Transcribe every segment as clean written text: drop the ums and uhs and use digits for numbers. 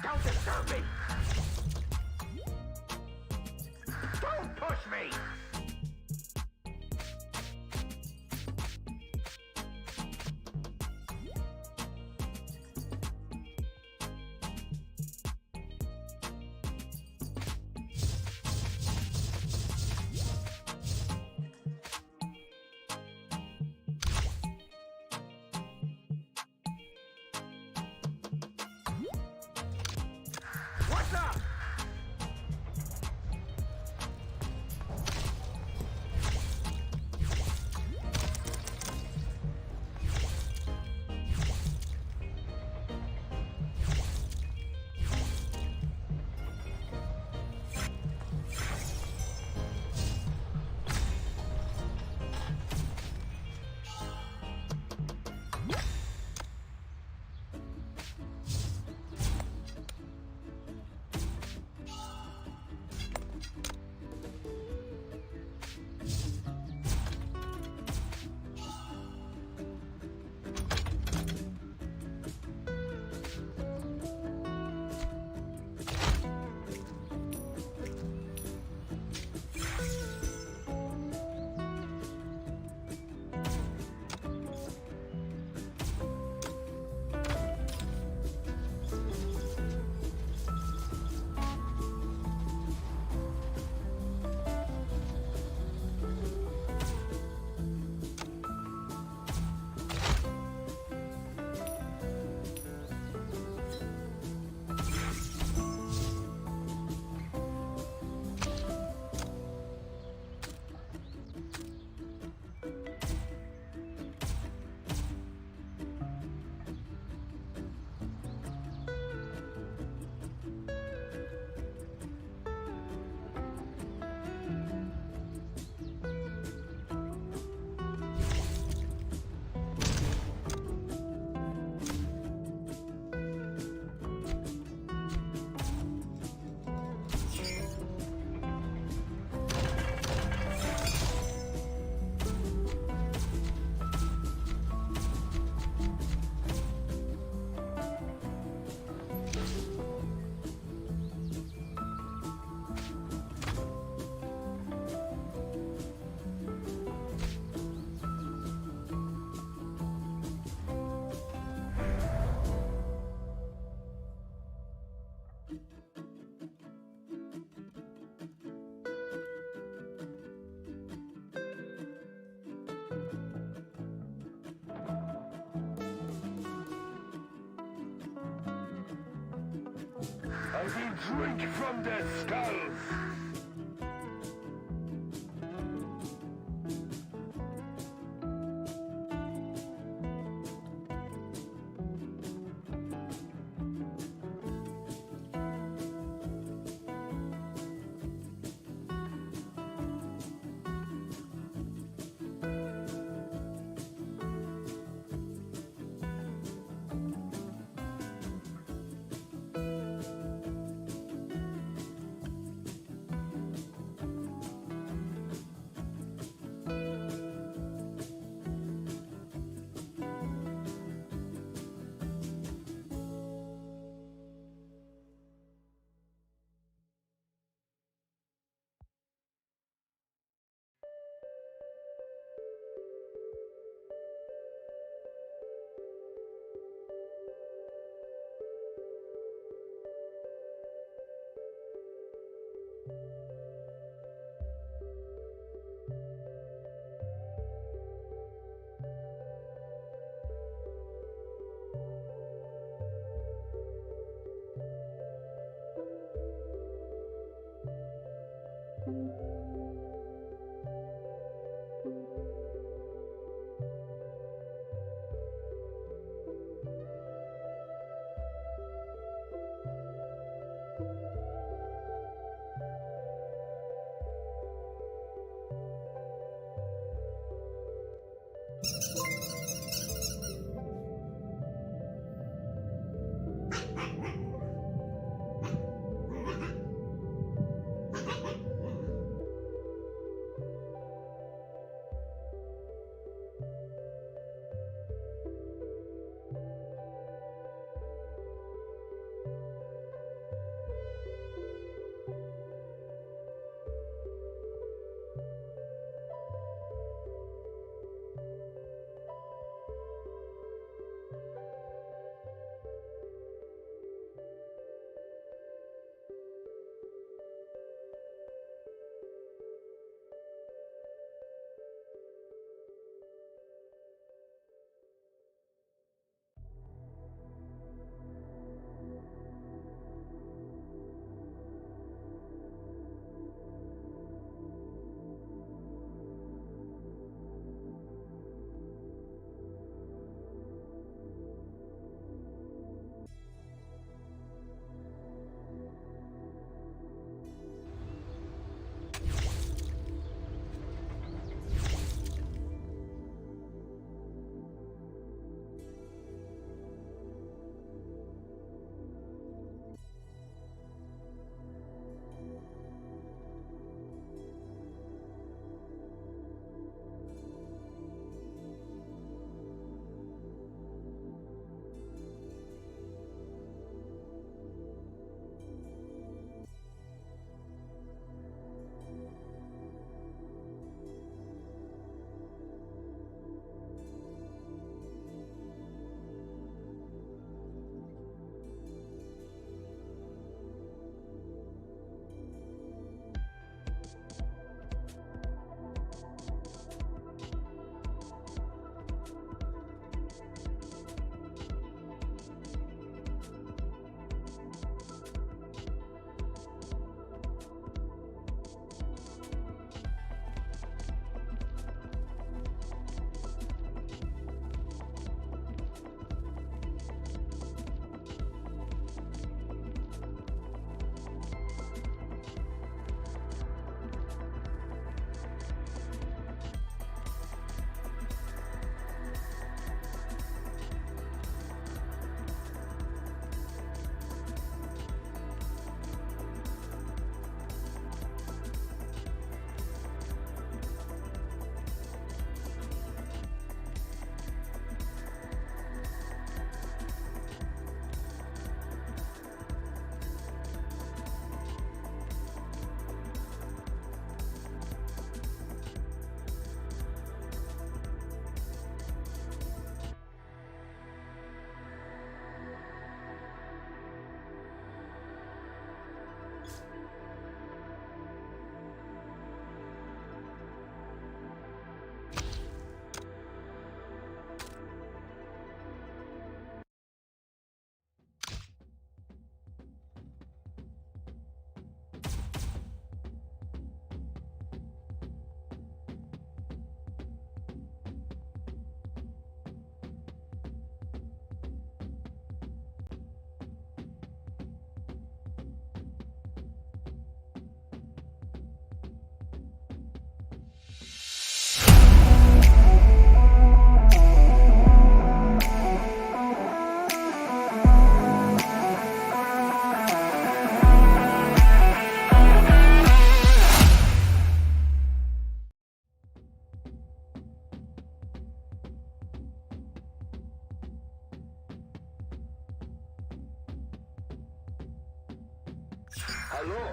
Don't disturb me! Don't push me! What's up? I will drink from their skulls! Hallo.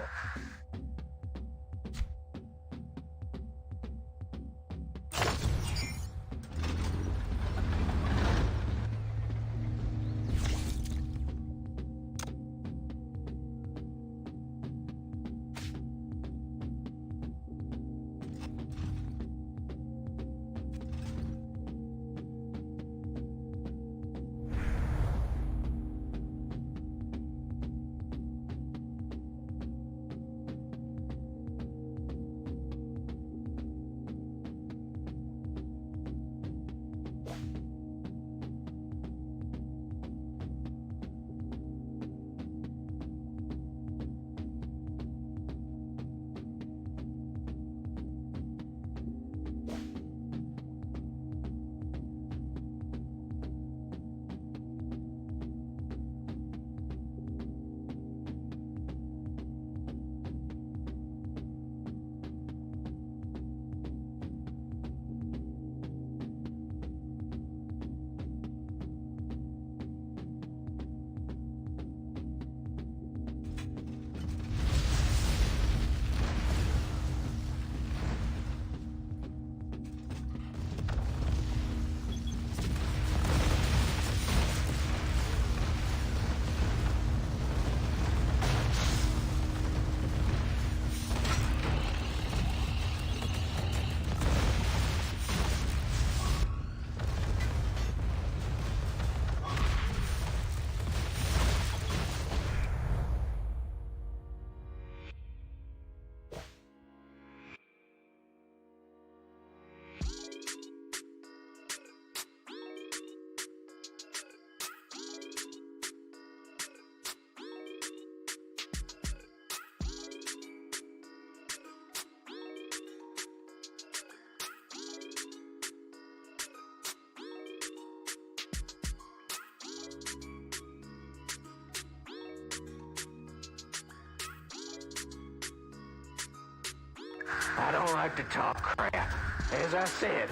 I don't like to talk crap. As I said,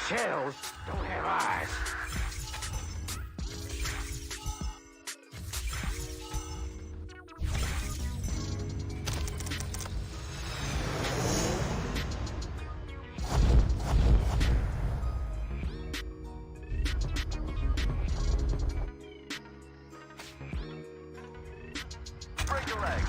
shells don't have eyes. Break your leg.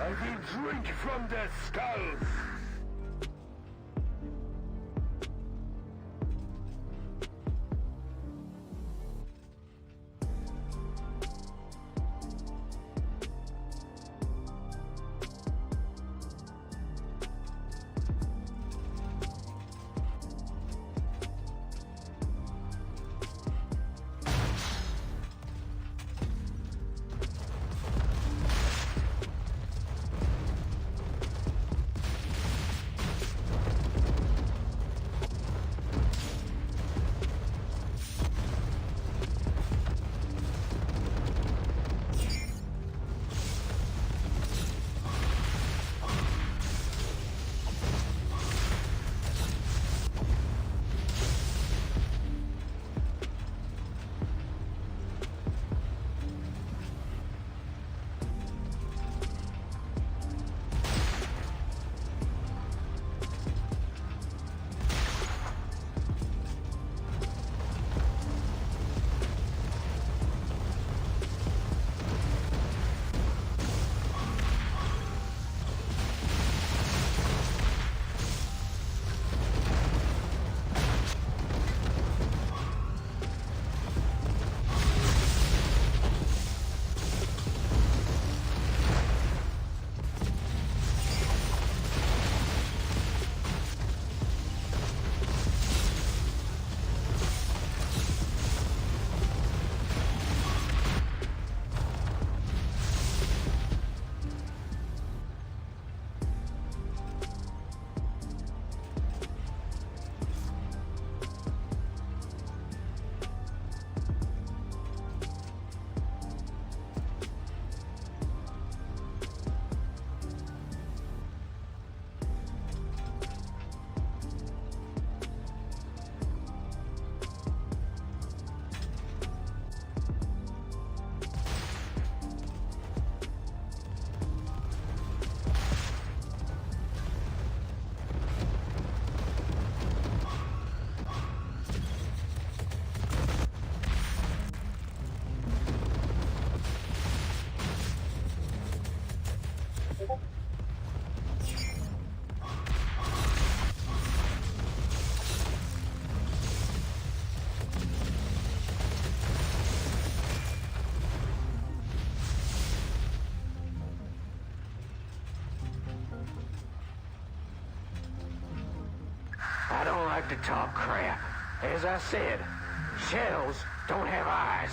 I will drink from their skulls. I don't like to talk crap. As I said, shells don't have eyes.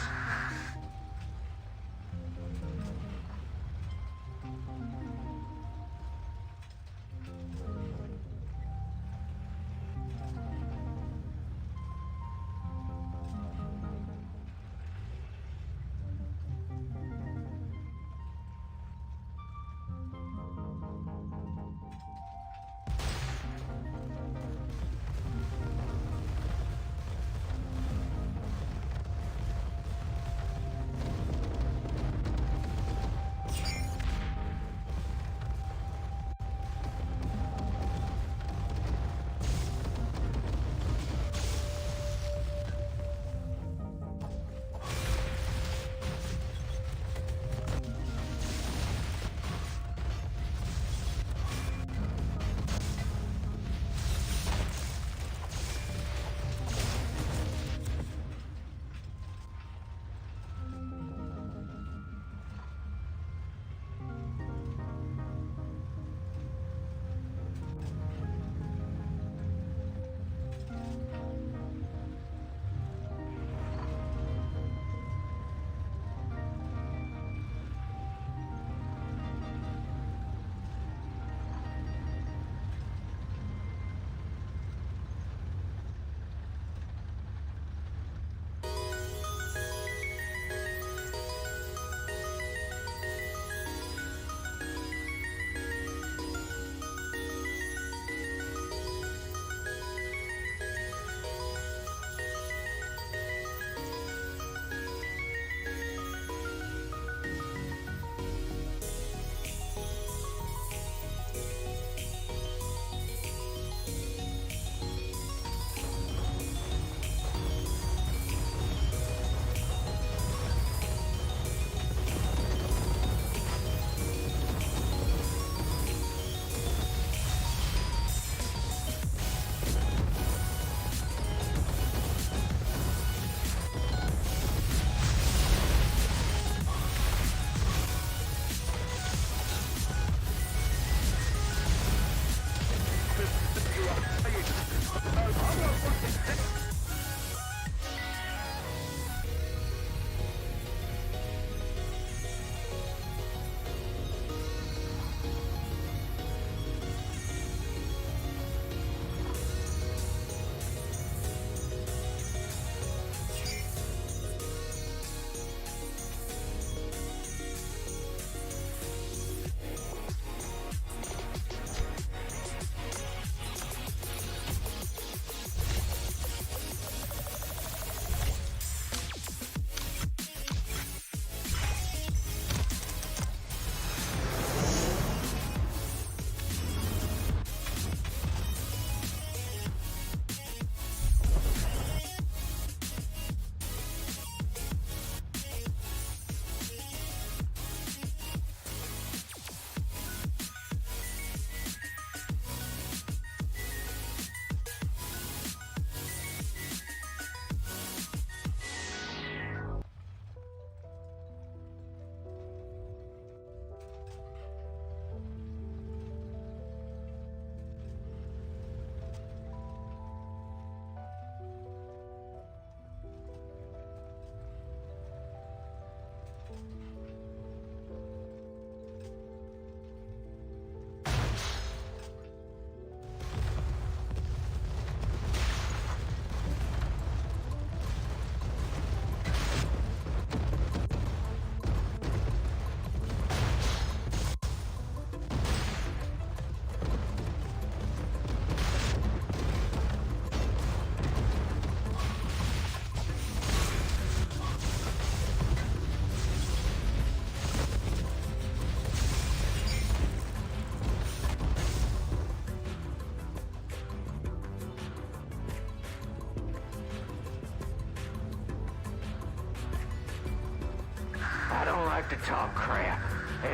like to talk crap.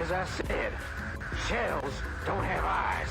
As I said, shells don't have eyes.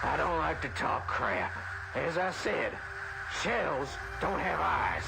I don't like to talk crap. As I said, shells don't have eyes.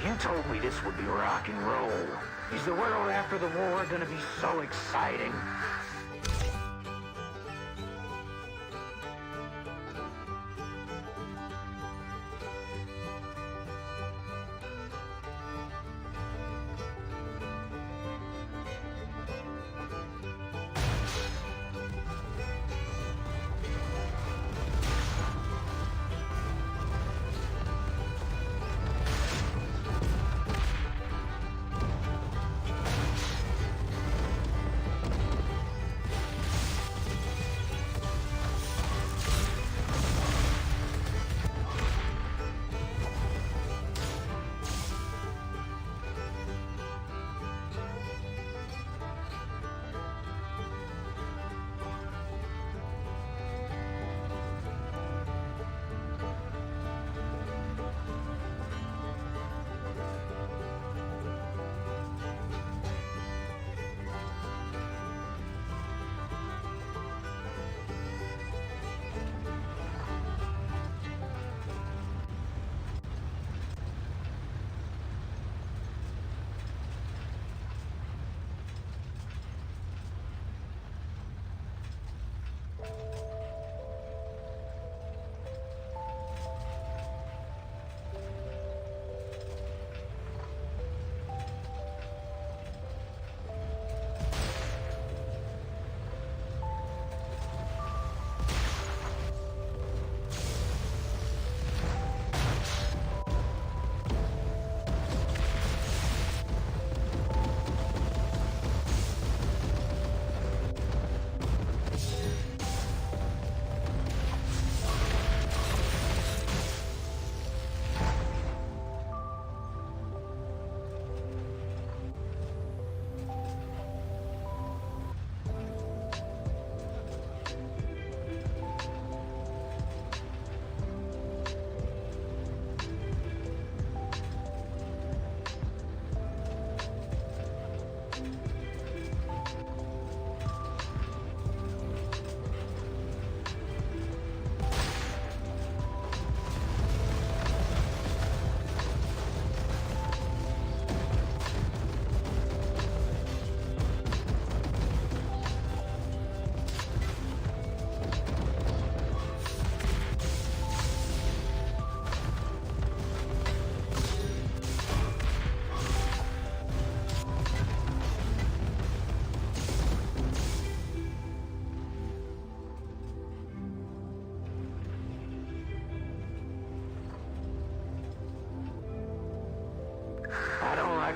You told me this would be rock and roll. Is the world after the war gonna be so exciting?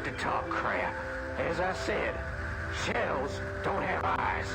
to talk crap. As I said, shells don't have eyes.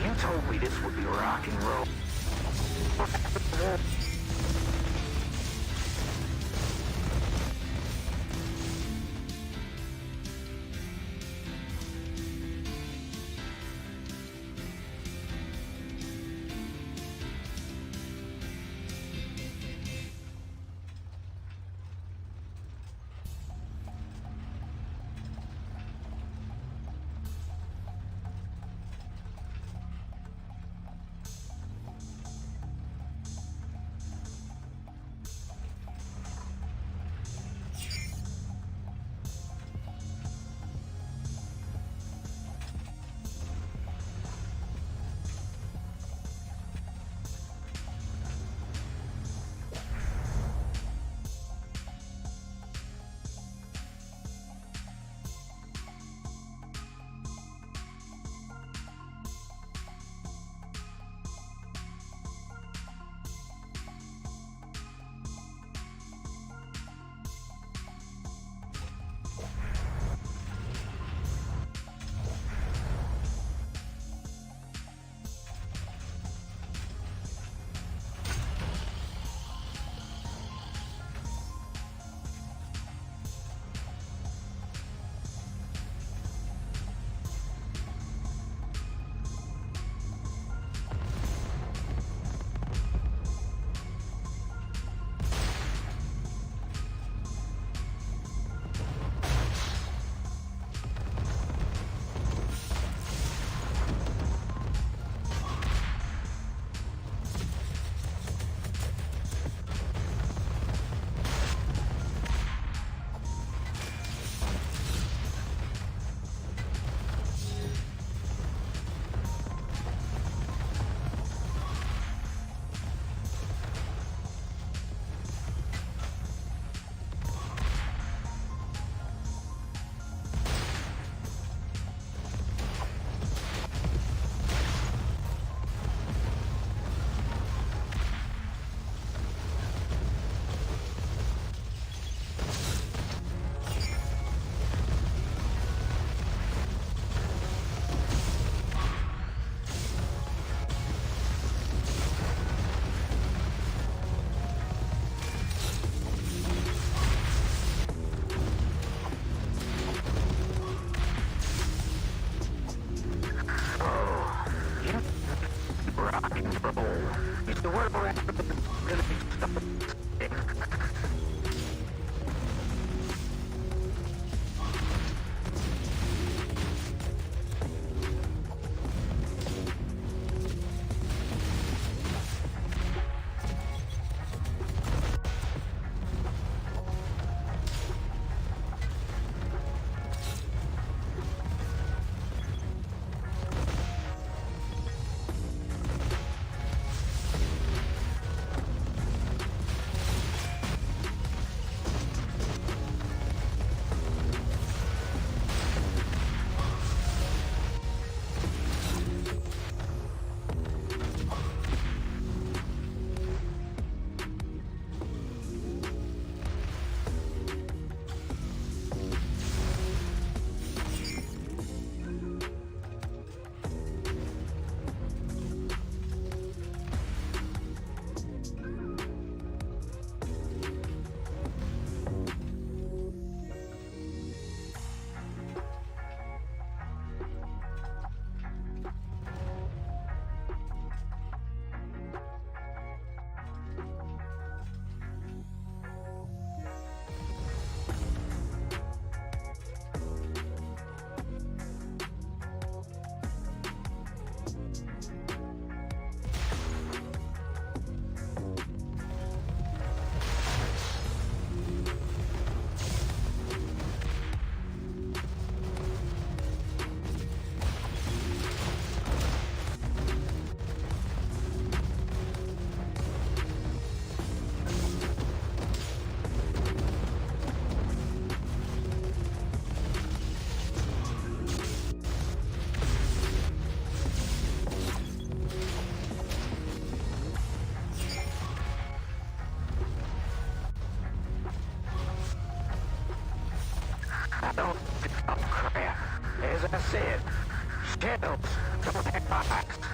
You told me this would be rock and roll. don't like to talk crap. As I said, shells don't have eyes.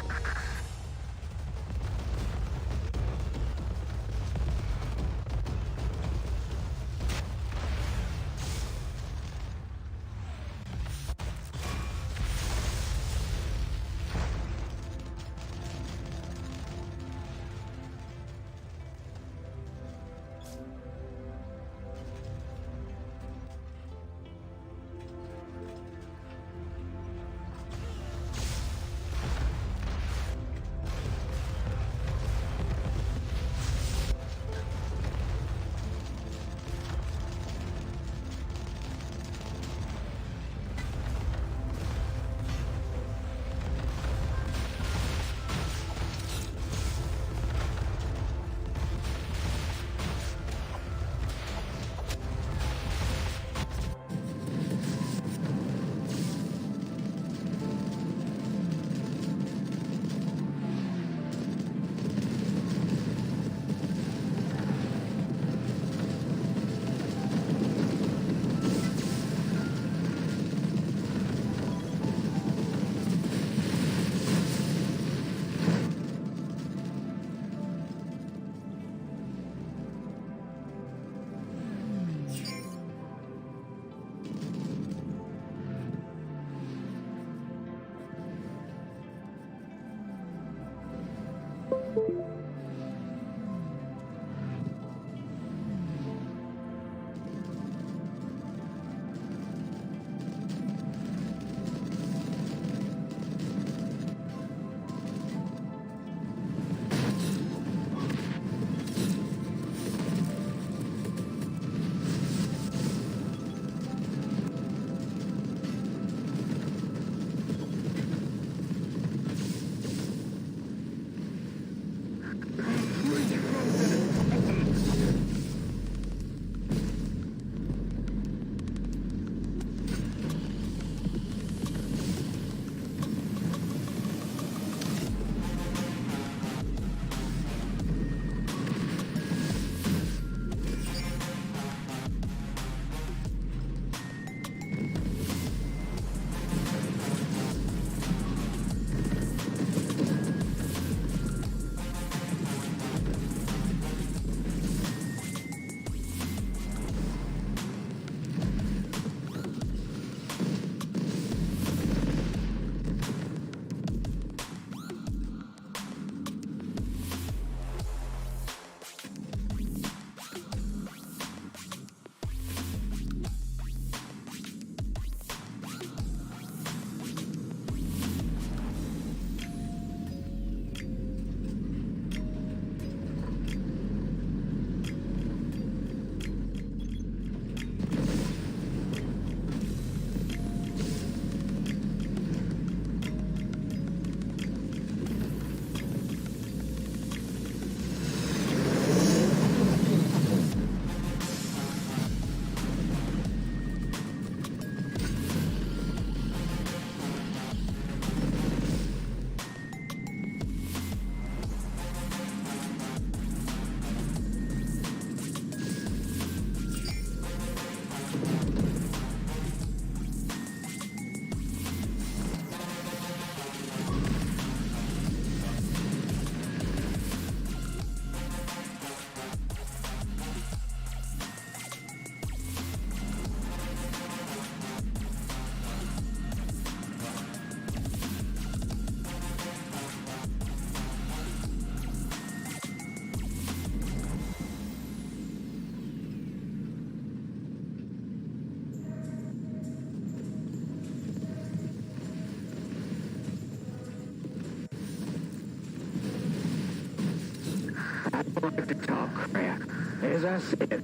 like to talk crap. As I said,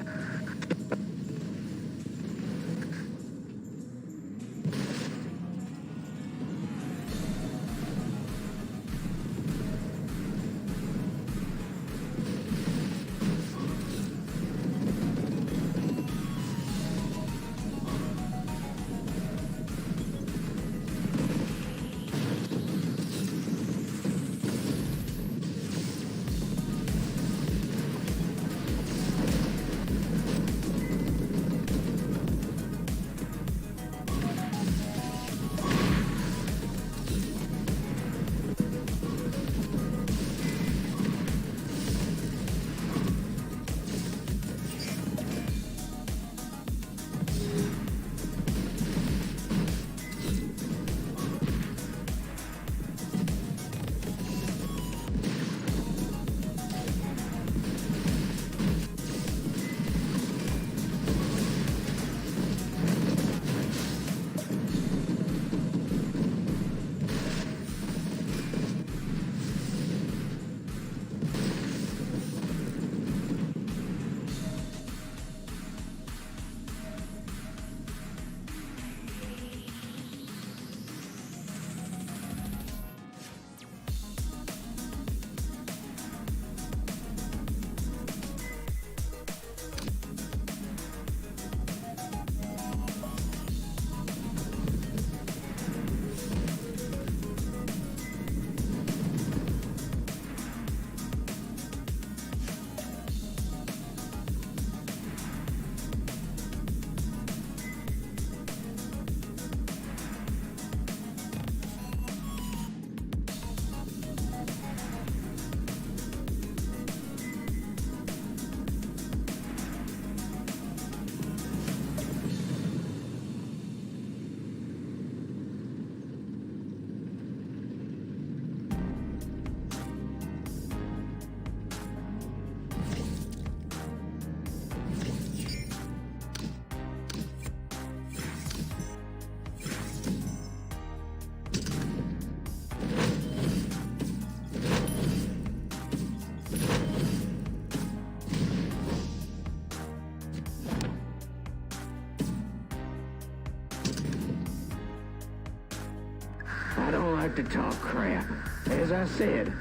I don't like to talk crap. As I said,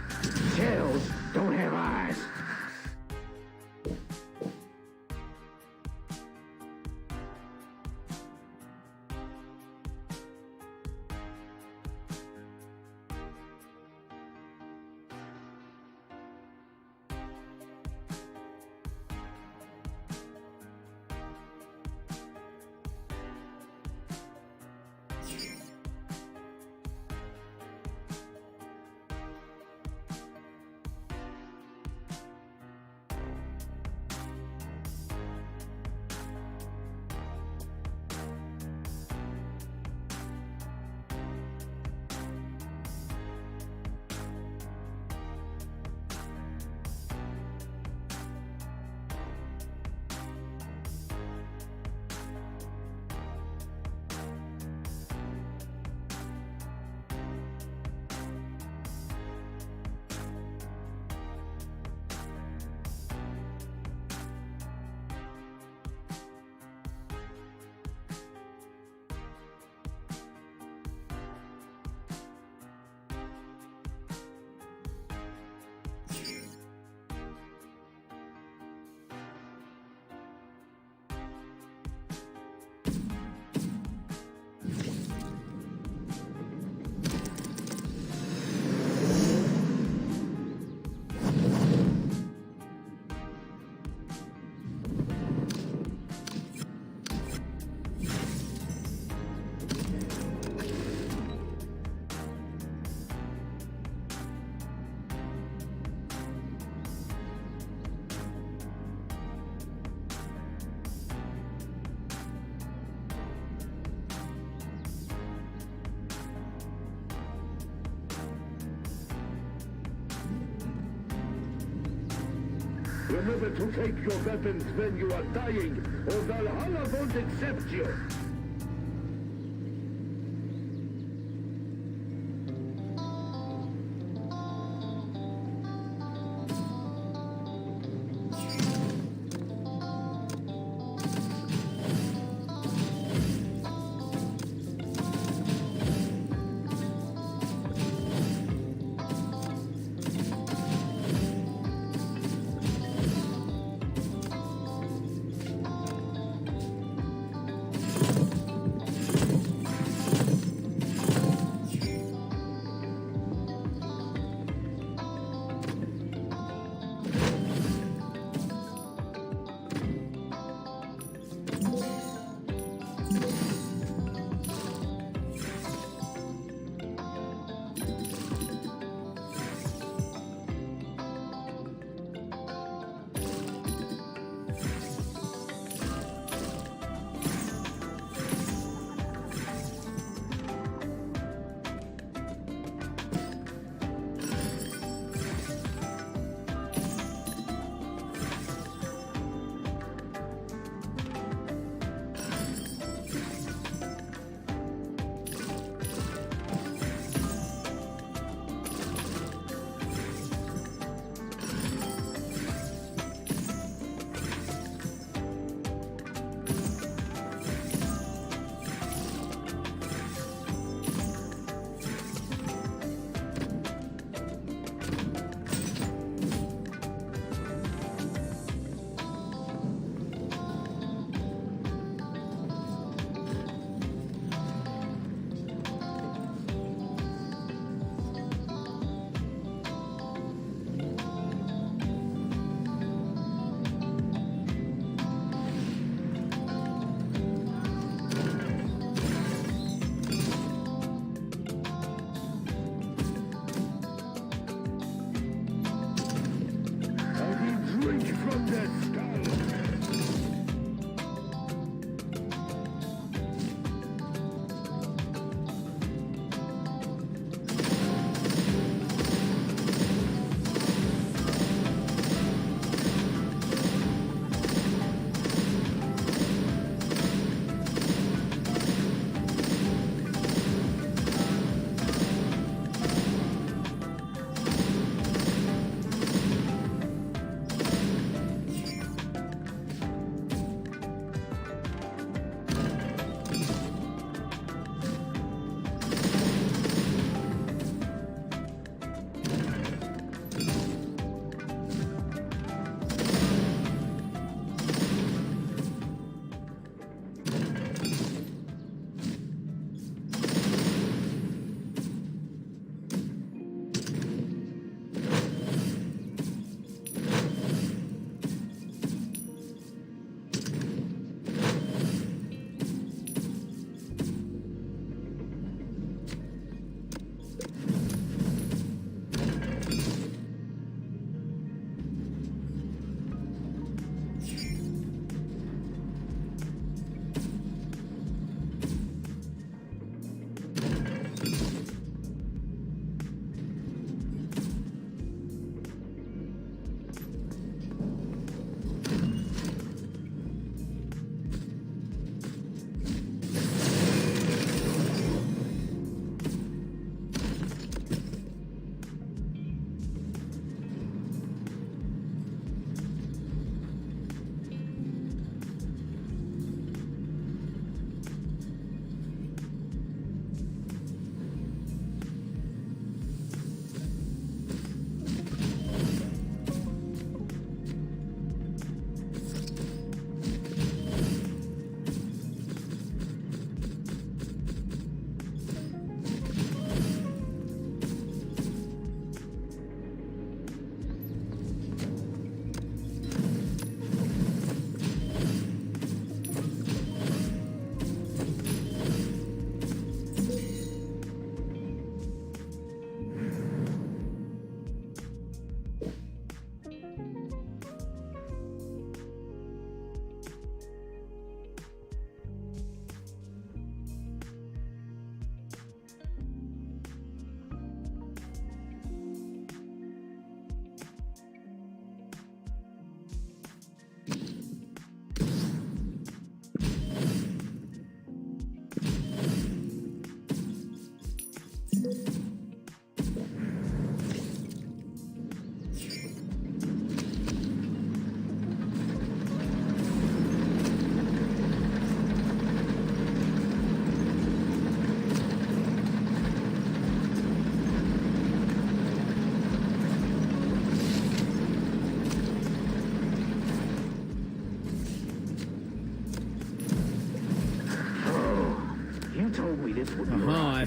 shells don't have eyes. Remember to take your weapons when you are dying, or Valhalla won't accept you.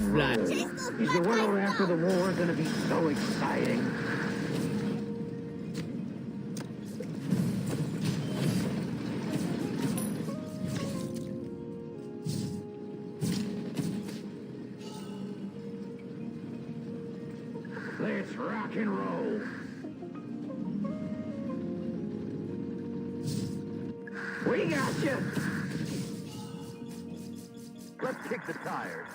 lie flat. Is the world after the war gonna be so exciting? Let's rock and roll. We got you. Let's kick the tires.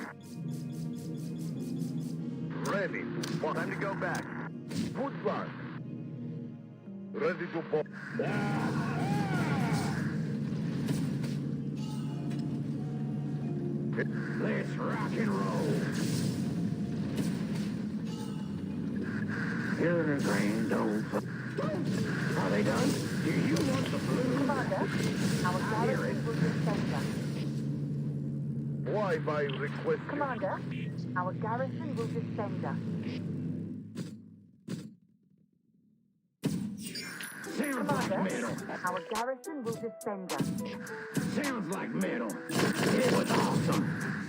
Ready. Time to go back. Foot mark. Ready to pop. Let's rock and roll. You're a grand old. Are they done? Do you want the blue? Commander, our garrison will defend us. Why by request? Commander, our garrison will defend us. Sounds like Commander, metal. our garrison will defend us. Sounds like metal. It was awesome.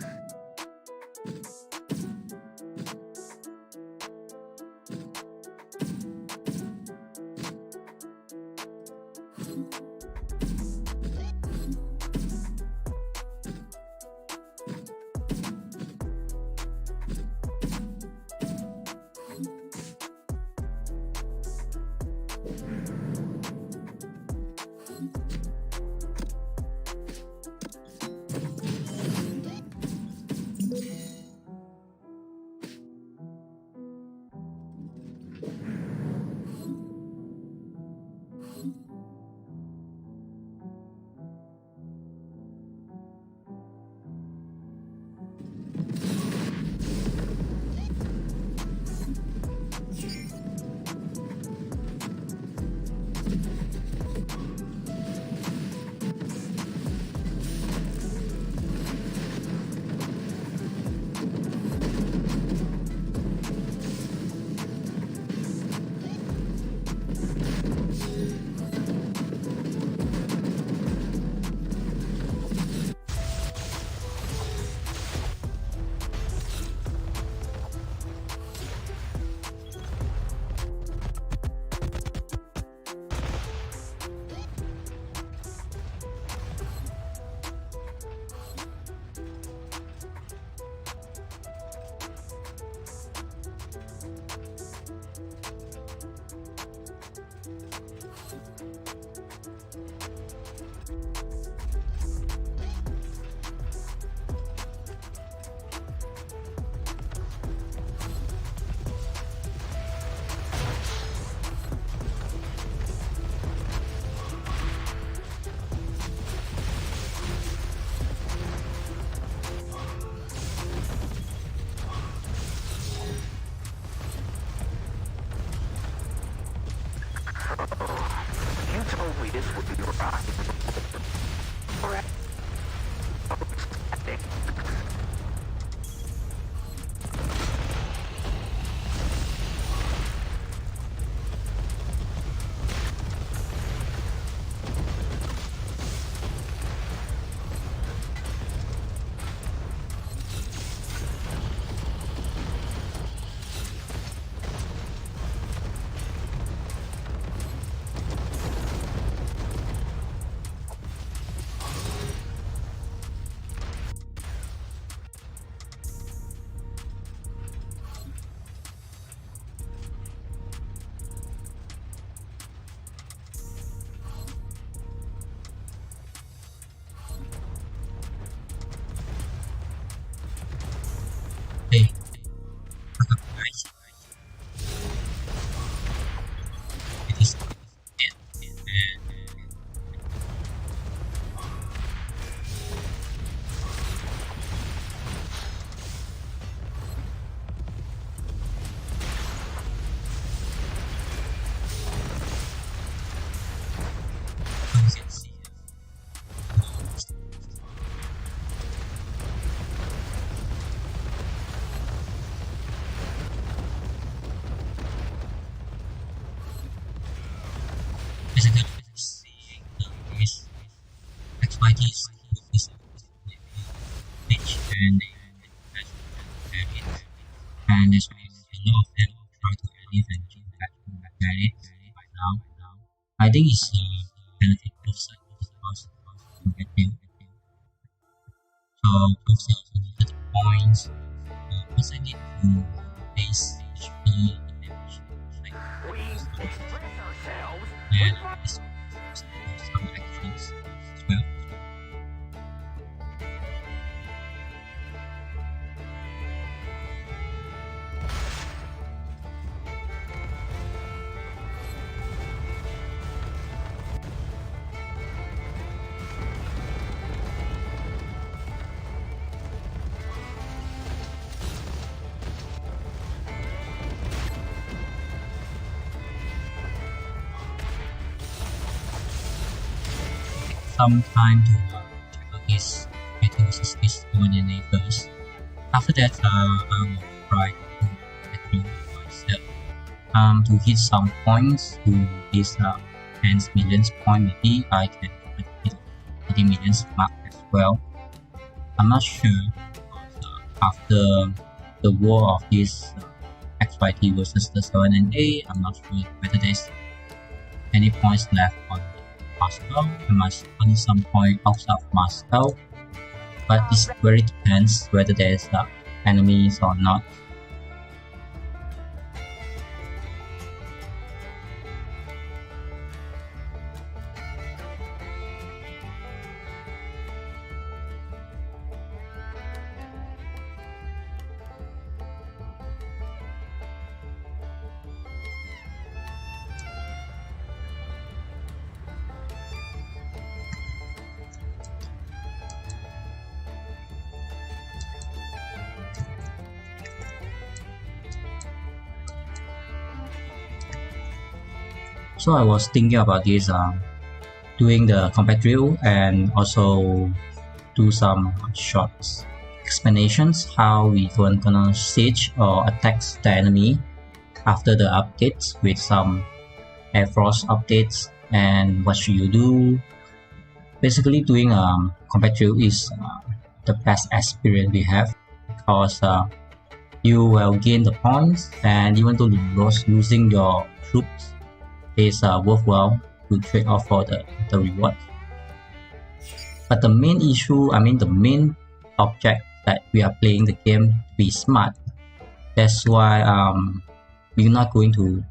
You told me this would be rock. Hey. It is XYT is and lot of them try to edit and change back it right now. I think it's benefit both sides because competitive. So both sides also needed the points. Because I need to base HP damage like We express ourselves. and this some actions as well. Some time to check out this item versus this DNA first. After that, I will try to battleground myself to hit some points to this 10 millions point. Maybe I can hit 80 millions mark as well. I'm not sure because after the war of this XYT versus the 7NA, I'm not sure whether there's any points left on Moscow. I must earn some point outside of Moscow, but this very depends whether there's enemies or not. So I was thinking about this, doing the combat drill and also do some short explanations how we gonna siege or attack the enemy after the updates with some Air Force updates and what should you do. Basically, doing combat drill is the best experience we have because you will gain the points, and even though losing your troops is worthwhile to trade off for the reward. But the main issue, the main object that we are playing the game to be smart. That's why we're not going to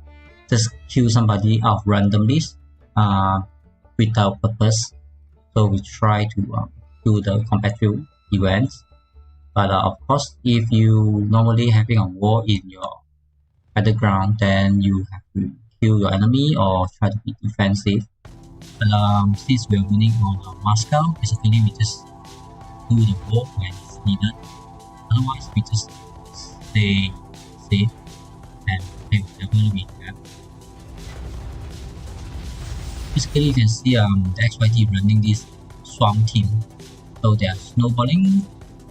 just kill somebody out randomly without purpose. So we try to do the competitive events. But of course, if you normally having a war in your battleground, then you have to kill your enemy or try to be defensive. But since we're winning on Moscow, basically we just do the war when it's needed. Otherwise, we just stay safe and play whatever we have. Basically, you can see the XYT running this swarm team. So they are snowballing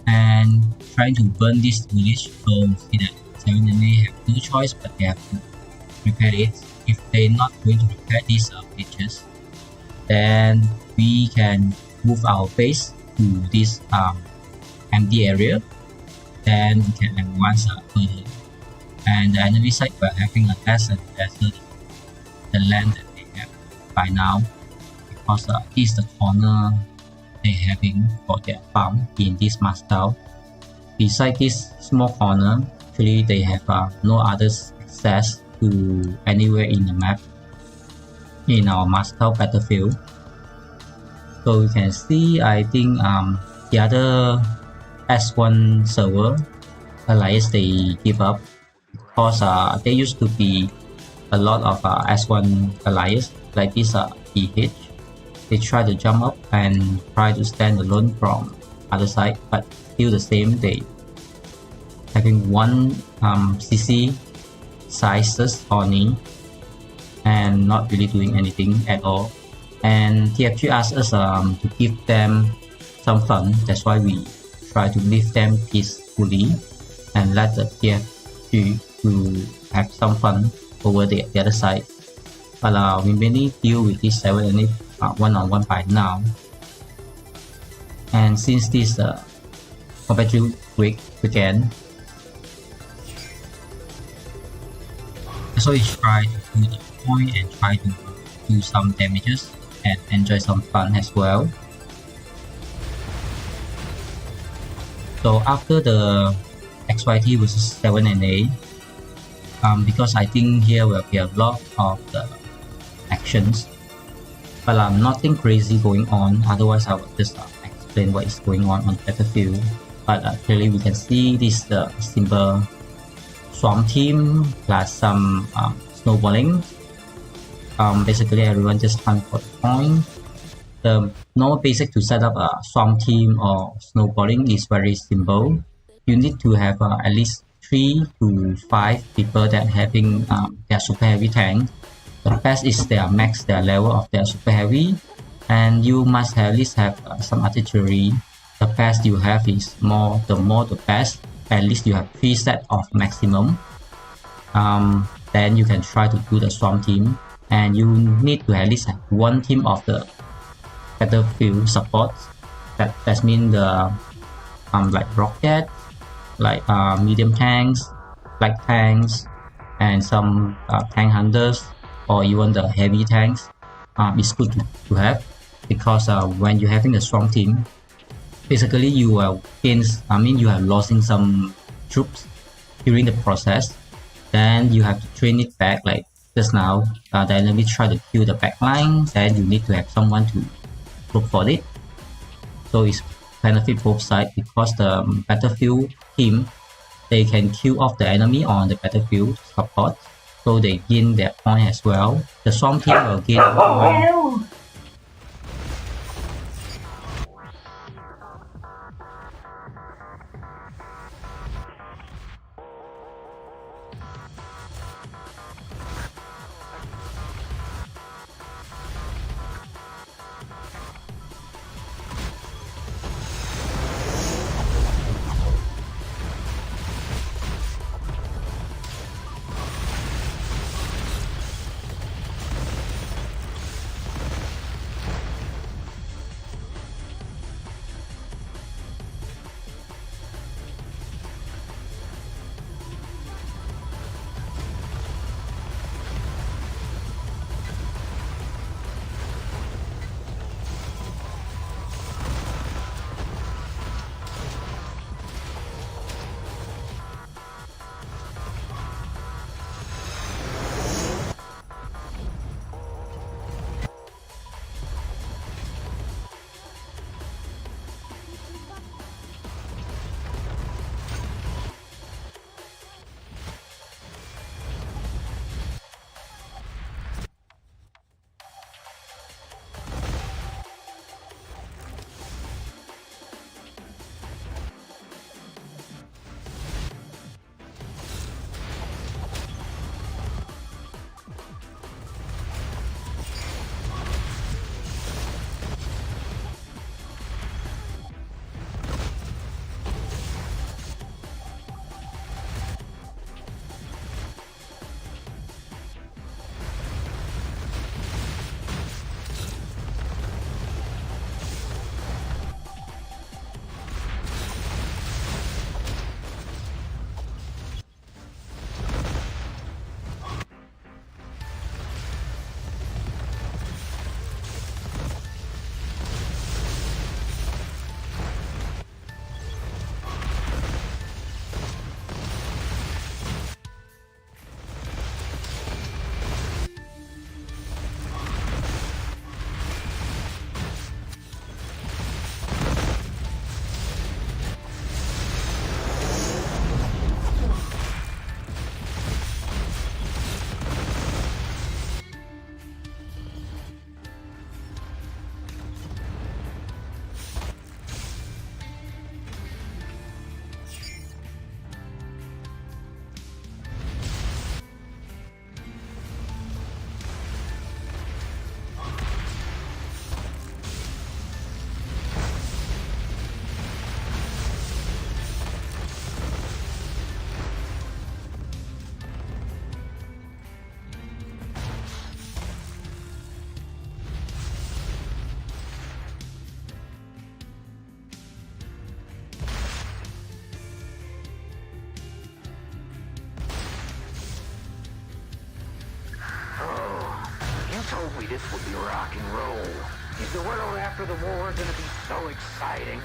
and trying to burn this village. So see that 7NA have no choice, but they have to repair it. If they're not going to repair these villages, then we can move our base to this empty area. Then we can advance further. And the enemy side were having a less and lesser the land that they have by now, because this is the corner they having for their farm in this Moscow. Beside this small corner, actually they have no other access to anywhere in the map in our Moscow battlefield. So you can see, I think the other S1 server alliance, they give up because there used to be a lot of S1 alliance like this PH. They try to jump up and try to stand alone from other side, but still the same, they having one CC sizes only and not really doing anything at all. And TFG asked us to give them some fun. That's why we try to leave them peacefully and let the TFG to have some fun over the other side. But we mainly deal with this 7NA one-on-one by now. And since this competitive week began, That's why we try to do the point and try to do some damages and enjoy some fun as well. So after the XYT versus 7 and 8, because I think here will be a lot of the actions, but nothing crazy going on, otherwise I will just explain what is going on the battlefield. But clearly we can see this simple swarm team plus some snowballing. Basically everyone just hunt for the point. The normal basic to set up a swarm team or snowballing is very simple. You need to have at least 3 to 5 people that having their super heavy tank. The best is their level of their super heavy, and you must at least have some artillery. The best you have is the more the best. At least you have 3 sets of maximum. Then you can try to do the swarm team, and you need to at least have 1 team of the battlefield support. That means the like rocket, like medium tanks, light tanks, and some tank hunters, or even the heavy tanks. It's good to have, because when you're having a strong team, basically you are you have losing some troops during the process. Then you have to train it back, like just now. The enemy try to kill the backline, then you need to have someone to look for it. So it's benefit both sides, because the battlefield team, they can kill off the enemy on the battlefield support, so they gain their point as well. The swarm team will gain a point. this would be rock and roll. Is the world after the war gonna be so exciting?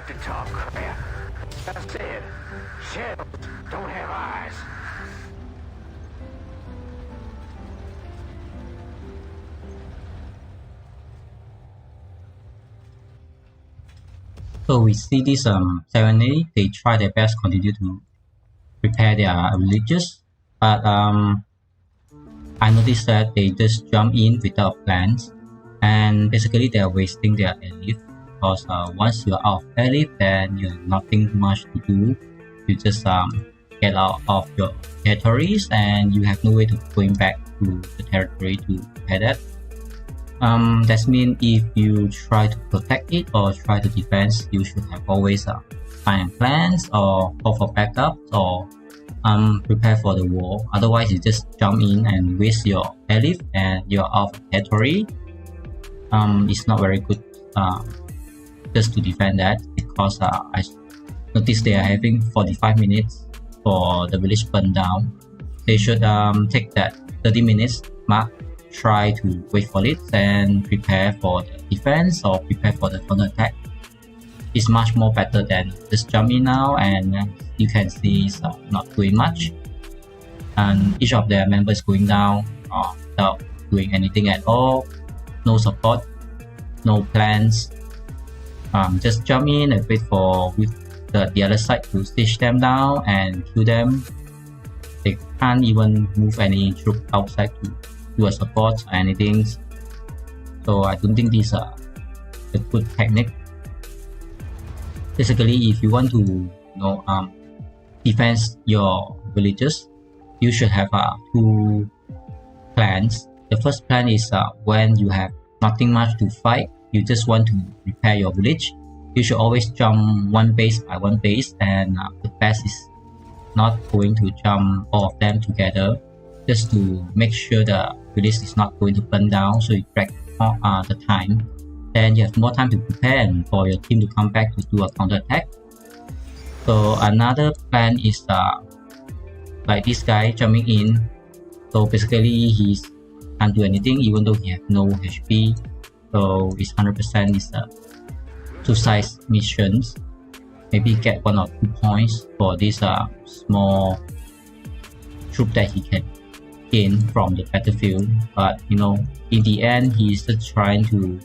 To talk crap. I said, shells don't have eyes. So we see this 7A, they try their best, continue to prepare their villages, but I noticed that they just jump in without plans, and basically they are wasting their lilith. Because once you're out of lilith, then you have nothing much to do. You just get out of your territories and you have no way to going back to the territory to repair that. That means if you try to protect it or try to defend, you should have always find plans or call for backups or prepare for the war. Otherwise you just jump in and waste your lilith and you're out of territory. It's not very good just to defend that, because I noticed they are having 45 minutes for the village burn down. They should take that 30 minutes mark, try to wait for it and prepare for the defense or prepare for the counter attack. It's much more better than just jump in now, and you can see it's not doing much, and each of their members going down without doing anything at all. No support, no plans. Just jump in and wait for the other side to stitch them down and kill them. They can't even move any troop outside to do a support or anything. So I don't think this is a good technique. Basically, if you want to defend your villages, you should have two plans. The first plan is when you have nothing much to fight, you just want to repair your village, you should always jump one base by one base, and the best is not going to jump all of them together, just to make sure the village is not going to burn down, so you drag the time. Then you have more time to prepare and for your team to come back to do a counter attack. So another plan is like this guy jumping in. So basically he can't do anything even though he has no HP. So his 100% is suicide missions. Maybe get 1 or 2 points for this small troop that he can gain from the battlefield. But you know, in the end, he's just trying to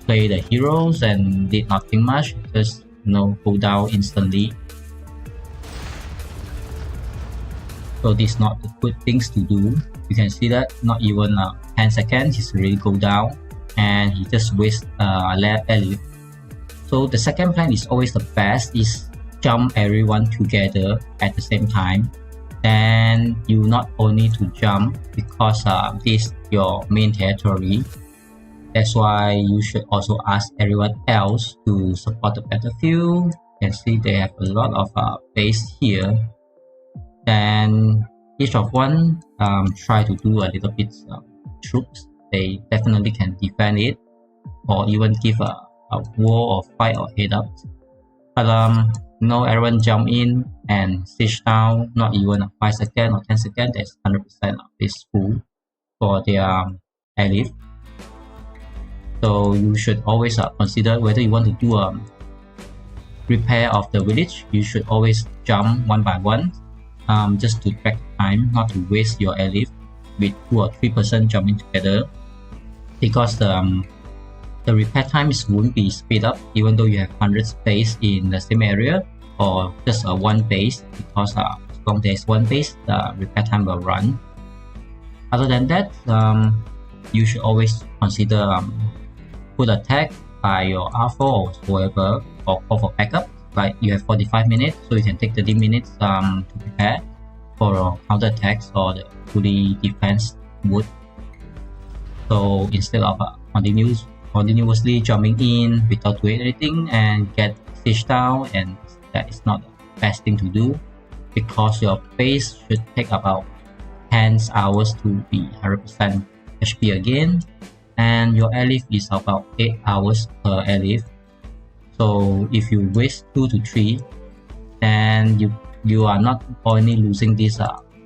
play the heroes and did nothing much. Just go down instantly. So this is not the good things to do. You can see that not even 10 seconds, he's already go down, and he just wastes lilith. So the second plan is always the best, is jump everyone together at the same time. Then you not only to jump because this is your main territory. That's why you should also ask everyone else to support the battlefield. You can see they have a lot of base here. Then each of one try to do a little bit troops. They definitely can defend it, or even give a war or fight or head up. But everyone jump in and siege down, not even 5 seconds or 10 seconds, that's 100% of this full for their lilith. So you should always consider whether you want to do a repair of the village. You should always jump one by one, just to track time, not to waste your lilith with 2 or 3% jumping together, because the repair times won't be speed up even though you have 100 space in the same area or just one base, because as long as there's one base, the repair time will run. Other than that, you should always consider put attack by your R4 or whoever, or call for backup. Like you have 45 minutes, so you can take 30 minutes to prepare for counter attacks or the fully defense mode. So instead of continuously jumping in without doing anything and get siege down, and that is not the best thing to do, because your base should take about 10 hours to be 100% HP again, and your lilith is about 8 hours per lilith. So if you waste 2 to 3, then you are not only losing this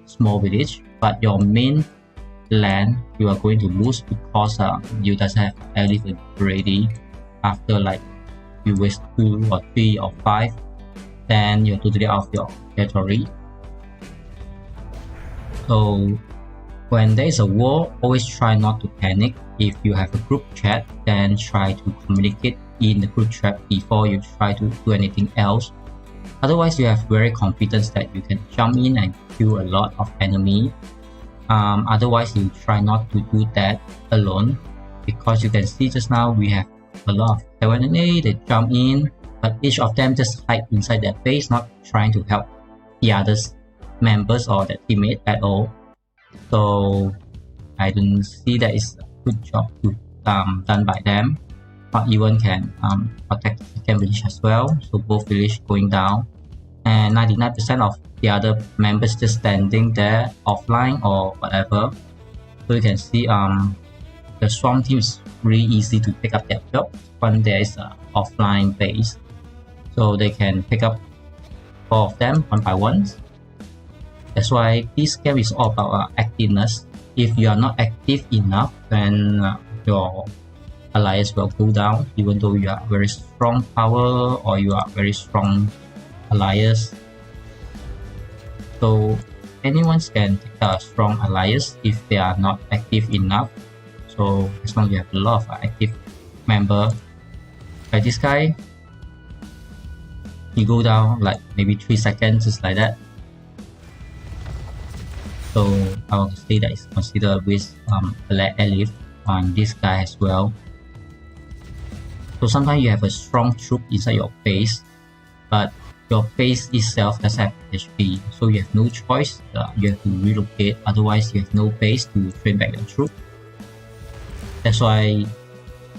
small village, but your main land you are going to lose, because you doesn't have lilith already. After like you waste 2 or 3 or 5, then you're totally out of your territory. So when there is a war, always try not to panic. If you have a group chat, then try to communicate in the group chat before you try to do anything else. Otherwise, you have very confidence that you can jump in and kill a lot of enemy. Otherwise, you try not to do that alone, because you can see just now we have a lot of 7 and 8, they jump in, but each of them just hide inside their base, not trying to help the others members or the teammate at all. So I don't see that is a good job done by them. Not even can protect the second village as well, so both village going down, and 99% of the other members just standing there offline or whatever. So you can see the strong team is really easy to pick up their job when there is an offline base, so they can pick up 4 of them one by one. That's why this game is all about activeness. If you are not active enough, then your alliance will go down, even though you are very strong power or you are very strong alliance. So anyone can take a strong alliance if they are not active enough. So as long as you have a lot of active member, like this guy, he go down like maybe 3 seconds, just like that. So I want to say that it's considered with lilith on this guy as well. So sometimes you have a strong troop inside your base, but your base itself doesn't have HP, so you have no choice. You have to relocate, otherwise you have no base to train back your troop. That's why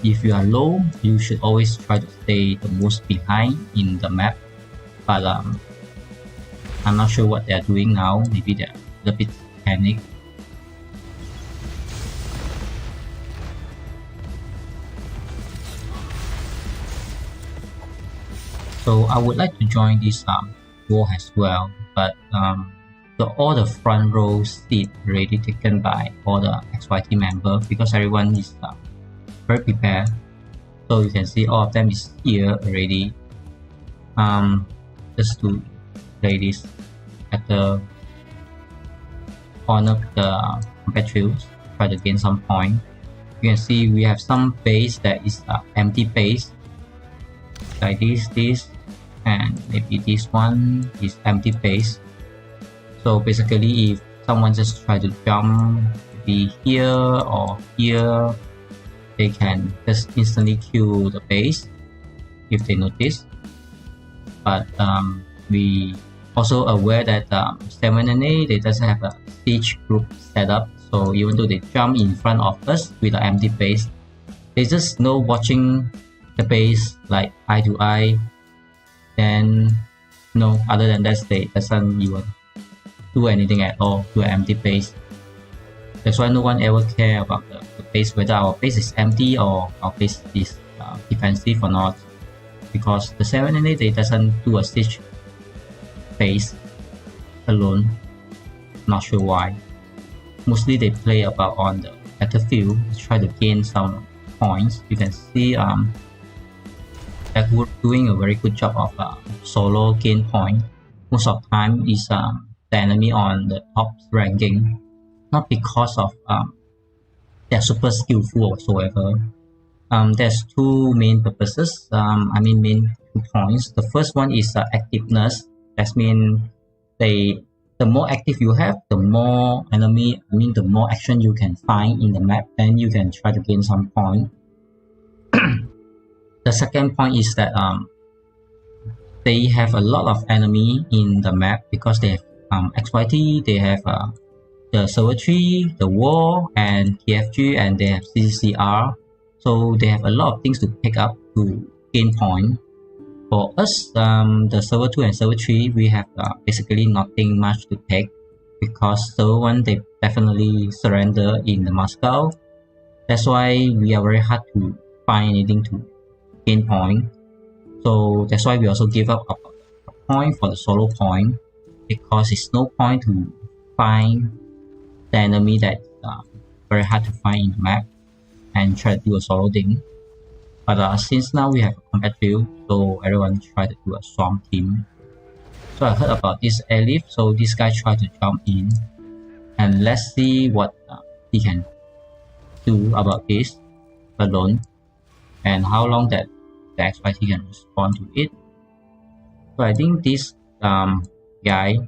if you are low, you should always try to stay the most behind in the map. But I'm not sure what they are doing now. Maybe they're a bit panicked. So I would like to join this war as well, but all the front row seat already taken by all the XYT members because everyone is very prepared. So you can see all of them is here already. Just to play this at the corner of the compatriots, try to gain some point. You can see we have some base that is empty base, like this, and maybe this one is empty base. So basically, if someone just try to jump maybe here or here, they can just instantly kill the base if they notice. But we also aware that 7NA they doesn't have a siege group setup. So even though they jump in front of us with an empty base, they just know watching the base like eye to eye. Then no, other than that, they doesn't even do anything at all to an empty base. That's why no one ever care about the base, whether our base is empty or our base is defensive or not, because the 7NA they doesn't do a siege base alone. Not sure why. Mostly they play about on the battlefield, try to gain some points. You can see they're doing a very good job of solo gain point. Most of the time is the enemy on the top ranking, not because of they're super skillful whatsoever. There's two main purposes. Main 2 points. The first one is activeness. That means the more active you have, the more enemy, the more action you can find in the map, then you can try to gain some point. The second point is that they have a lot of enemy in the map because they have XYT, they have the server tree, the war, and TFG, and they have CCCR. So they have a lot of things to pick up to gain point. For us, the server 2 and server 3, we have basically nothing much to take because server 1 they definitely surrender in the Moscow. That's why we are very hard to find anything to gain point. So that's why we also give up a point for the solo point, because it's no point to find the enemy that very hard to find in the map and try to do a solo thing. But since now we have a competitive, so everyone try to do a strong team. So I heard about this lilith, so this guy tried to jump in, and let's see what he can do about this alone, and how long that the XYT can respond to it. So I think this guy,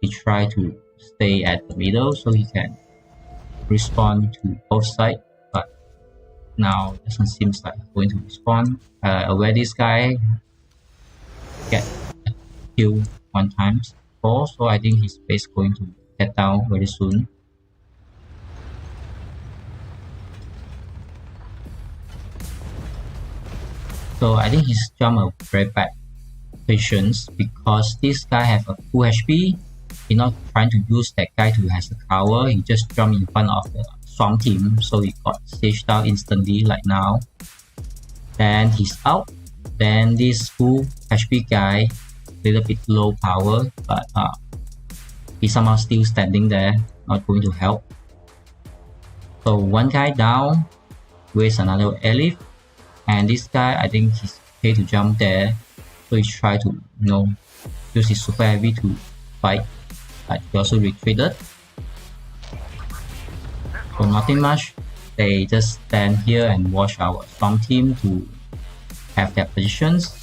he tried to stay at the middle so he can respond to both sides. Now doesn't seem like going to respond. Where this guy get killed 1 time before, so I think his base going to get down very soon. So I think he's jumped a very bad positions because this guy have a full HP. He's not trying to use that guy to has a cover. He just jumped in front of the strong team, so he got staged down instantly like now. Then he's out. Then this full HP guy, little bit low power, but he's somehow still standing there, not going to help. So 1 guy down, with another lilith, and this guy I think he's okay to jump there, so he tried to use his super heavy to fight, but he also retreated. So nothing much, they just stand here and watch our strong team to have their positions.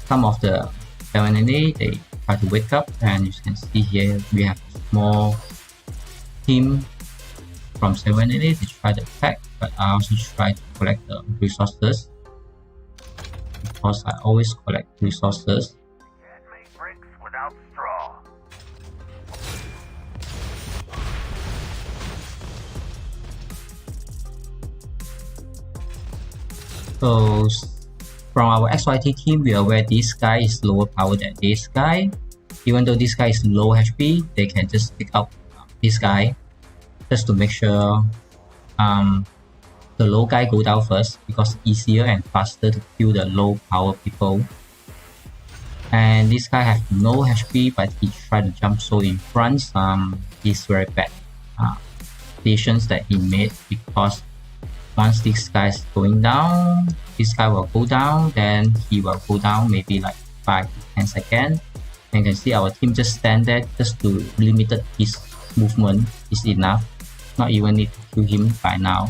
Some of the 7NA they try to wake up, and you can see here we have a small team from 7NA. They try to attack, but I also try to collect the resources because I always collect resources. Can't make bricks without straw. So from our XYT team, we are aware this guy is lower power than this guy. Even though this guy is low HP, they can just pick up this guy just to make sure the low guy go down first, because it's easier and faster to kill the low power people. and this guy has no HP, but he tried to jump so in front. Is very bad decisions that he made, because once this guy is going down, this guy will go down, then he will go down maybe like 5 to 10 seconds. And you can see our team just stand there just to limit his movement is enough. Not even need to kill him by now.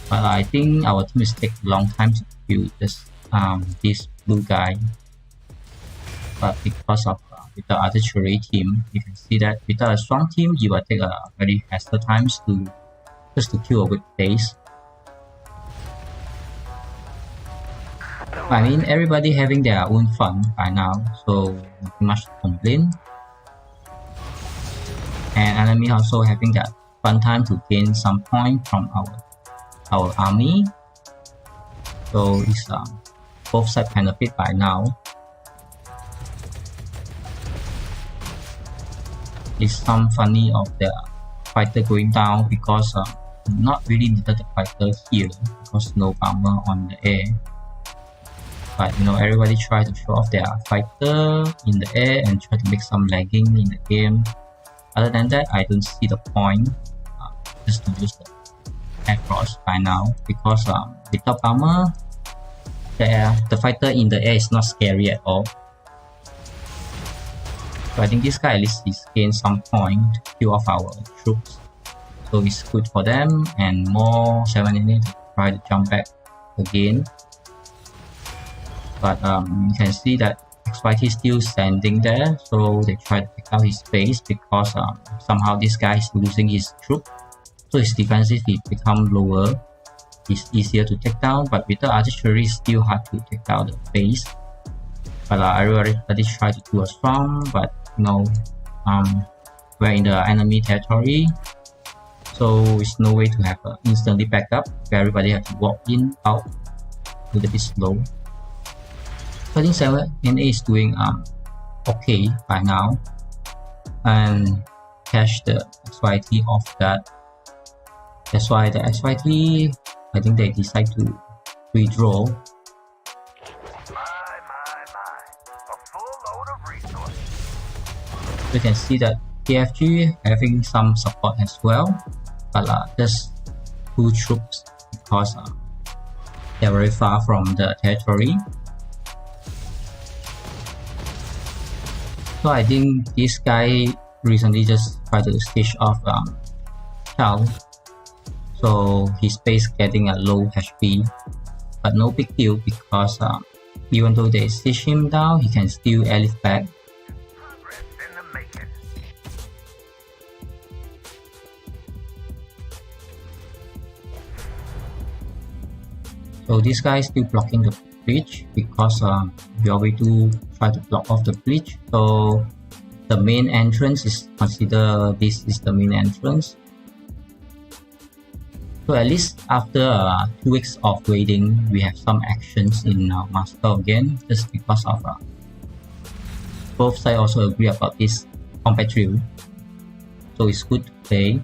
But I think our team is take a long time to kill this blue guy. But because of with the artillery team, you can see that with a strong team, you will take a very faster times to just to kill a weak base. I mean, everybody having their own fun by now, so nothing much to complain. And enemy also having that fun time to gain some point from our army. So it's both sides benefit by now. It's some funny of the fighter going down, because not really needed the fighter here because no armor on the air. But you know, everybody try to show off their fighter in the air and try to make some lagging in the game. Other than that, I don't see the point just to use the aircross by now, because without armor, the fighter in the air is not scary at all. So I think this guy at least is gained some point to kill off our troops. So it's good for them, and more 7 minutes to try to jump back again. But you can see that XYT is still standing there, so they try to pick out his base, because somehow this guy is losing his troop. So his defensive will become lower. It's easier to take down, but with the artillery it's still hard to take down the base. But everybody try to do a storm, but you know, we're in the enemy territory, so it's no way to have an instantly backup. Everybody have to walk in, out, a little bit slow. I think 7NA is doing okay by now, and catch the XYT off that. That's why the XYT, I think they decide to withdraw. A full load of resources. You can see that TFG having some support as well, but just 2 troops, because they're very far from the territory. So I think this guy recently just tried to stitch off Chow, so his base getting a low HP, but no big deal, because even though they stitch him down, he can still airlift back. Progress in the making. So this guy is still blocking the bridge, because we are way to try to block off the bridge. So the main entrance is consider this is the main entrance. So at least after 2 weeks of waiting, we have some actions in Moscow again, just because of both sides also agree about this combat drill. So it's good to play.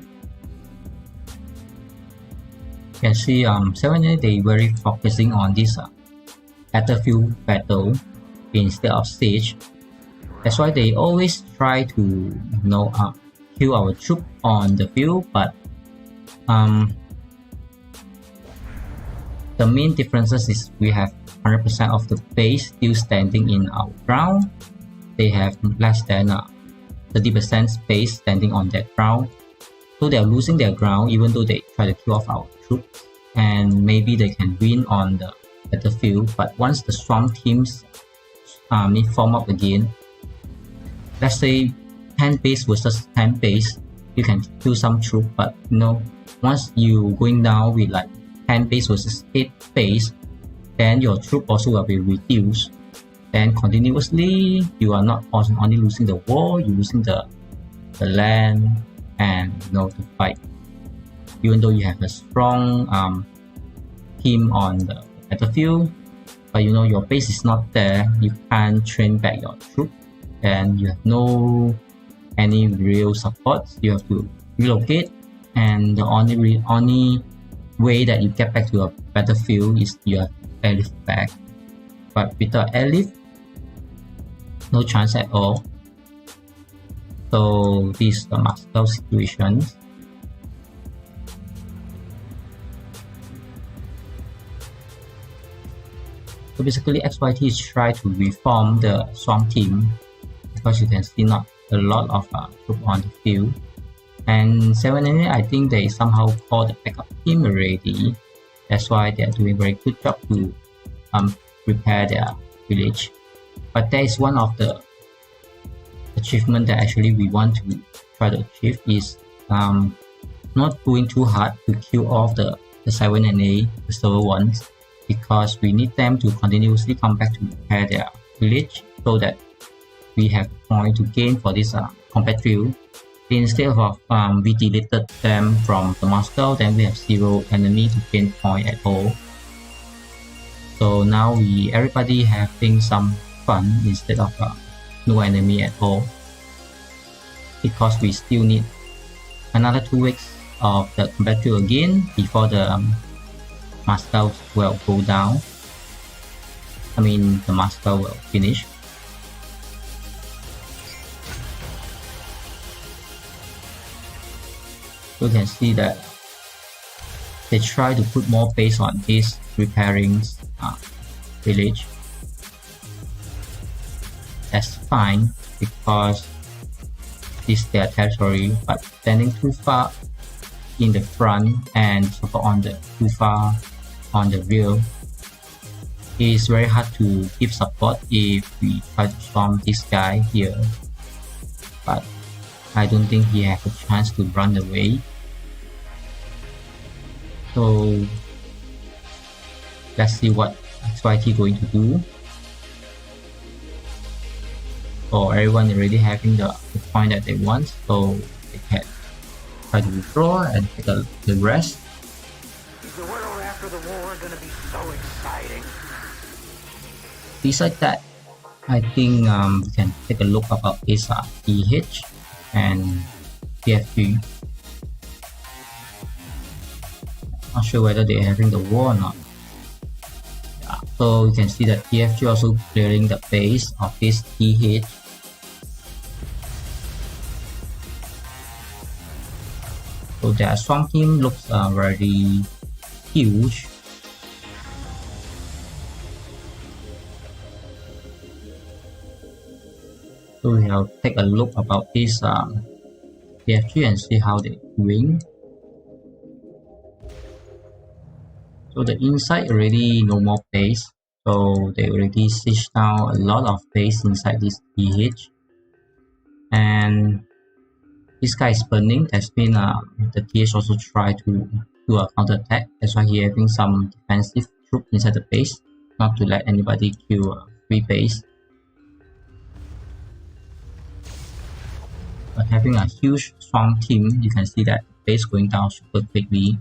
You can see 7A, they very focusing on this battlefield battle instead of siege. That's why they always try to, you know, kill our troop on the field, but the main differences is we have 100% of the base still standing in our ground. They have less than 30% space standing on that ground. So they are losing their ground even though they try to kill off our troops. And maybe they can win on the battlefield, but once the strong teams form up again, let's say 10 base versus 10 base, you can kill some troops, but you know, once you going down with like 10 base versus 8 base, then your troop also will be reduced. Then continuously, you are not only losing the war, you're losing the land and, you know, the fight. Even though you have a strong team on the battlefield, but you know your base is not there, you can't train back your troop, and you have no any real support. You have to relocate, and the only way that you get back to a battlefield is you have airlift back. But with the airlift, no chance at all. So this is the Moscow situation. So basically XYT is trying to reform the Swamp team because you can see not a lot of troops on the field. And 7NA, I think they somehow called the backup team already. That's why they are doing very good job to repair their village. But that is one of the achievement that actually we want to try to achieve is not going too hard to kill off the 7NA, the server ones, because we need them to continuously come back to repair their village so that we have point to gain for this combat field. Instead of we deleted them from the Moscow, then we have 0 enemy to gain point at all. So now everybody having some fun instead of no enemy at all, because we still need another 2 weeks of the combat field again before the Moscow will go down. I mean the Moscow will finish. You can see that they try to put more base on this repairing village. That's fine because this is their territory, but standing too far in the front and so on the too far on the rear is very hard to give support if we try to storm this guy here. But I don't think he has a chance to run away. So let's see what XYT going to do. So everyone already having the point that they want, so they can try to withdraw and take the rest. Is the world after the war gonna be so exciting? Besides that, I think we can take a look about this TH and TFG. Not sure whether they're having the war or not. Yeah. So you can see that TFG also clearing the base of this TH. So their Swamp team looks very huge. So we'll take a look about this TFG and see how they're doing. So the inside already no more base, so they already sieged down a lot of base inside this TH. And this guy is burning. That's been the TH also try to do a counter attack. That's why he having some defensive troops inside the base, not to let anybody kill free base. But having a huge strong team, you can see that the base going down super quickly.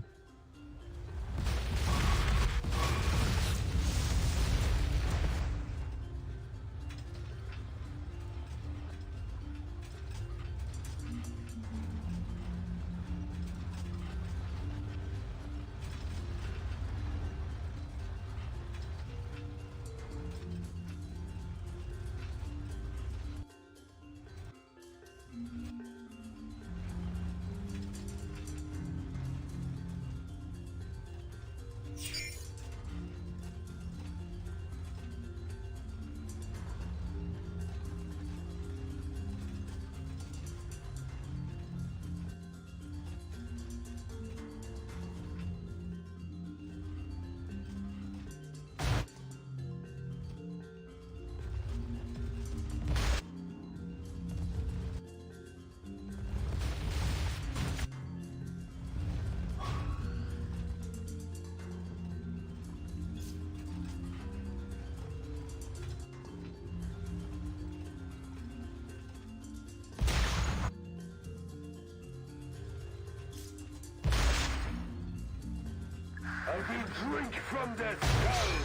I will drink from their skulls.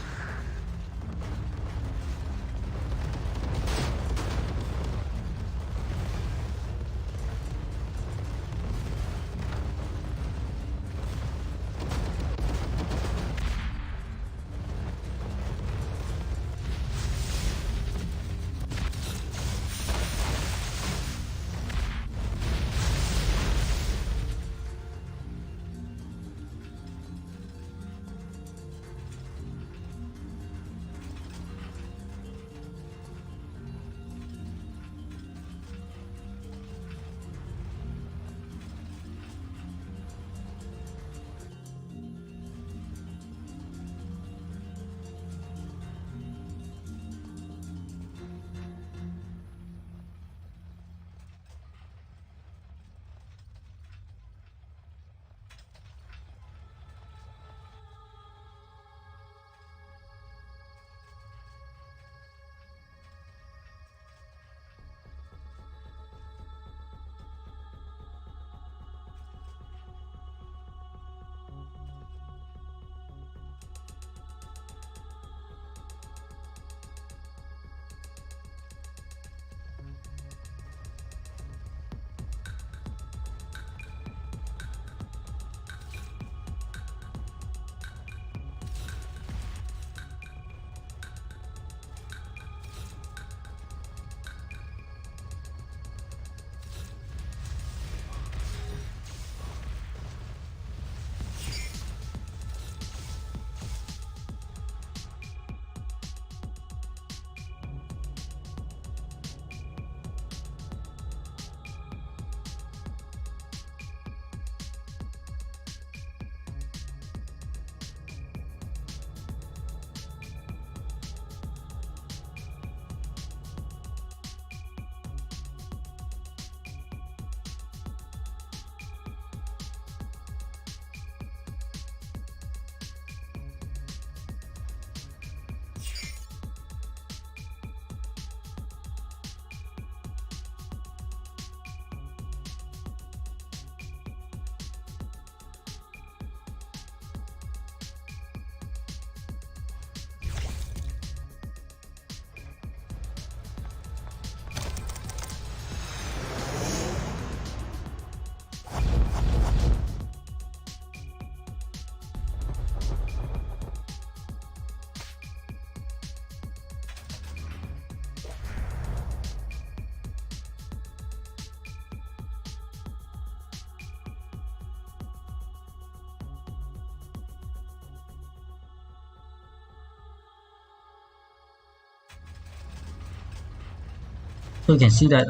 So you can see that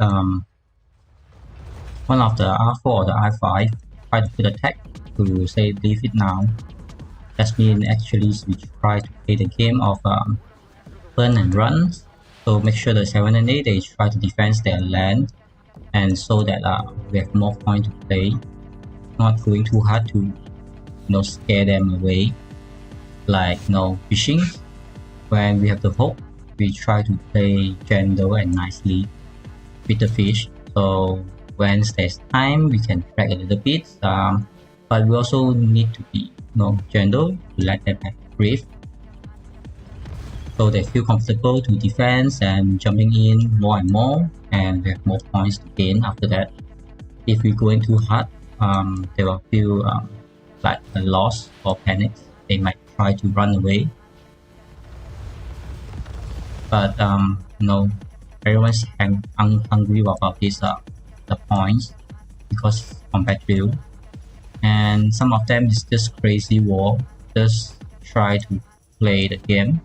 one of the R4 or the R5 try to put attack to say leave it now. That means actually we try to play the game of burn and run. So make sure the 7 and 8 they try to defend their land, and so that we have more point to play. Not going too hard to scare them away, like fishing. When we have the hope, we try to play gentle and nicely with the fish. So when there's time, we can drag a little bit, but we also need to be gentle to let them breathe, so they feel comfortable to defend and jumping in more and more, and we have more points to gain after that. If we go in too hard, they will feel like a loss or panic. They might try to run away. But everyone's hungry about this the points, because competitive, and some of them is just crazy war, just try to play the game.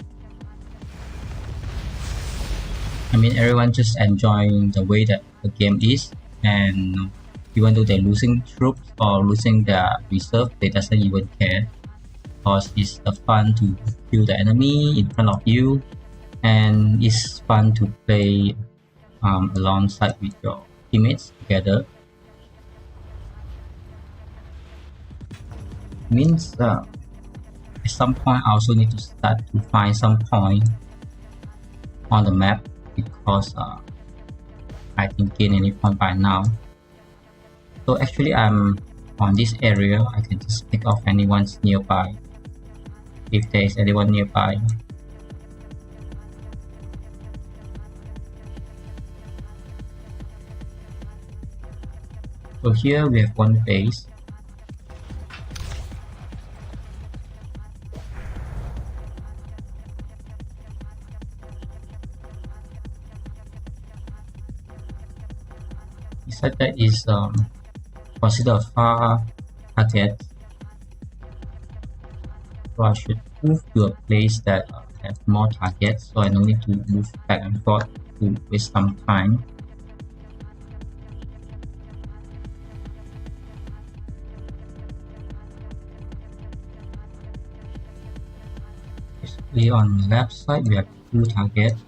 I mean, everyone just enjoying the way that the game is, and even though they're losing troops or losing their reserve, they doesn't even care, because it's the fun to kill the enemy in front of you, and it's fun to play alongside with your teammates together. Means at some point I also need to start to find some point on the map, because I didn't gain any point by now. So actually I'm on this area. I can just pick off anyone's nearby if there is anyone nearby. So here we have one base. Beside that is considered a far target, so I should move to a place that has more targets, so I don't need to move back and forth to waste some time. Basically on the left side we have 2 targets.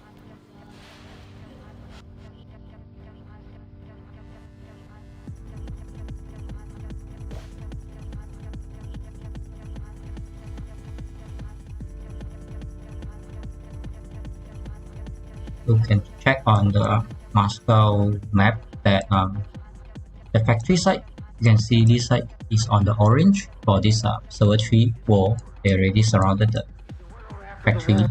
You can check on the Moscow map that the factory site, you can see this site is on the orange for this server 3 wall. They already surrounded the factory,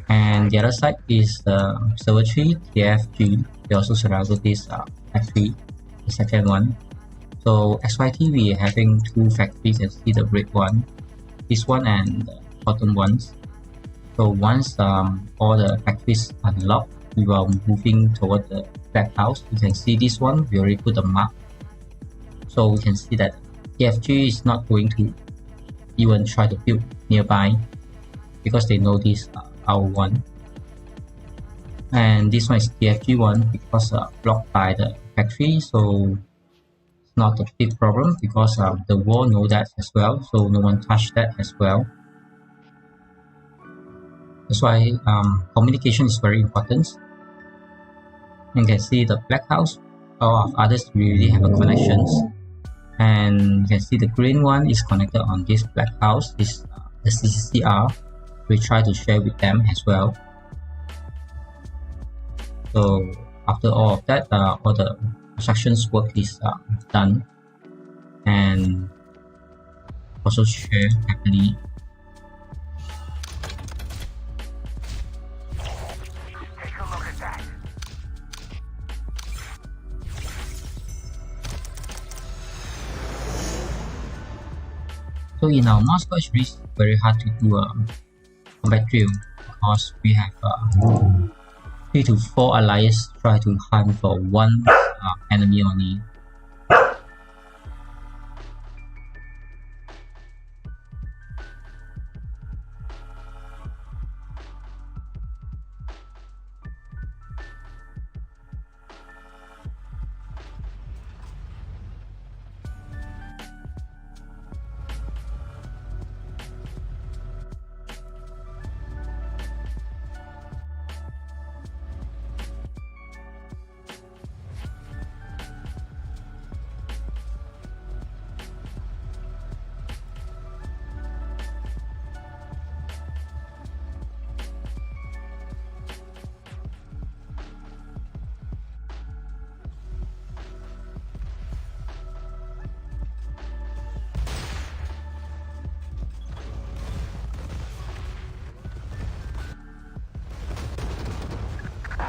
and the other side is the server 3 TFG. They also surrounded this factory, the second one. So XYT we are having 2 factories. You can see the red one, this one, and the bottom ones. So once all the factories unlocked, we were moving toward the black house. You can see this one, we already put a mark. So we can see that TFG is not going to even try to build nearby, because they know this our one. And this one is TFG one, because blocked by the factory, so it's not a big problem, because the wall know that as well, so no one touched that as well. That's why communication is very important. You can see the black house, all of others really have a connections, and you can see the green one is connected on this black house, is the CCCR. We try to share with them as well. So after all of that, all the constructions work is done, and also share happily. Take a look at that. So in our Moscow, it's really very hard to do a combat drill, because we have 3 to 4 allies try to hunt for one enemy only.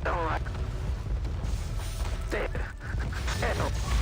don't like said. Shells.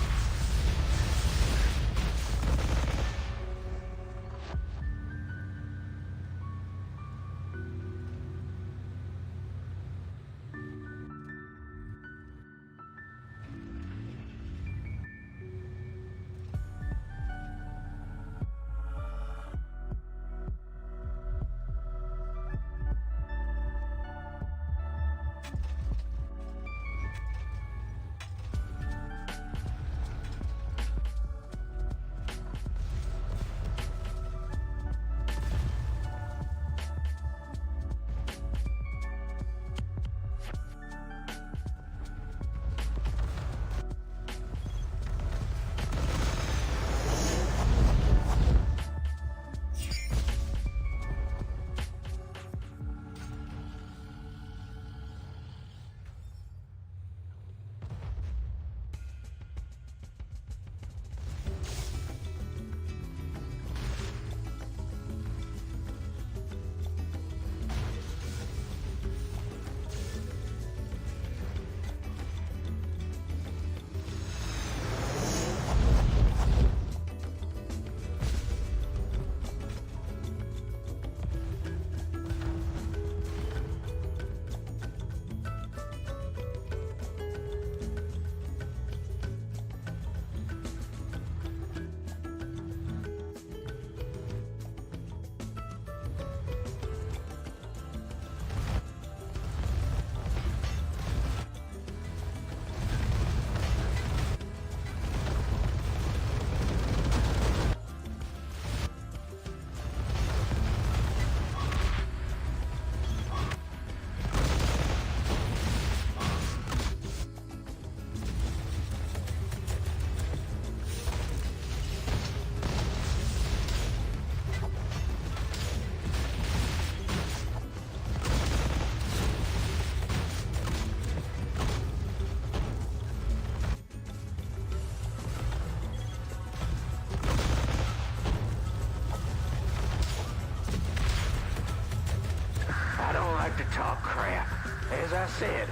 I don't like to talk crap. As I said,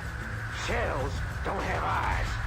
shells don't have eyes.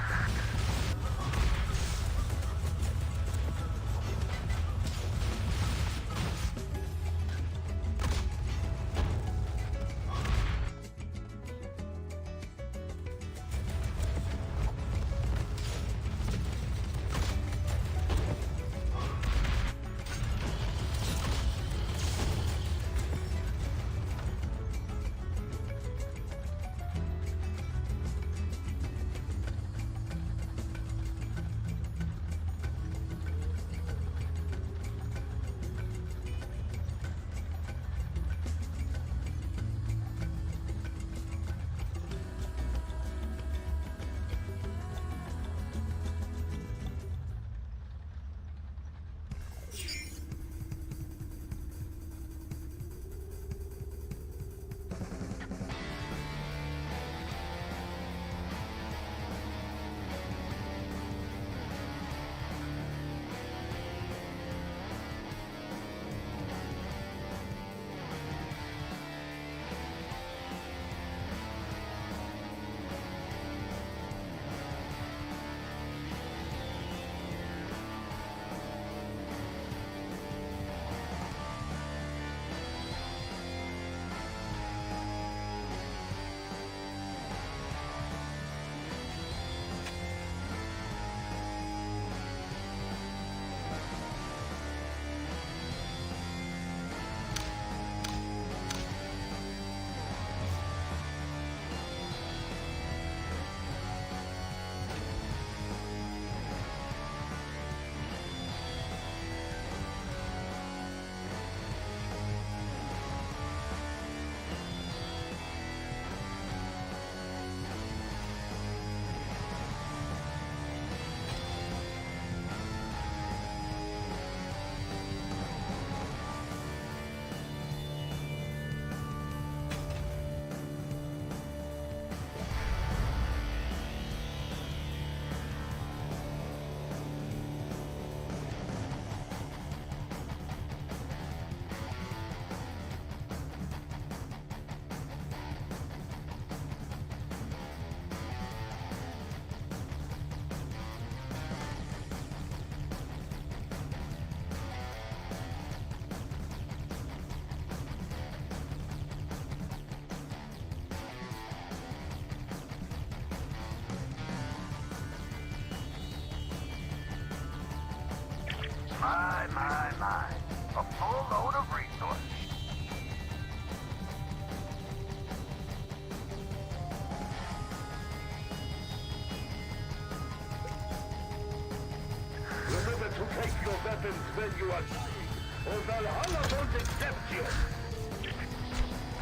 My. A full load of resources. Remember to take your weapons when you are dying, or Valhalla won't accept you.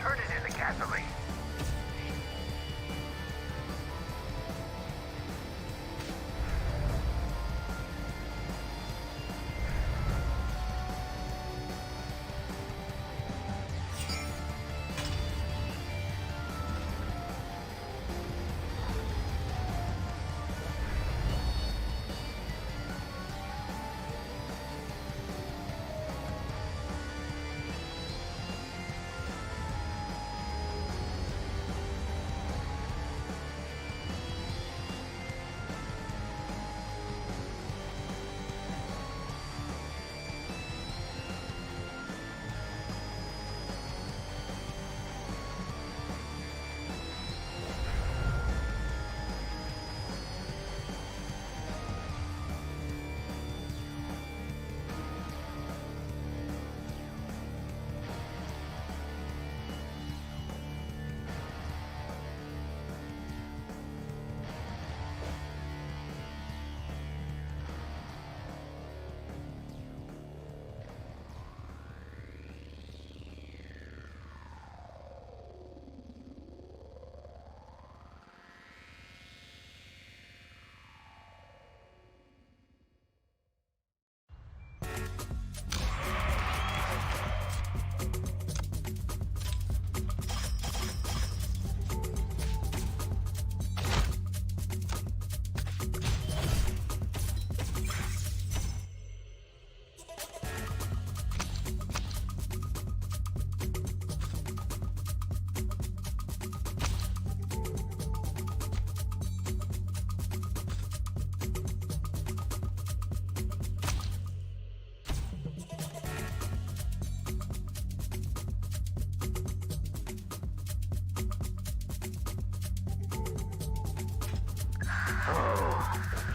Turn it into gasoline.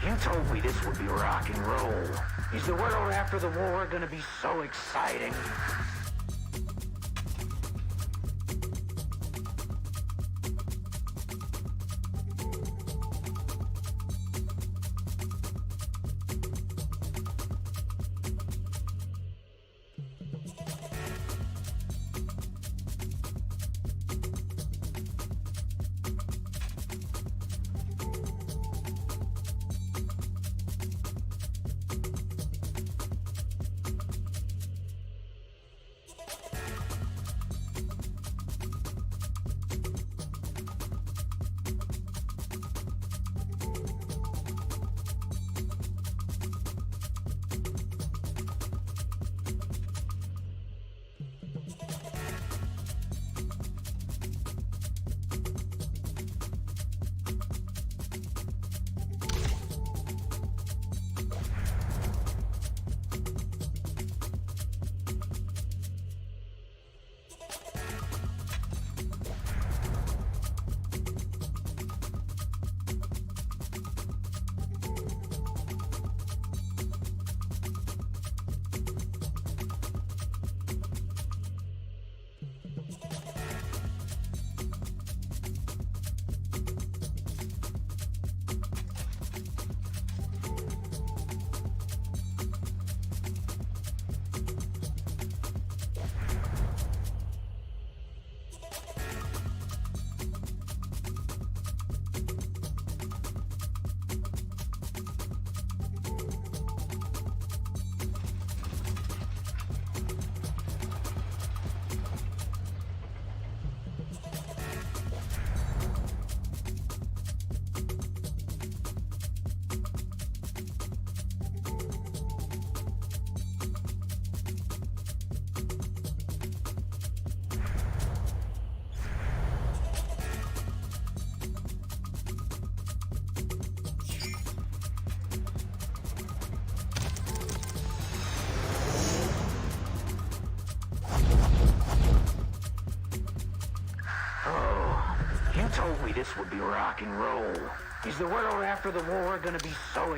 You told me this would be rock and roll. Is the world after the war gonna be so exciting? You told me this would be rock and roll. Is the world after the war gonna be so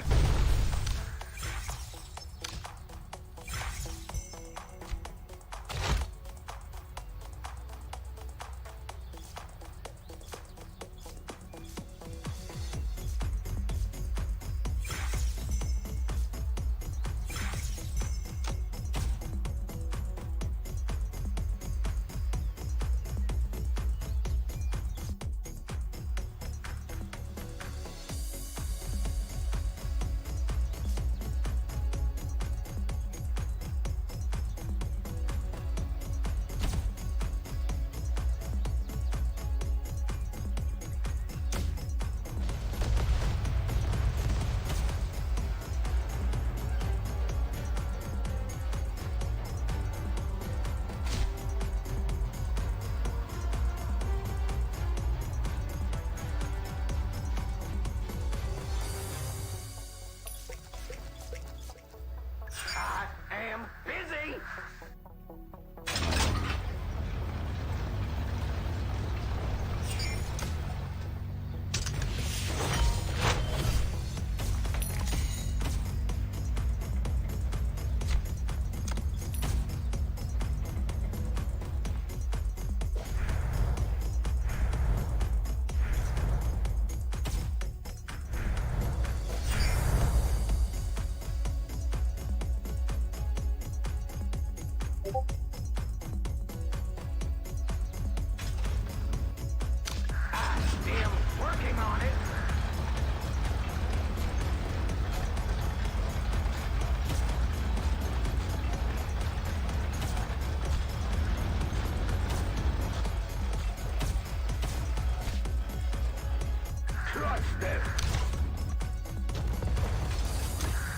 Trust them.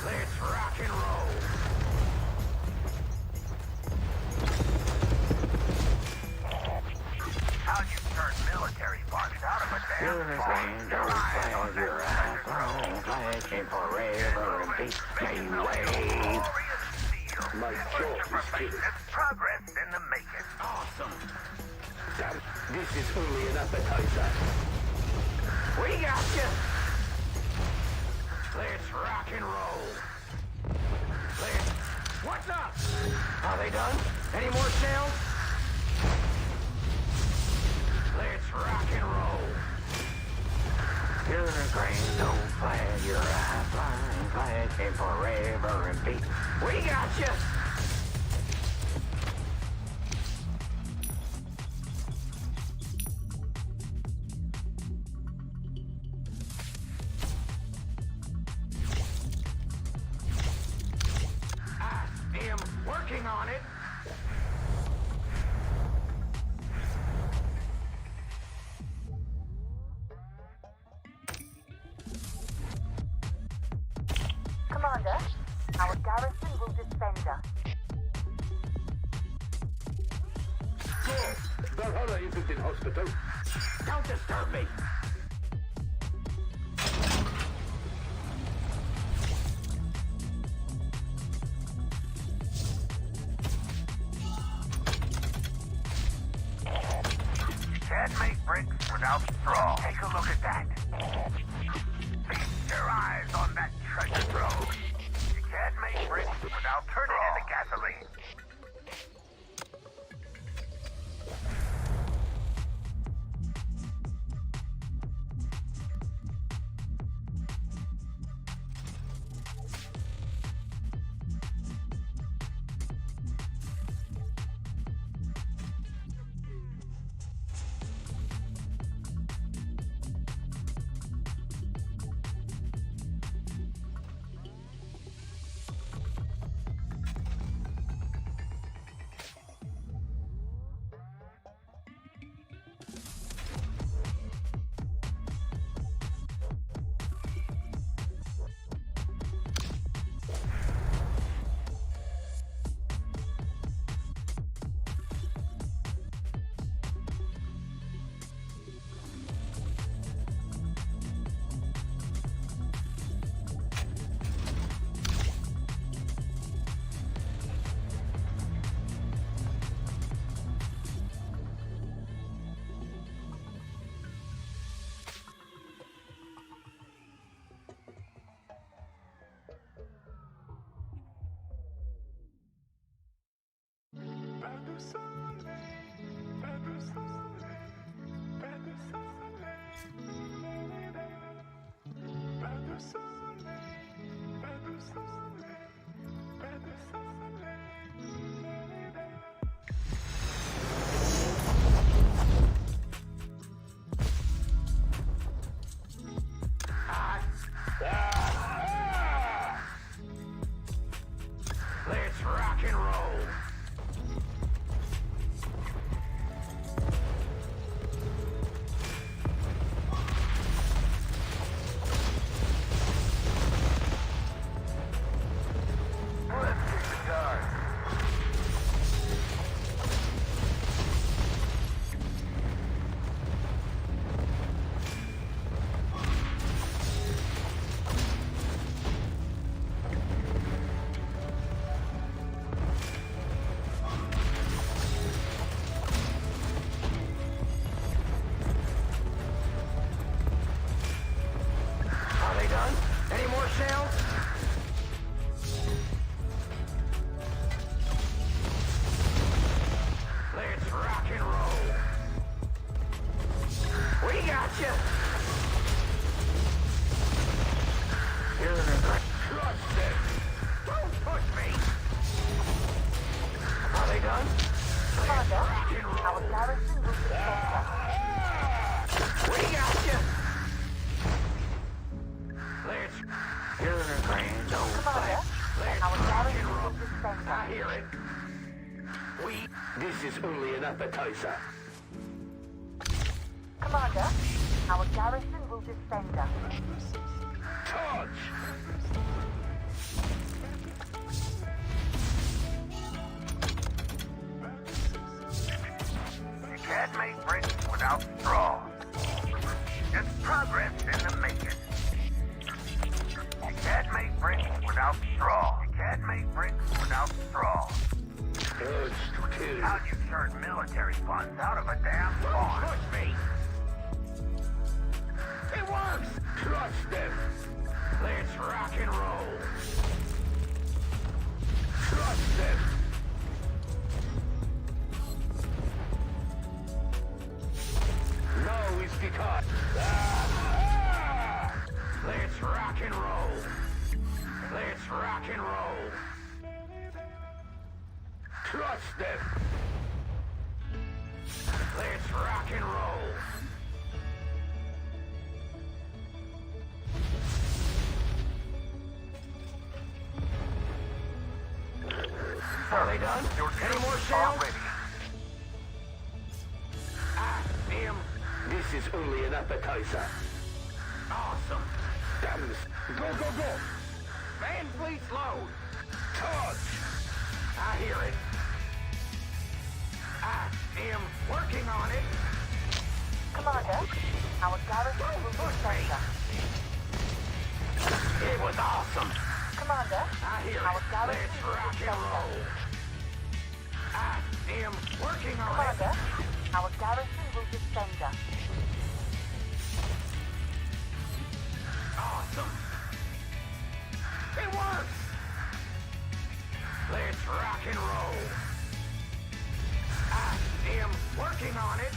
Let's rock and roll. How you turn military parts out of a You're damn a farm. grand old flag, you're a high-flying flag, and forever and be same way. Glorious steel. My job is finished. It's progress in the making. Awesome. Damn, this is only an appetizer. We got you. Let's rock and roll. What's up? Are they done? Any more shells? Let's rock and roll. You're a grand old flag, you're a high-flying flag, and forever and be. We got you. I am working on it. Commander, our garrison will defend us. Good. Valhalla isn't in hospital. Don't disturb me. Can't make bricks without straw. Take a look at that. Feast your eyes on that treasure trove. You can't make bricks without turning into gasoline. Let's rock and roll. Let's disregard. Are they done? Any more shells? Let's rock and roll. We got you. You're in a great. Trust them. Don't push me. Are they done? Let's Commander, rock and roll. our garrison will defend us. We got you. Let's. You're in a grand old Commander, flag. Let's our rock and garrison will roll. defend I us. hear it. This is only an appetizer. Commander, our garrison will defend us. Charge! You can't make bricks without straw. It's progress in the making. You can't make bricks without straw. You can't make bricks without straw. Urge to kill. How'd you turn military funds out of a damn farm? Push me. It works. Crush them. Let's rock and roll. Crush them. Now is the time. Let's rock and roll. Let's rock and roll. Crush them. Let's rock and roll. Are they done? Any more shells? Already. I see 'em. This is only an appetizer. Awesome. Damn this. Go, go, go. Van fleet's low. Charge. I hear it. I am working on it. Commander, our garrison will defend us. It was awesome. Commander, I hear our it. garrison Let's will rock and defend roll. us. I am working on Commander, it. our garrison will defend us. Awesome. It works. Let's rock and roll. I am working on it.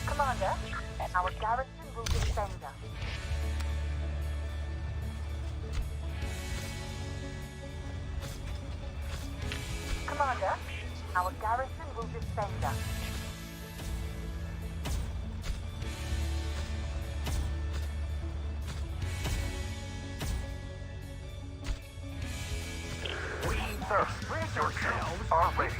Commander, our garrison will defend us. Commander, our garrison will defend us. We thirst. Your shelves are ready.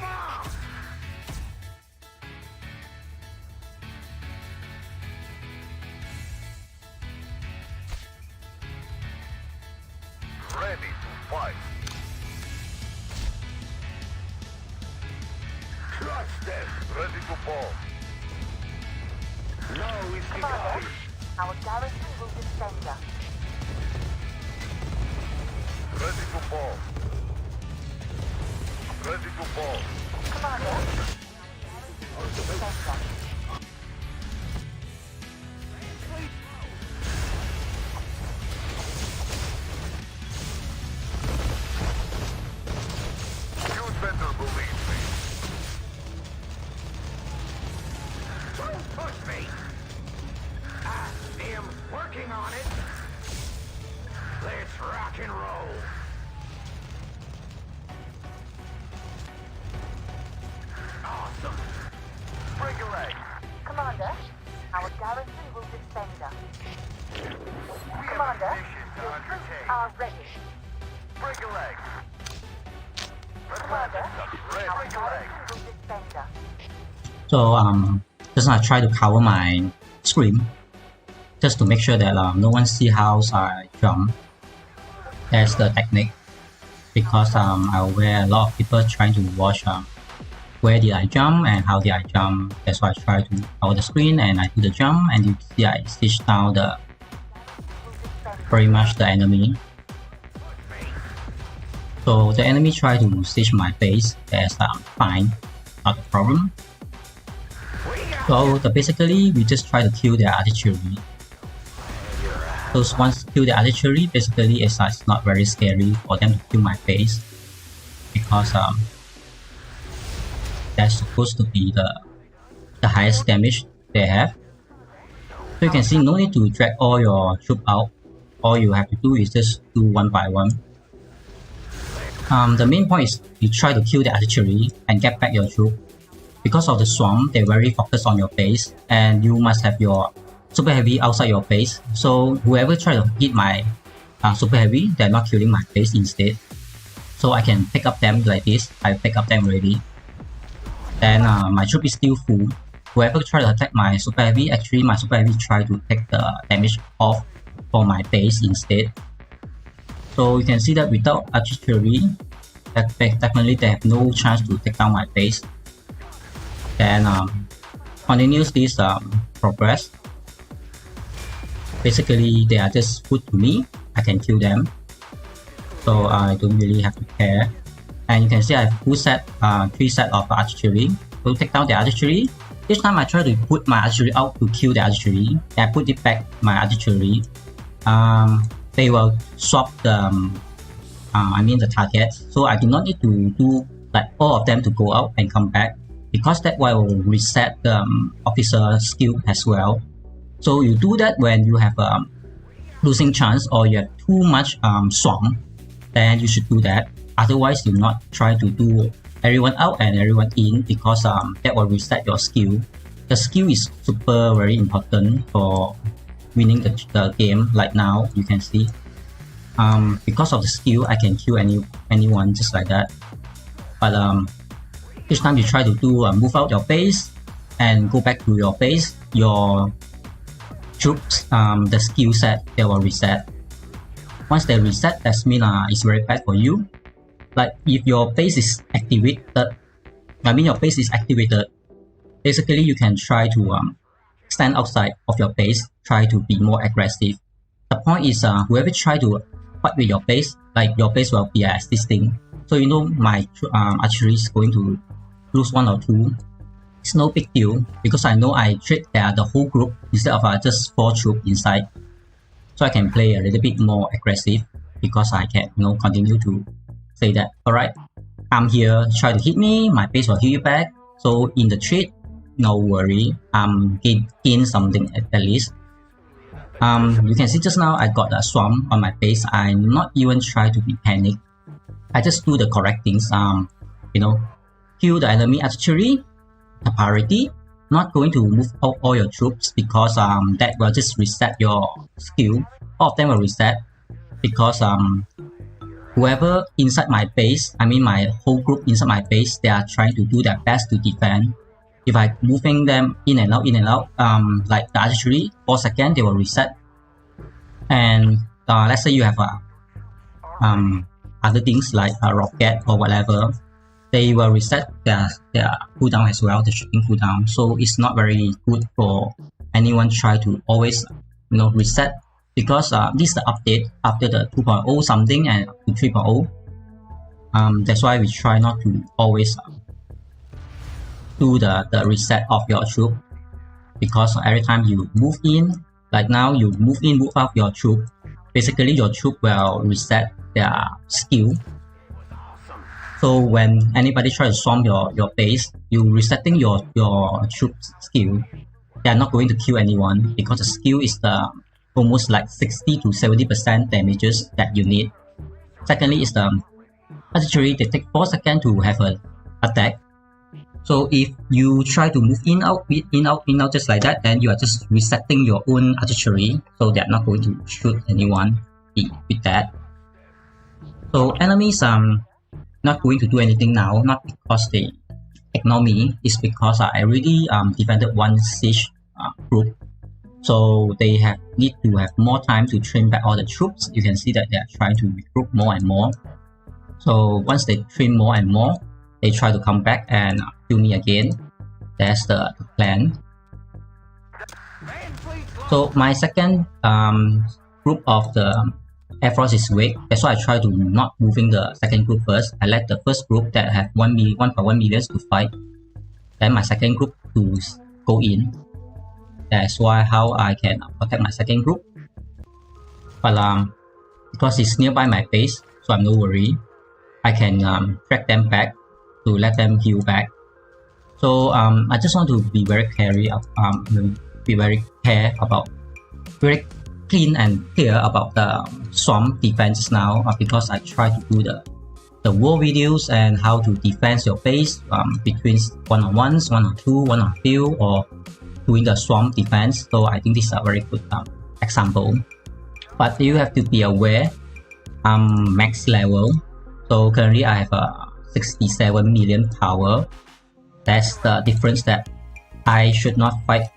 Ready to fight. Crush them. Ready to fall. Now is the Commander, time. our garrison will defend us. Ready to fall. Ready to fall. Commander, will defend us. You'd better believe me. Don't push me. I am working on it. Let's rock and roll. Awesome. Break a leg. Commander, our garrison will defend us. We have a Commander, mission to your troops undertake. are ready. Break a leg. Commander, Ready. our Break a leg. garrison will defend us. So just I try to cover my screen just to make sure that no one see how I jump. That's the technique, because I'm aware a lot of people trying to watch where did I jump and how did I jump. That's why I try to cover the screen and I do the jump, and you see I stitch down the pretty much the enemy. So the enemy try to stitch my base. That's fine, not a problem. So basically we just try to kill their artillery. So once kill the artillery, basically it's not very scary for them to kill my base, because that's supposed to be the highest damage they have. So you can see no need to drag all your troops out. All you have to do is just do one by one. The main point is you try to kill the artillery and get back your troop. Because of the swamp, they're very focused on your base, and you must have your super heavy outside your base. So whoever try to hit my super heavy, they're not killing my base instead. So I can pick up them like this. I pick up them already. Then my troop is still full. whoever try to attack my super heavy, actually my super heavy try to take the damage off for my base instead. So you can see that without artillery, definitely they have no chance to take down my base. Then continues this progress. Basically they are just good to me, I can kill them, so I don't really have to care. And you can see I have 3 sets of artillery to take down the artillery. Each time I try to put my artillery out to kill the artillery, I put it back my artillery. They will swap the the target, so I do not need to do like all of them to go out and come back, because that will reset the officer skill as well. So you do that when you have a losing chance or you have too much swarm, then you should do that. Otherwise, do not try to do everyone out and everyone in, because that will reset your skill. The skill is very important for winning the game. Like now, you can see, because of the skill, I can kill anyone just like that. But each time you try to do move out your base and go back to your base, your troops, the skill set, they will reset. Once they reset, that means it's very bad for you. Like if your base is activated, basically you can try to stand outside of your base, try to be more aggressive. The point is whoever try to fight with your base, like your base will be assisting. So you know my archery is going to lose 1 or 2. It's no big deal, because I know I treat the whole group instead of just 4 troops inside. So I can play a little bit more aggressive, because I can continue to say that, alright, I'm here, try to hit me, my base will hit you back. So in the trade, no worry, gain something at least. You can see just now I got a swarm on my base. I not even try to be panic. I just do the correct things. Kill the enemy artillery, the priority. Not going to move out all your troops, because that will just reset your skill. All of them will reset, because whoever inside my base, my whole group inside my base, they are trying to do their best to defend. If I moving them in and out, like the artillery, 4 seconds, they will reset. And let's say you have other things like a rocket or whatever, they will reset their cooldown as well, the shooting cooldown. So it's not very good for anyone try to always reset, because this is the update after the 2.0 something and to 3.0. That's why we try not to always do the reset of your troop, because every time you move in, like now you move in, move out your troop, basically your troop will reset their skill. So when anybody try to storm your base, you resetting your troop skill, they are not going to kill anyone, because the skill is almost like 60 to 70% damages that you need. Secondly is the artillery, they take 4 seconds to have an attack. So if you try to move in out just like that, then you are just resetting your own artillery, so they are not going to shoot anyone with that. So enemies not going to do anything now, not because they ignore me, it's because I already defended 1 siege group. So they need to have more time to train back all the troops. You can see that they are trying to recruit more and more. So once they train more and more, they try to come back and kill me again. That's the plan. So my second group of the Air Force is weak. That's why I try to not moving the second group first. I let the first group that have 1.1 million to fight. Then my second group to go in. That's why how I can protect my second group. But because it's nearby my base, so I'm no worry. I can track them back to let them heal back. So I just want to be very very clean and clear about the swarm defense now, because I try to do the war videos and how to defend your base between 1-on-1s, 1-on-2, 1-on-few, or doing the swarm defense. So I think this is a very good example. But you have to be aware, max level. So currently I have 67 million power. That's the difference that I should not fight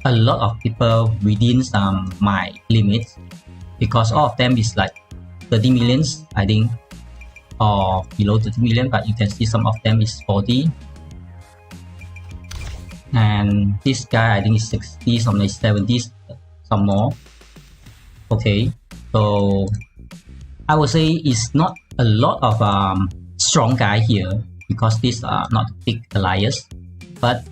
a lot of people within my limits, because all of them is like 30 millions, I think, or below 30 million, but you can see some of them is 40. And this guy I think is 60, some is 70, some more. Okay, so I would say it's not a lot of strong guy here, because these are not big alliance. But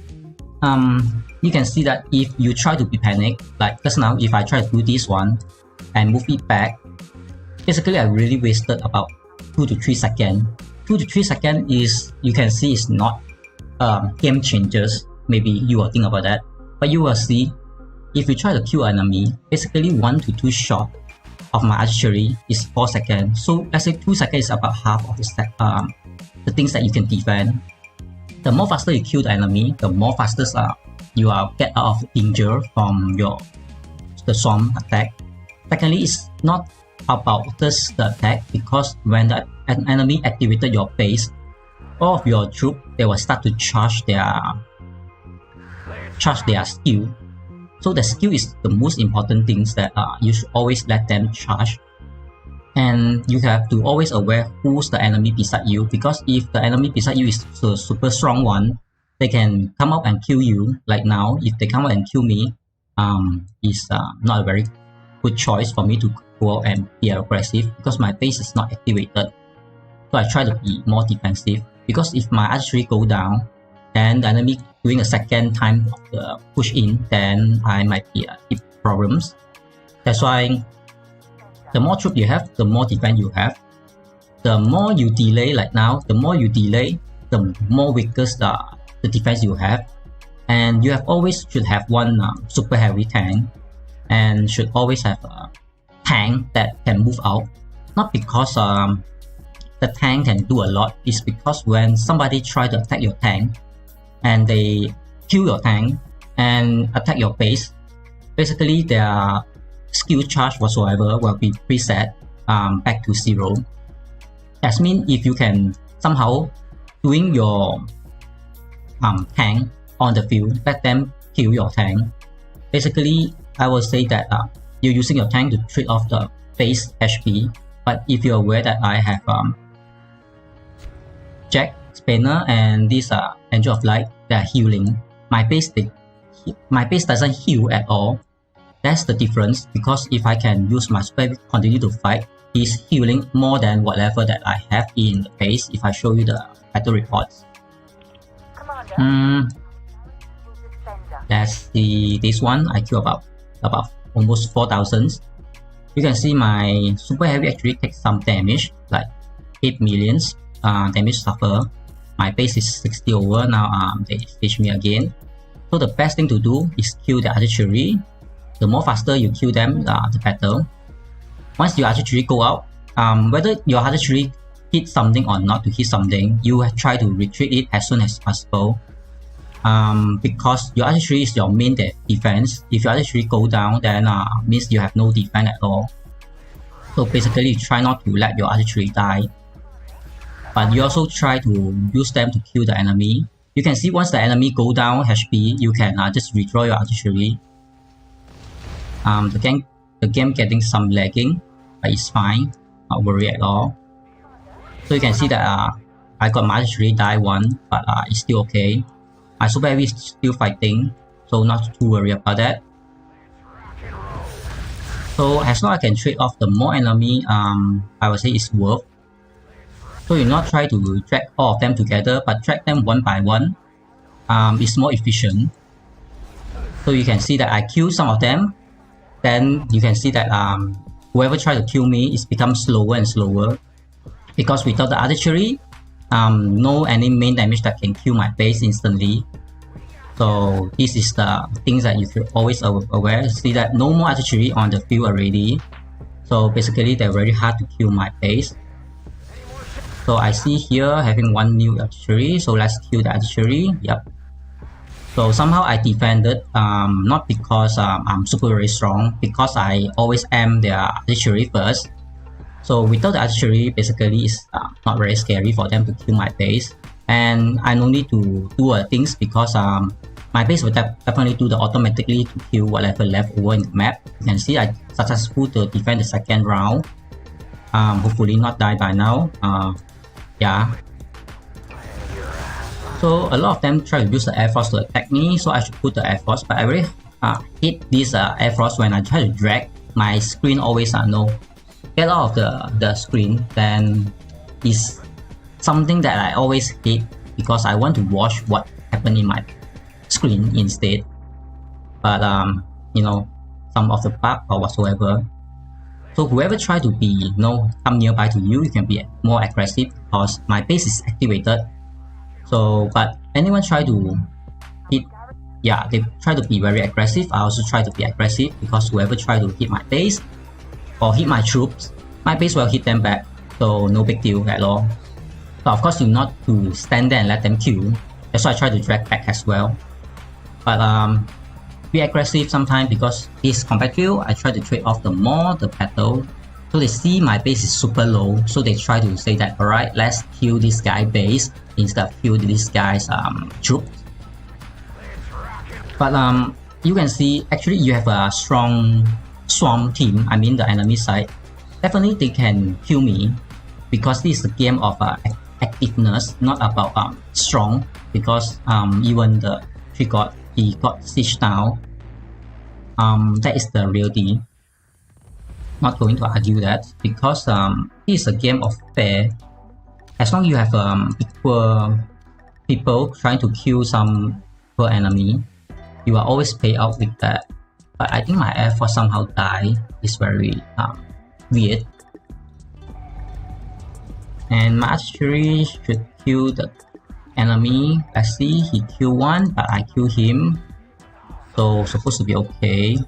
you can see that if you try to be panicked, like just now, if I try to do this one and move it back, basically I really wasted about 2 to 3 seconds. 2 to 3 seconds is, you can see, is not game changers. Maybe you will think about that, but you will see if you try to kill enemy, basically 1 to 2 shot of my archery is 4 seconds. So let's say 2 seconds is about half of the things that you can defend. The more faster you kill the enemy, the more faster you are get out of danger from the swarm attack. Secondly, it's not about just the attack, because when an enemy activated your base, all of your troops, they will start to charge their skill. So the skill is the most important things that you should always let them charge. And you have to always aware who's the enemy beside you, because if the enemy beside you is a super strong one, they can come up and kill you. Like now, if they come up and kill me, it's not a very good choice for me to go out and be aggressive, because my base is not activated. So I try to be more defensive, because if my archery go down, then the enemy doing a second time of the push in, then I might be hit problems. That's why the more troop you have, the more defense you have. The more you delay, like now, the more you delay, the more weaker the defense you have. And you have always should have one super heavy tank, and should always have a tank that can move out. Not because the tank can do a lot, it's because when somebody try to attack your tank and they kill your tank and attack your base, basically their skill charge whatsoever will be preset back to 0. That means if you can somehow doing your tank on the field, let them kill your tank. Basically, I will say that you're using your tank to trade off the base HP. But if you're aware that I have Jack, Spanner, and this Angel of Light, they're healing. My base doesn't heal at all. That's the difference, because if I can use my spell continue to fight, he's healing more than whatever that I have in the base. If I show you the battle reports. That's this one. I kill about almost 4,000. You can see my super heavy actually takes some damage, like 8 millions damage suffer. My base is 60 over. Now they stage me again. So the best thing to do is kill the archery. The more faster you kill them, the better. Once your archery go out, whether your archery hit something or not to hit something, you try to retreat it as soon as possible. Because your archery is your main defense. If your archery go down, then means you have no defense at all. So basically, you try not to let your archery die, but you also try to use them to kill the enemy. You can see once the enemy go down HP, you can just withdraw your archery. The game getting some lagging, but it's fine, not worry at all. So you can see that I got my archery die 1, but it's still okay. My super heavy is still fighting, so not too worried about that. So as long as I can trade off the more enemy, I would say it's worth. So you not try to drag all of them together, but drag them one by one. It's more efficient. So you can see that I kill some of them. Then you can see that whoever try to kill me is become slower and slower, because without the archery, no any main damage that can kill my base instantly. So this is the things that you should always aware. See that no more archery on the field already. So basically they're very hard to kill my base. So I see here having one new archery. So let's kill the archery. Yep. So somehow I defended, not because I'm super very strong, because I always aim the archery first. So without the archery, basically it's not very scary for them to kill my base. And I no need to do things, because my base will definitely do the automatically to kill whatever left over in the map. You can see I successful to defend the second round. Hopefully not die by now. Yeah. So a lot of them try to use the Air Force to attack me, so I should put the Air Force, but I really hit this Air Force when I try to drag. My screen always get out of the screen. Then is something that I always hate because I want to watch what happened in my screen instead. But some of the bug or whatsoever. So whoever try to be come nearby to you, you can be more aggressive because my base is activated. So but anyone try to hit, yeah, they try to be very aggressive. I also try to be aggressive because whoever try to hit my base or hit my troops, my base will hit them back. So no big deal at all. So of course you not to stand there and let them kill. That's why I try to drag back as well. But be aggressive sometimes because this combat field, I try to trade off the battle. So they see my base is super low, so they try to say that, alright, let's kill this guy base instead of kill this guy's troops. But you can see actually you have a strong swarm team, I mean the enemy side. Definitely they can kill me because this is a game of activeness, not about strong, because even the he got siege down. That is the real deal. Not going to argue that because it is a game of fair. As long as you have equal people trying to kill some per enemy, you are always pay out with that. But I think my Air Force somehow died. It's very weird. And my artillery should kill the enemy. Let's see, he killed one, but I killed him. So supposed to be okay.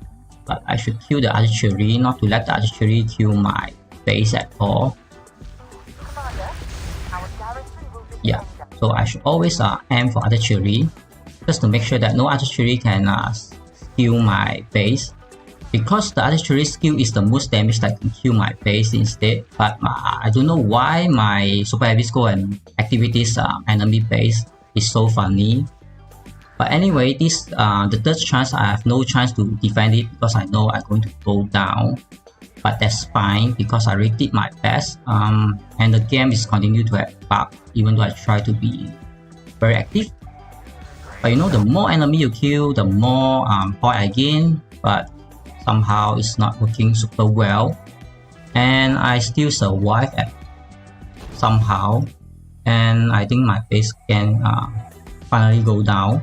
But I should kill the artillery, not to let the artillery kill my base at all. Yeah, so I should always aim for artillery, just to make sure that no artillery can steal my base. Because the artillery skill is the most damage that can kill my base instead. But I don't know why my super heavy go and activate this enemy base. Is so funny. But anyway, this the third chance, I have no chance to defend it because I know I'm going to go down. But that's fine because I already did my best. And the game is continue to have bug even though I try to be very active. But the more enemy you kill, the more point I gain. But somehow it's not working super well. And I still survive somehow. And I think my base can finally go down.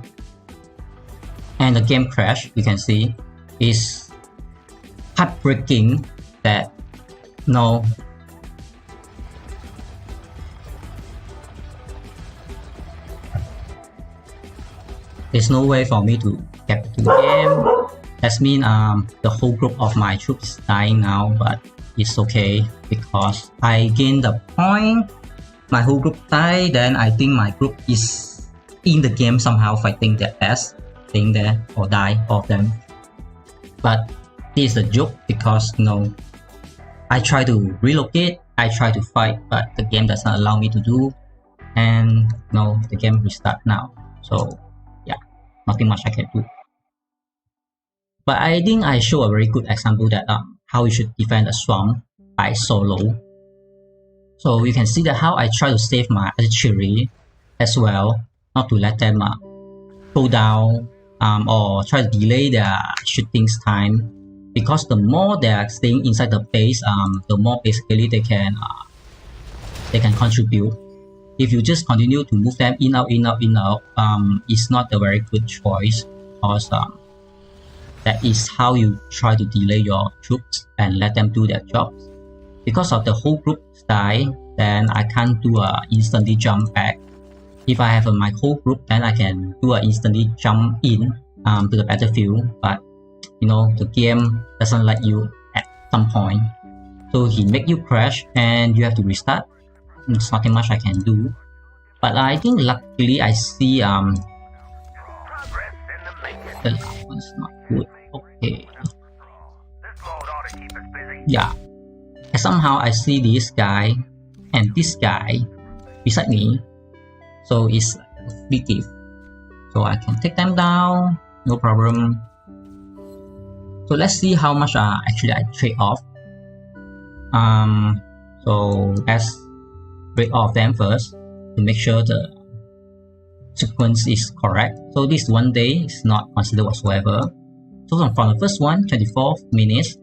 And the game crash, you can see, is heartbreaking that there's no way for me to get to the game. That means the whole group of my troops is dying now, but it's okay because I gained the point. My whole group died, then I think my group is in the game somehow fighting their best. Staying there or die, all of them. But this is a joke because I try to relocate, I try to fight, but the game does not allow me to do. And the game restart now. So yeah, nothing much I can do. But I think I show a very good example that how you should defend a swamp by solo. So you can see that how I try to save my artillery as well, not to let them go down. Or try to delay their shooting's time, because the more they are staying inside the base, the more basically they can contribute. If you just continue to move them in out, it's not a very good choice because that is how you try to delay your troops and let them do their jobs. Because of the whole group die, then I can't do a instantly jump back. If I have my whole group, then I can do a instantly jump in to the battlefield. But the game doesn't let you at some point, so he make you crash and you have to restart. There's nothing much I can do. But I think luckily I see the last one's not good. Okay. Yeah. Somehow I see this guy and this guy beside me. So it's effective. so I can take them down, no problem. So let's see how much actually I trade off. So let's break off them first to make sure the sequence is correct. So this 1 day is not considered whatsoever. So from the first one, 24 minutes,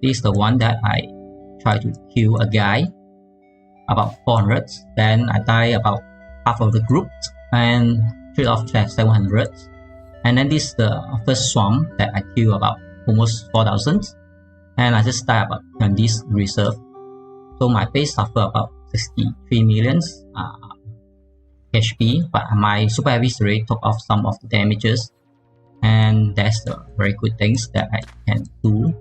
this is the one that I try to kill a guy about 400. Then I die about half of the group and trade off 700. And then this is the first swarm that I kill about almost 4,000. And I just die about on this reserve. So my base suffer about 63 million HP, but my super heavy already took off some of the damages, and that's the very good things that I can do.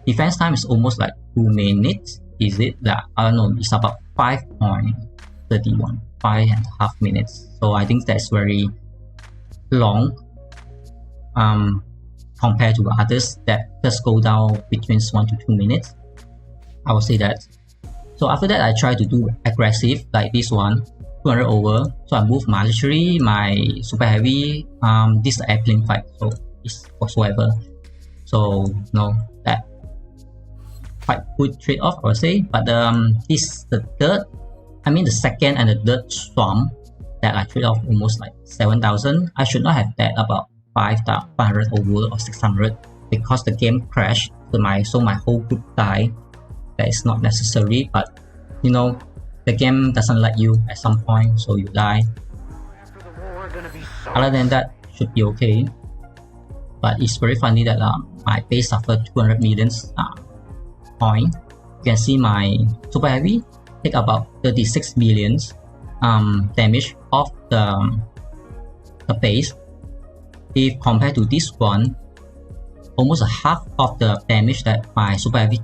Defense time is almost like 2 minutes. Is it that? I don't know, it's about 5.31, 5.5 minutes. So I think that's very long compared to others that just go down between 1 to 2 minutes. I will say that. So after that, I try to do aggressive like this one, 200 over. So I move my artillery, my super heavy. This is the airplane fight, so it's whatsoever. So that quite good trade off, I would say. But this is the second and the third swarm that I trade off almost like 7,000. I should not have that about 500 over or 600 because the game crashed. So my whole group died. That is not necessary, but the game doesn't let you at some point, so you die. Other than that, should be okay. But it's very funny that my base suffered 200 million point. You can see my super heavy take about 36 million damage off the base. If compared to this one, almost a half of the damage that my super heavy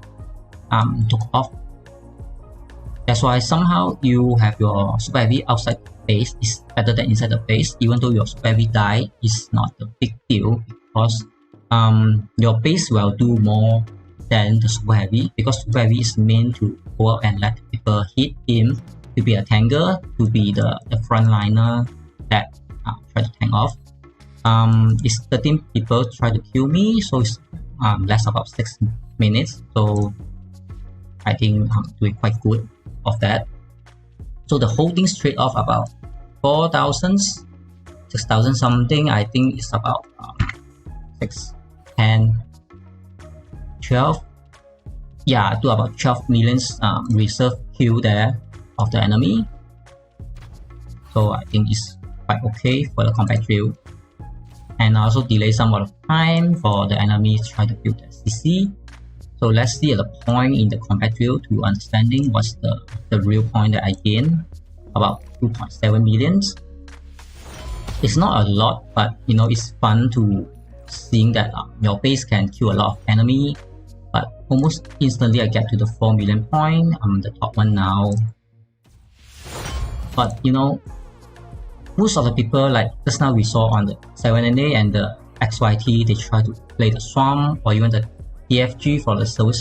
took off. That's why somehow you have your super heavy outside the base is better than inside the base. Even though your super heavy die is not a big deal because your base will do more than the super heavy, because super heavy is meant to go out and let people hit him, to be a tanker, to be the frontliner that try to tank off. It's 13 people try to kill me, so it's less about 6 minutes. So I think I'm doing quite good of that. So the whole thing straight off about 4,000, 6,000 something. I think it's about 6, 10, 12. Yeah, do about 12 million reserve kill there of the enemy. So I think it's quite okay for the combat drill. And also delay somewhat of time for the enemy to try to build the CC. So let's see at the point in the combat drill to understanding what's the real point that I gain. About 2.7 million. It's not a lot, but it's fun to seeing that your base can kill a lot of enemy. But almost instantly I get to the 4 million point. I'm the top one now. But most of the people, like just now we saw on the 7NA and the XYT, they try to play the swarm, or even the TFG for the server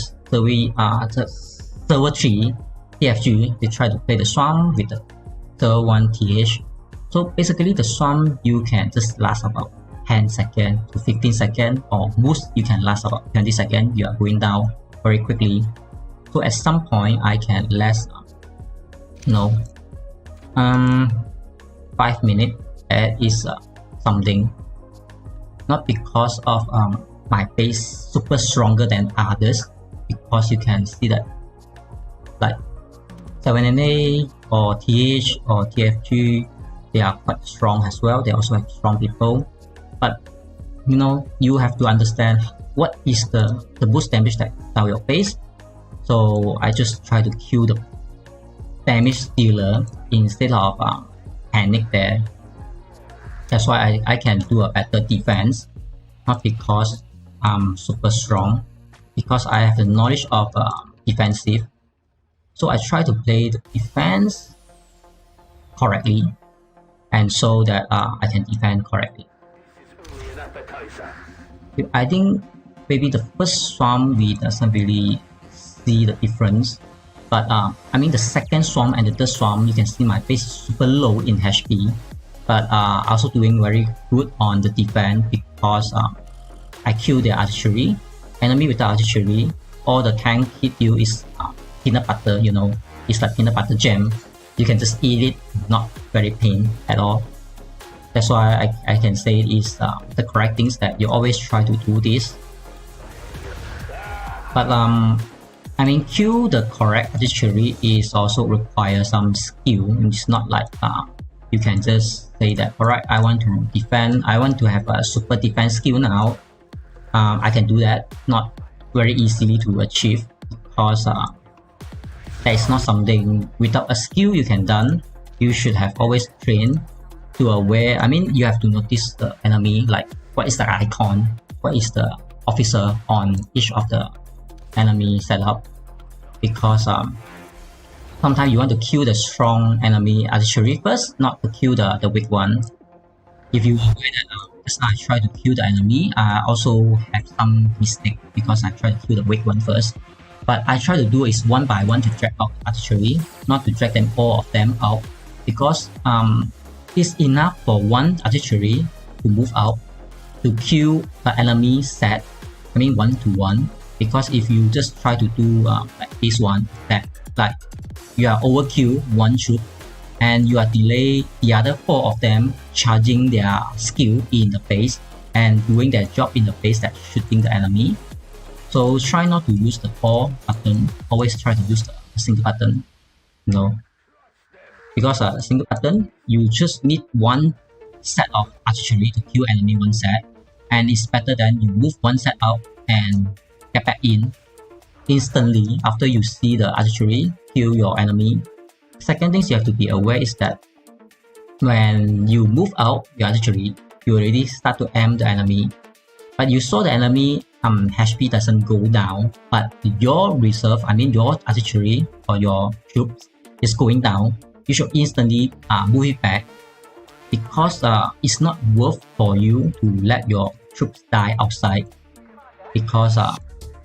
3 TFG, they try to play the swarm with the server 1 TH. So basically the swarm you can just last about 10 seconds to 15 seconds, or most you can last about 20 seconds. You are going down very quickly. So at some point I can last 5 minutes. That is something, not because of my base super stronger than others, because you can see that like 7NA or TH or TFG, they are quite strong as well. They also have strong people, but you have to understand what is the boost damage that tell your base. So I just try to kill the damage dealer instead of panic there. That's why I can do a better defense, not because I'm super strong, because I have the knowledge of defensive. So I try to play the defense correctly, and so that I can defend correctly. I think maybe the first swarm we doesn't really see the difference, but the second swarm and the third swarm, you can see my base is super low in HP. but also doing very good on the defense because I kill the artillery. Enemy with the artillery, all the tank hit you is peanut butter, you know, it's like peanut butter jam. You can just eat it, not very pain at all. That's why I can say is the correct things that you always try to do this. But I mean, kill the correct artillery is also require some skill. It's not like you can just say that, alright, I want to defend, I want to have a super defense skill now. I can do that, not very easily to achieve because that is not something without a skill you can done. You should have always trained to aware. I mean, you have to notice the enemy, like what is the icon, what is the officer on each of the enemy setup, because sometimes you want to kill the strong enemy artillery first, not to kill the weak one. If you aware that just I try to kill the enemy, I also have some mistake because I try to kill the weak one first. But I try to do is one by one to drag out artillery, not to drag them all of them out, because it's enough for one artillery to move out to kill the enemy set. I mean 1-to-1. Because if you just try to do like this one, that like you are overkill one troop and you are delay the other 4 of them charging their skill in the base and doing their job in the base that shooting the enemy. So try not to use the 4 button, always try to use the single button, you know, because a single button you just need one set of artillery to kill enemy one set, and it's better than you move one set out and get back in instantly after you see the artillery kill your enemy. Second thing you have to be aware is that when you move out your artillery, you already start to aim the enemy, but you saw the enemy HP doesn't go down, but your reserve, I mean your artillery or your troops is going down. You should instantly move it back, because it's not worth for you to let your troops die outside, because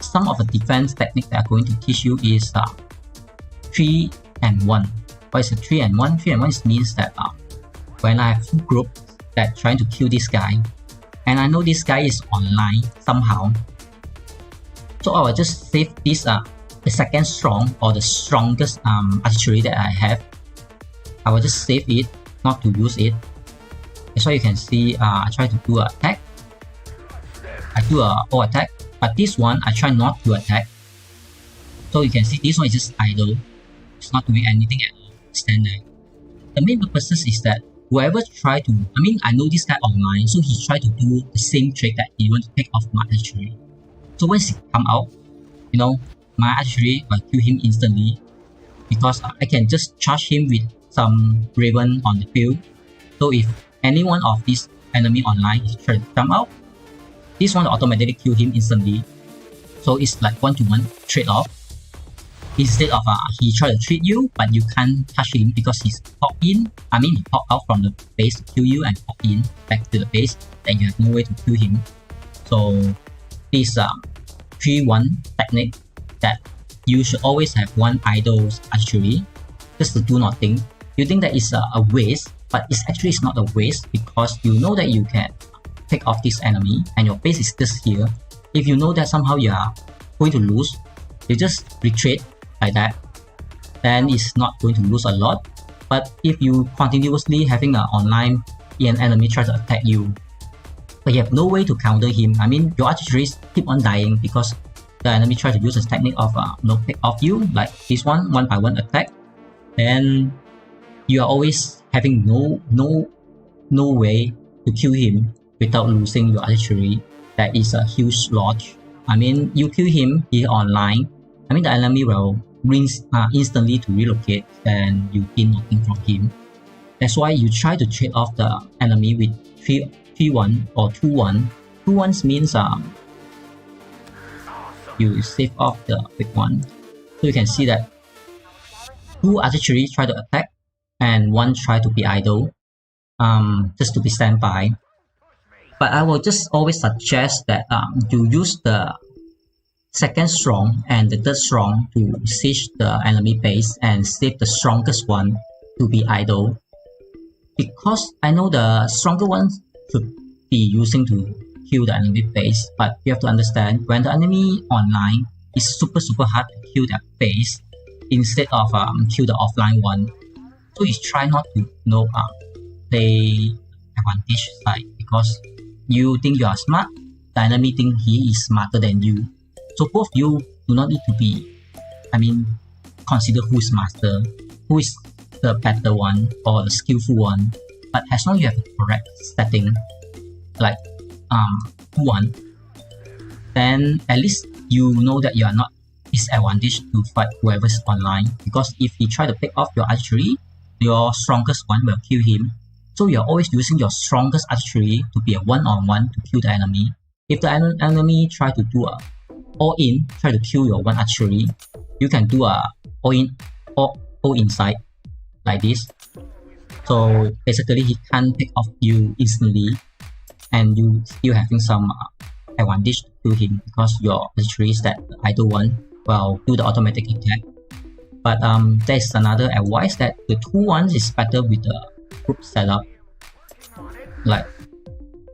some of the defense technique that I'm going to teach you is 3 and 1. What is a 3 and 1? 3 and 1 means that when I have 2 groups that trying to kill this guy, and I know this guy is online somehow, so I will just save this the second strong or the strongest artillery that I have. I will just save it, not to use it. That's why you can see I try to do an attack. I do a all attack. But this one, I try not to attack. So you can see this one is just idle. It's not doing anything at all. Stand there. The main purpose is that whoever try to, I mean, I know this guy online, so he tried to do the same trick that he want to take off my artillery. So once he come out, you know, my artillery will kill him instantly, because I can just charge him with some raven on the field. So if any one of these enemy online is trying to come out, this one automatically kill him instantly. So it's like 1-to-1 trade-off. Instead of he try to treat you, but you can't touch him because he's popped in. I mean, he popped out from the base to kill you and pop in back to the base, then you have no way to kill him. So this 3-1 technique that you should always have one idle artillery just to do nothing. You think that it's a waste, but it's not a waste, because you know that you can take off this enemy and your base is just here. If you know that somehow you are going to lose, you just retreat like that, then it's not going to lose a lot. But if you continuously having an online enemy try to attack you, but you have no way to counter him, I mean your artillery keep on dying because the enemy try to use a technique of pick off you, like this one by one attack, then you are always having no way to kill him without losing your artillery. That is a huge loss. I mean, you kill him, he online, I mean the enemy will instantly to relocate and you gain nothing from him. That's why you try to trade off the enemy with 3-1 or 2-1. 2-1 means you save off the big one. So you can see that 2 artillery try to attack and 1 try to be idle, just to be standby. But I will just always suggest that you use the second strong and the third strong to siege the enemy base and save the strongest one to be idle. because I know the stronger ones should be using to kill the enemy base, but you have to understand when the enemy online is super hard to kill their base instead of kill the offline one. So you try not to play advantage side because you think you are smart, the enemy think he is smarter than you. So both you do not need to be, consider who is master, who is the better one or the skillful one. But as long as you have the correct setting, like one, then at least you know that you are not disadvantaged to fight whoever's online. Because if he try to pick off your archery, your strongest one will kill him. So you're always using your strongest archery to be a one-on-one to kill the enemy. If the enemy try to do a all-in, try to kill your one archery, you can do a all-in, all inside like this. So basically he can't pick off you instantly, and you still having some advantage to him because your archery is that idle one will do the automatic attack. But there's another advice that the 2-1 is better with the group setup, like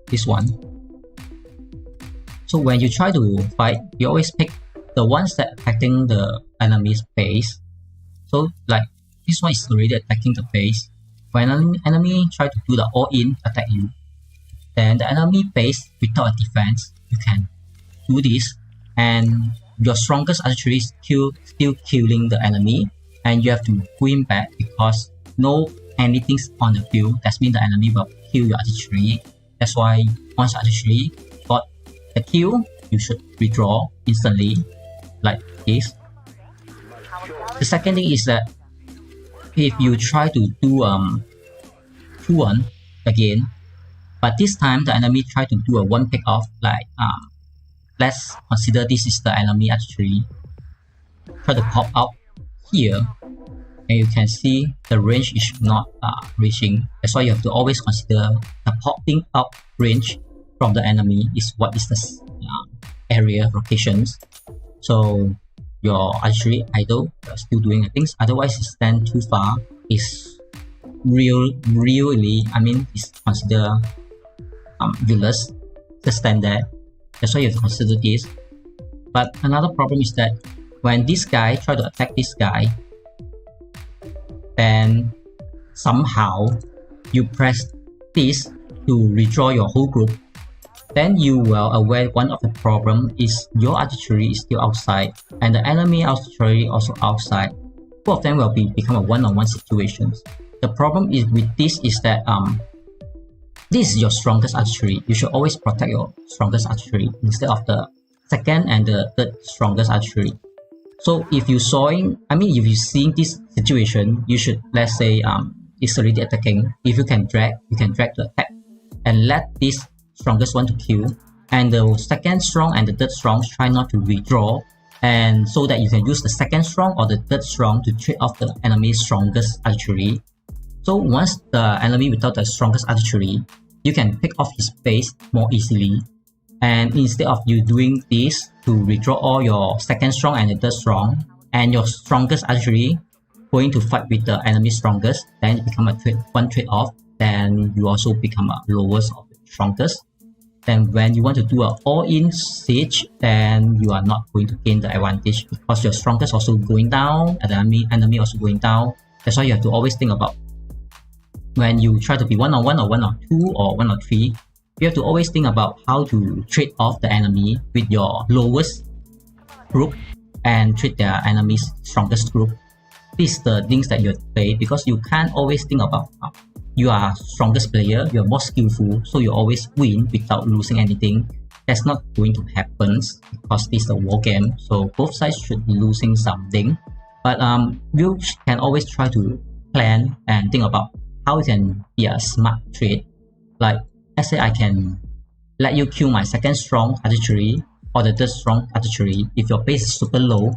this one. So when you try to fight, you always pick the ones that attacking the enemy's base. So like this one is already attacking the base. When an enemy try to do the all-in attack you, then the enemy base without a defense, you can do this, and your strongest archery is still killing the enemy, and you have to pull him back because no anything's on the field. That means the enemy will kill your archery. That's why once archery got the kill, you should withdraw instantly, like this. The second thing is that if you try to do 2-1 again, but this time the enemy try to do a one pick off, like let's consider this is the enemy archery, try to pop out here, and you can see the range is not reaching. That's why you have to always consider the popping out range from the enemy is what is the area locations. So your archery idle, you're still doing the things, otherwise it stand too far, is really is considered useless to stand there. That's why you have to consider this. But another problem is that when this guy try to attack this guy, then somehow you press this to withdraw your whole group, then you will aware one of the problem is your archery is still outside and the enemy archery also outside. Both of them will become a one-on-one situation. The problem is with this is that this is your strongest archery. You should always protect your strongest archery instead of the second and the third strongest archery. So if you're seeing this situation, you should, let's say it's already attacking. If you can drag the attack and let this strongest one to kill, and the second strong and the third strong try not to withdraw, and so that you can use the second strong or the third strong to trade off the enemy's strongest archery. So once the enemy without the strongest archery, you can pick off his base more easily. And instead of you doing this to withdraw all your second strong and the third strong, and your strongest archery going to fight with the enemy's strongest, then it become one trade off. Then you also become a lowest of the strongest. Then when you want to do an all-in siege, then you are not going to gain the advantage because your strongest also going down and the enemy also going down. That's why you have to always think about when you try to be one-on-one or one-on-two or one-on-three, you have to always think about how to trade off the enemy with your lowest group and trade their enemy's strongest group. These are the things that you have to play because you can't always think about you are strongest player, you are more skillful, so you always win without losing anything. That's not going to happen because this is a war game, so both sides should be losing something. But you can always try to plan and think about how it can be a smart trade. Like, let's say I can let you kill my second strong archery or the third strong archery. If your base is super low,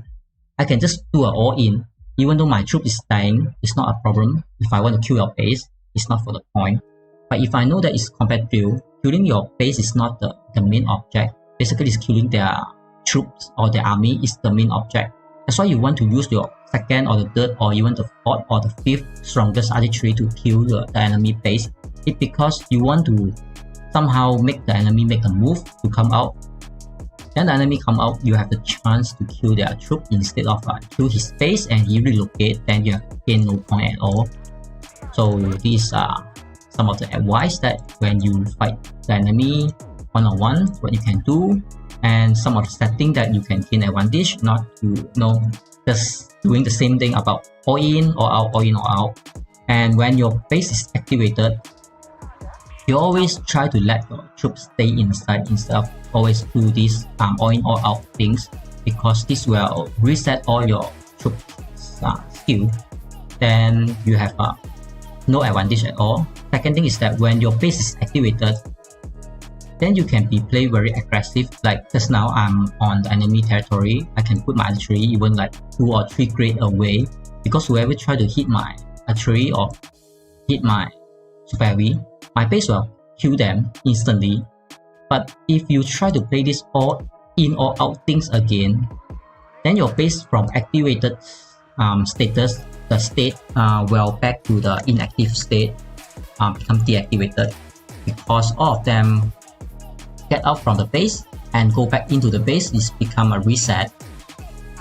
I can just do an all-in. Even though my troop is dying, it's not a problem. If I want to kill your base, it's not for the point. But if I know that it's competitive, killing your base is not the main object. Basically, it's killing their troops or their army is the main object. That's why you want to use your second or the third or even the fourth or the fifth strongest artillery to kill the enemy base. It's because you want to somehow make the enemy make a move to come out. Then the enemy come out, you have the chance to kill their troop instead of kill his base and he relocate, then you gain no point at all. So these are some of the advice that when you fight the enemy one-on-one, what you can do, and some of the setting that you can gain advantage, not to just doing the same thing about all in or out, all in or out. And when your base is activated, you always try to let your troops stay inside instead of always do this all in or out things, because this will reset all your troops skill. Then you have no advantage at all. Second thing is that when your base is activated, then you can be play very aggressive. Like just now I'm on the enemy territory, I can put my artillery even like 2 or 3 grade away, because whoever try to hit my artillery or hit my super heavy, my base will kill them instantly. But if you try to play this all in or out things again, then your base from activated status, the state will back to the inactive state, become deactivated, because all of them get out from the base and go back into the base is become a reset.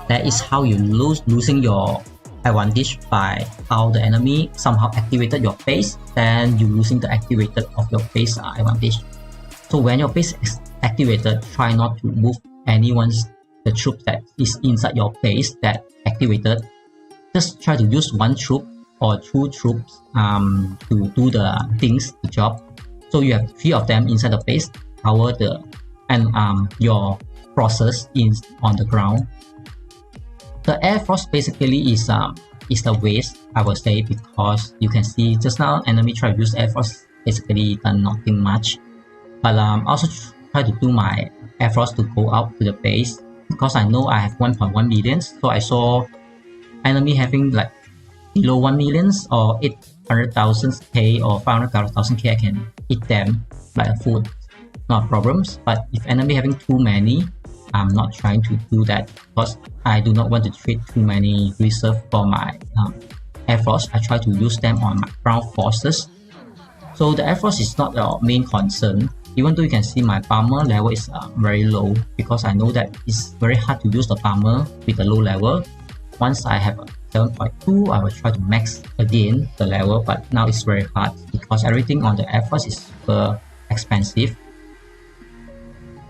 That is how you losing your advantage, by how the enemy somehow activated your base, then you losing the activated of your base advantage. So when your base is activated, try not to move the troop that is inside your base that activated. Just try to use 1 troop or 2 troops to do the job. So you have 3 of them inside the base, power your process is on the ground. The air force basically is the waste, I would say, because you can see just now enemy try to use air force, basically done nothing much. But also try to do my air force to go out to the base, because I know I have 1.1 million, so I saw enemy having like below 1 million or 800,000 K or 500,000 K, I can eat them like food, not problems. But if enemy having too many, I'm not trying to do that, because I do not want to treat too many reserve for my air force. I try to use them on my ground forces. So the air force is not your main concern, even though you can see my bomber level is very low, because I know that it's very hard to use the bomber with a low level. Once I have a 7.2, I will try to max again the level, but now it's very hard because everything on the air force is super expensive.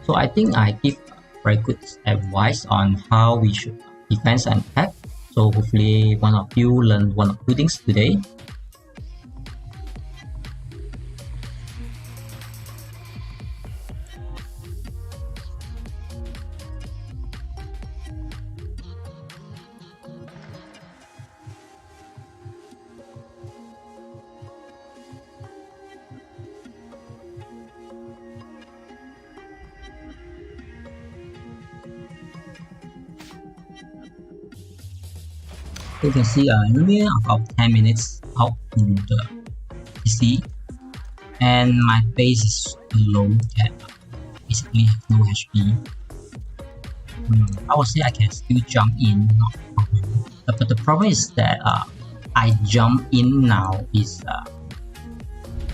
So I think I give very good advice on how we should defense and attack. So hopefully one of you learn 1 or 2 things today. You can see enemy about 10 minutes out in the PC, and my base is low, that basically have no HP. I would say I can still jump in, not a problem. But the problem is that I jump in now is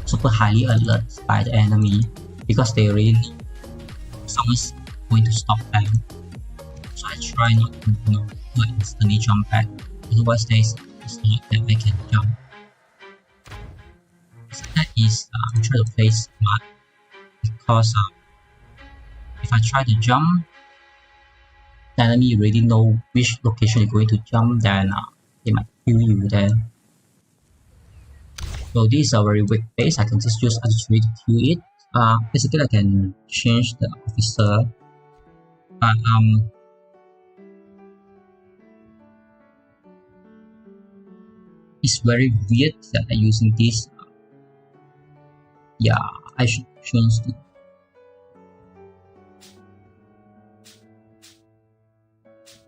super highly alert by the enemy, because they really someone's going to stop them. So I try not to instantly jump back. Otherwise there is a lot that I can jump. So that is I try to play smart, because if I try to jump, the enemy already know which location you're going to jump, then they might kill you there. So this is a very weak base, I can just use artillery to kill it. Basically I can change the officer, but it's very weird that I'm using this. Yeah, I should change it.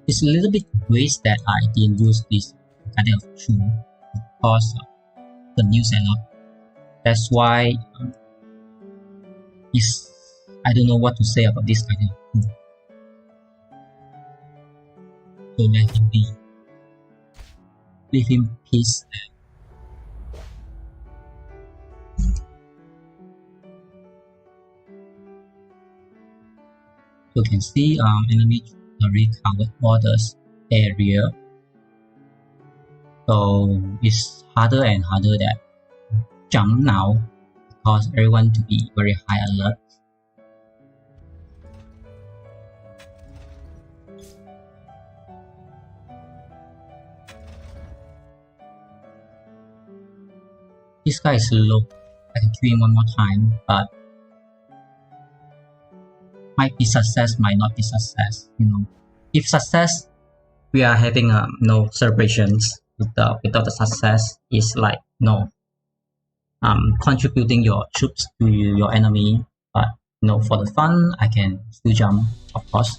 It's a little bit waste that I didn't use this kind of tool, because the new setup. That's why I don't know what to say about this kind of tool. So let him be. Leave him peace. You can see enemy recovered borders area. So it's harder and harder that jump now because everyone to be very high alert. This guy is low. I can kill him one more time, but might be success, might not be success. If success, we are having no celebrations. Without the success, is like contributing your troops to your enemy. But for the fun, I can still jump, of course.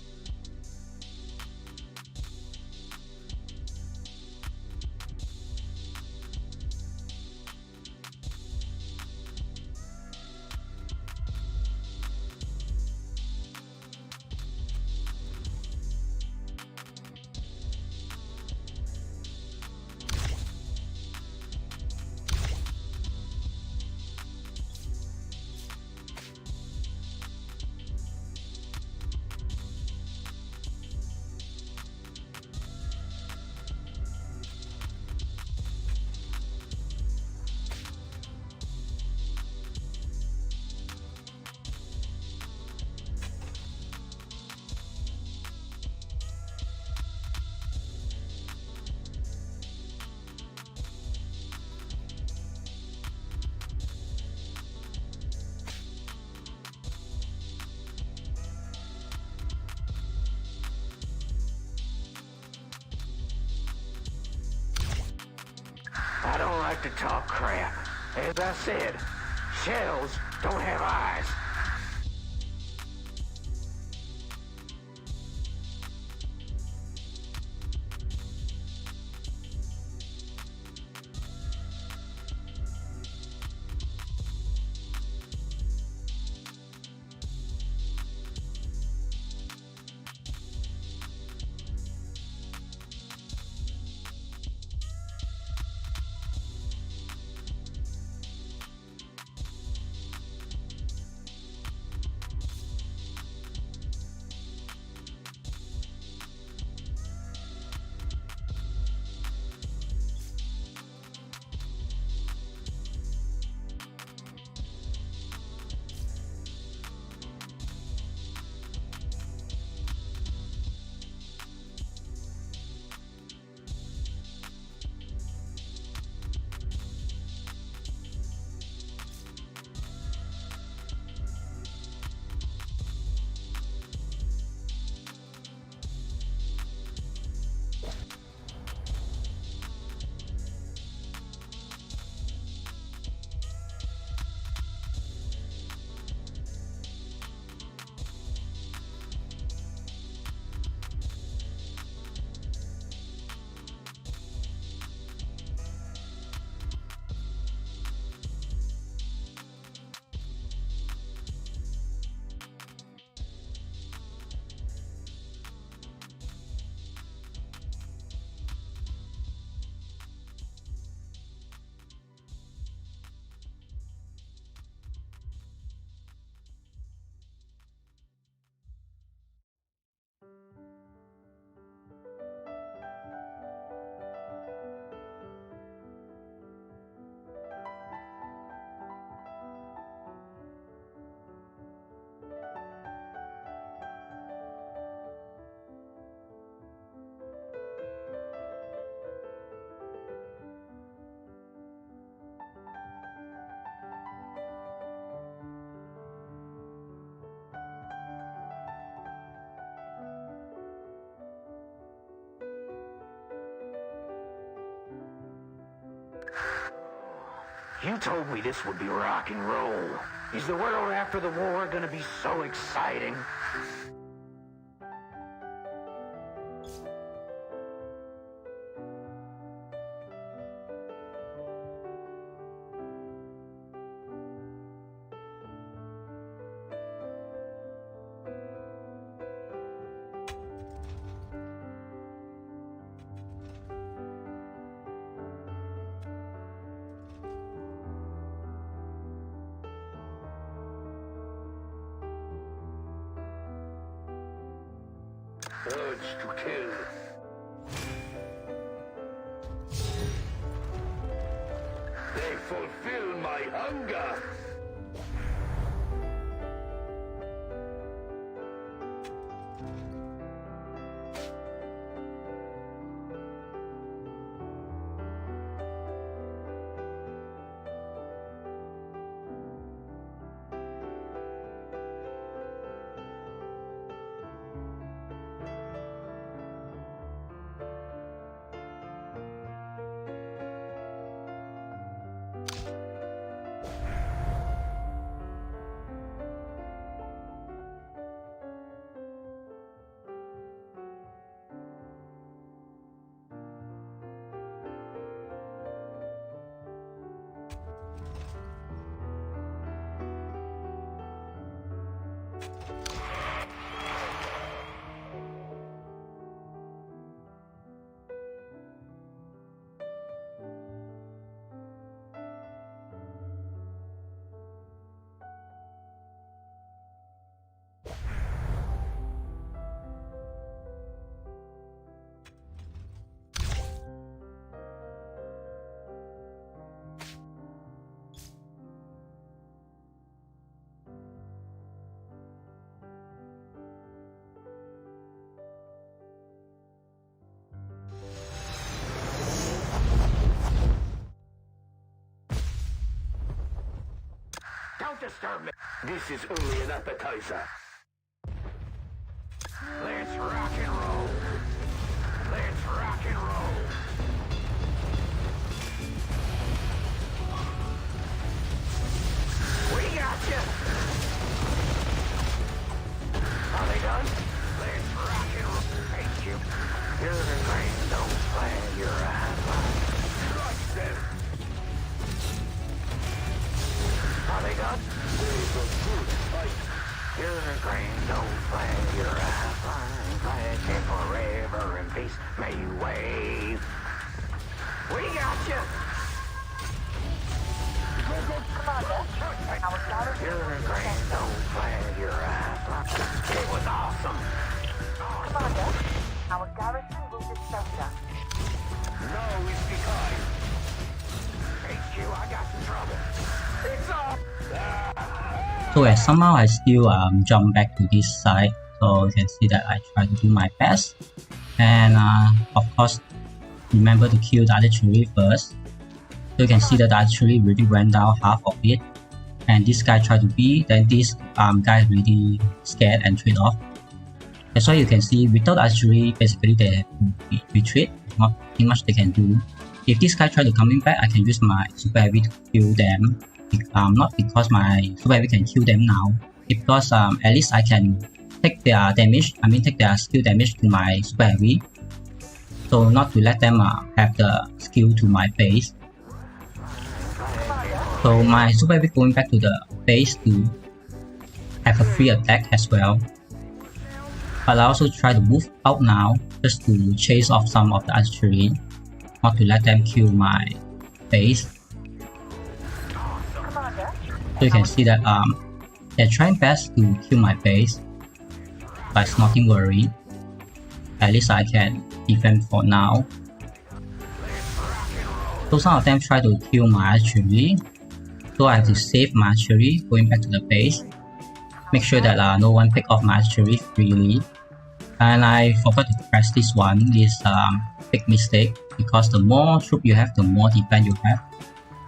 I don't like to talk crap. As I said, shells don't have eyes. You told me this would be rock and roll. Is the world after the war gonna be so exciting? Urge to kill. They fulfill my hunger. Don't disturb me. This is only an appetizer. Let's rock and roll. Let's rock and roll. We got you. Are they done? Let's rock and roll. Thank you. You're the green, don't flag your eyes. Crush them. Are they done? There's a good fight. You're the green, don't flag your eyes. Flying flag and forever in peace. May you wave. We got you. Commander, our garrison You're will the be green, defended. don't flag your eyes. It was awesome. Commander, our garrison will defend us. Now is the time. HQ, I got some trouble. It's off. So as somehow I still jump back to this side, so you can see that I try to do my best, and of course remember to kill the artillery first. So you can see that the artillery really went down half of it, and this guy tried to be, then this guy is really scared and trade off. That's why you can see without artillery basically they have to retreat, not much they can do. If this guy try to coming back, I can use my super heavy to kill them. Not because my super heavy can kill them now, because at least I can take their damage, take their skill damage to my super heavy, so not to let them have the skill to my base. So my super heavy going back to the base to have a free attack as well, but I also try to move out now just to chase off some of the artillery, not to let them kill my base. So you can see that they're trying best to kill my base, but it's nothing worry. At least I can defend for now. So some of them try to kill my artillery, so I have to save my artillery going back to the base. Make sure that no one pick off my artillery freely. And I forgot to press this one, this big mistake, because the more troop you have, the more defense you have.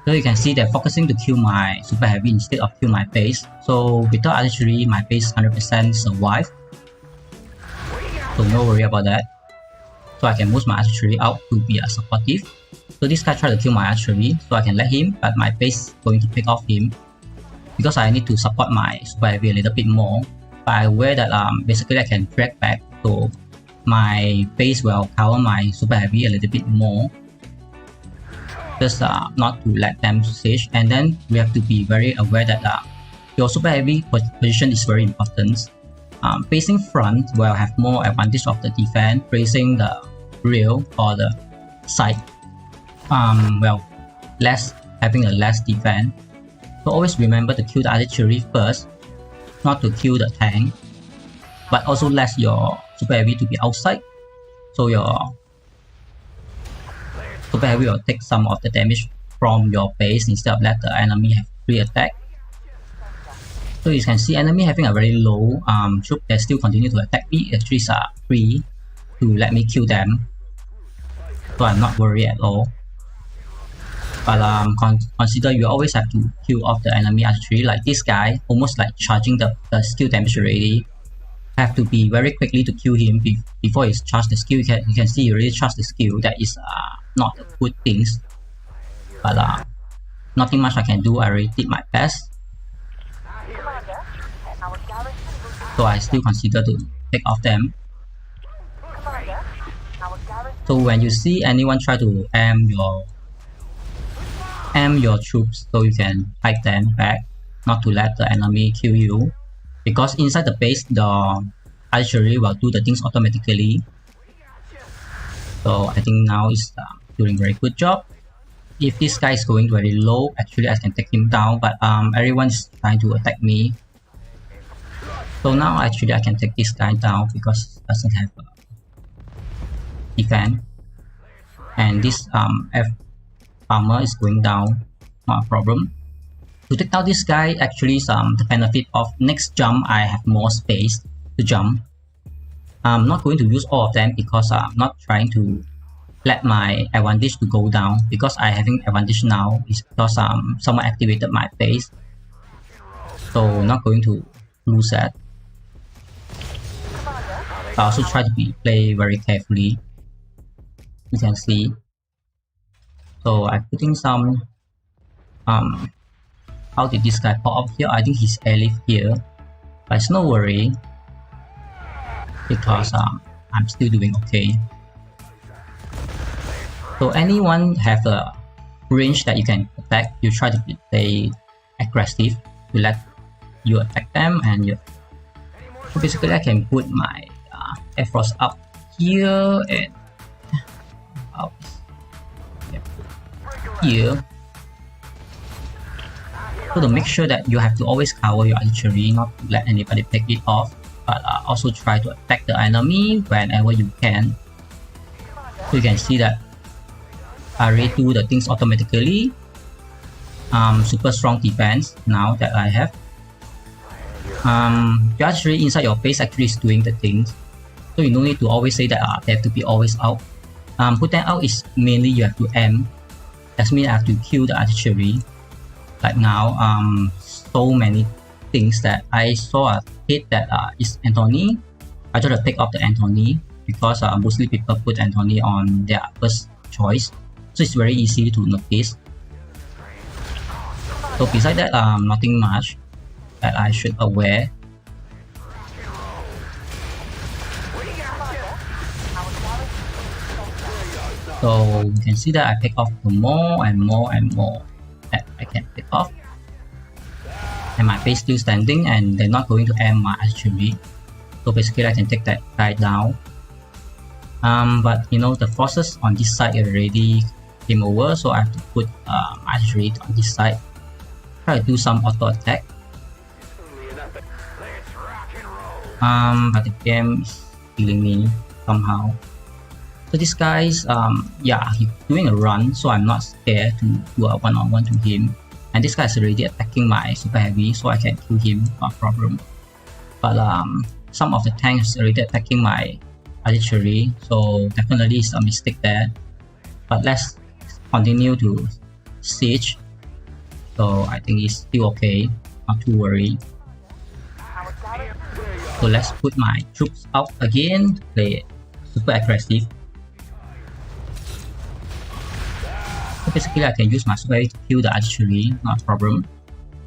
So you can see they're focusing to kill my super heavy instead of kill my base. So without artillery, my base 100% survive. So no worry about that. So I can move my artillery out to be supportive. So this guy tried to kill my artillery, so I can let him, but my base is going to pick off him, because I need to support my super heavy a little bit more. But I aware that basically I can drag back, so my base will cover my super heavy a little bit more. Just not to let them siege. And then we have to be very aware that your super heavy position is very important. Facing front will have more advantage of the defense. Facing the rear or the side, having a less defense. So always remember to kill the artillery first, not to kill the tank, but also let your super heavy to be outside, so your super heavy will take some of the damage from your base instead of let the enemy have free attack. So you can see enemy having a very low troop that still continue to attack me. Actually is free to let me kill them, so I'm not worried at all. But consider you always have to kill off the enemy archery. Like this guy, almost like charging the skill damage already. Have to be very quickly to kill him before he charge the skill. You can see he already charged the skill. That is not good things. But nothing much I can do. I already did my best. Commander, our garrison will So I still consider to take off them. Commander, our garrison So when you see anyone try to aim your troops, so you can fight them back, not to let the enemy kill you. Because inside the base, the archery will do the things automatically. So I think now is doing very good job. If this guy is going very low, actually I can take him down, but everyone is trying to attack me. So now actually I can take this guy down because he doesn't have defense. And this armor is going down, not a problem. To take down this guy, actually the benefit of next jump, I have more space to jump. I'm not going to use all of them because I'm not trying to let my advantage to go down, because I having advantage now is because someone activated my base. So not going to lose that. I also try to play very carefully. You can see. So I'm putting some how did this guy pop up here? I think he's lilith here, but it's no worry because I'm still doing okay. So anyone have a range that you can attack, you try to play aggressive to let you attack them, and you. So basically, I can put my Air Force up here and out here. So to make sure that you have to always cover your archery, not to let anybody take it off, but also try to attack the enemy whenever you can. So you can see that I already do the things automatically. Super strong defense now that I have. The archery inside your base actually is doing the things, so you don't need to always say that they have to be always out. Put them out is mainly you have to aim. That means I have to kill the archery. Like now, so many things that I saw a hit that is Anthony. I try to pick up the Anthony because mostly people put Anthony on their first choice, so it's very easy to notice. So beside that, nothing much that I should aware. So you can see that I pick off more and more and more that I can pick off, and my base still standing and they're not going to aim my archery. So basically I can take that guy down. But you know, the forces on this side already came over, so I have to put archery on this side. Try to do some auto attack. But the game is killing me somehow. So this guy's yeah, he's doing a run, so I'm not scared to do a one-on-one to him. And this guy is already attacking my super heavy, so I can kill him, no problem. But some of the tanks already attacking my archery, so definitely it's a mistake there. But let's continue to siege. So I think it's still okay, not too worried. So let's put my troops out again, play super aggressive. So basically I can use my super to kill the archery, not a problem.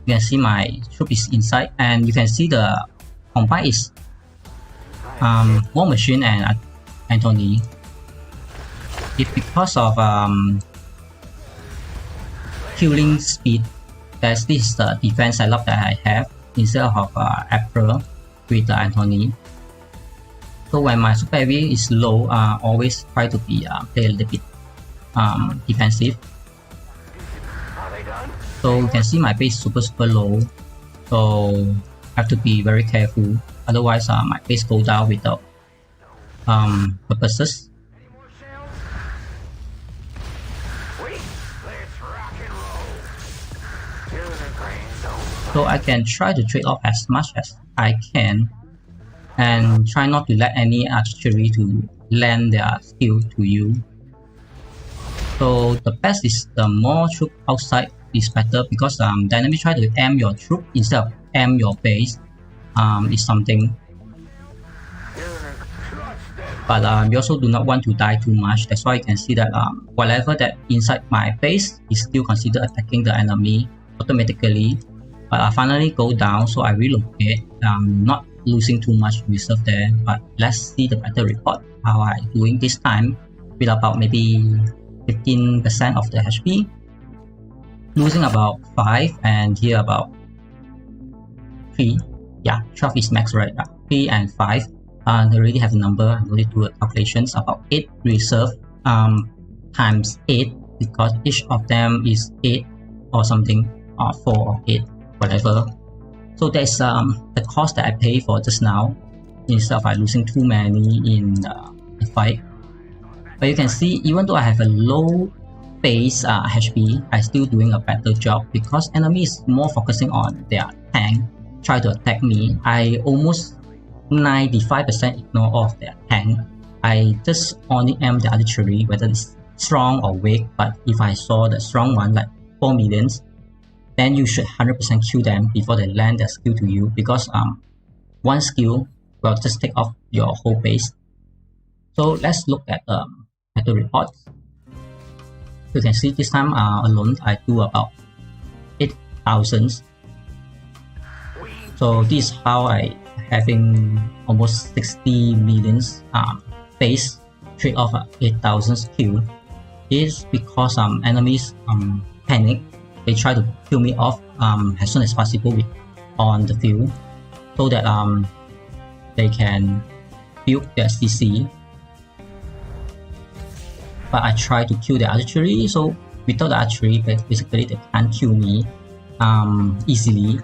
You can see my troop is inside, and you can see the combine is War Machine and Anthony. It's because of killing speed, that this is the defense setup that I have instead of April with the Anthony. So when my super heavy is low, always try to be play a little bit defensive. So you can see my base super low, so I have to be very careful, otherwise my base go down without purposes. So I can try to trade off as much as I can and try not to let any archery to land their skill to you. So the best is the more troop outside is better, because the enemy try to aim your troop instead of aim your base is something. But you also do not want to die too much. That's why you can see that whatever that inside my base is still considered attacking the enemy automatically. But I finally go down, so I relocate. Not losing too much reserve there. But let's see the battle report, how I doing this time with about maybe 15% of the HP, losing about 5, and here about 3. Yeah, 12 is max, right? 3 and 5. I already have a number. I already do calculations. About 8 reserve times 8, because each of them is 8 or something, or 4 or 8, whatever. So that's the cost that I pay for just now, instead of losing too many in the fight. But you can see, even though I have a low base HP, I still doing a better job, because enemy is more focusing on their tank, try to attack me. I almost 95% ignore all of their tank. I just only aim the artillery, whether it's strong or weak. But if I saw the strong one like 4 millions, then you should 100% kill them before they land their skill to you, because one skill will just take off your whole base. So let's look at battle reports. You can see this time alone I do about 8,000. So this is how I having almost 60 millions base trade off 8,000 kill. Is because enemies panic. They try to kill me off as soon as possible on the field, so that they can build their CC. But I try to kill the archery, so without the archery, basically they can't kill me easily.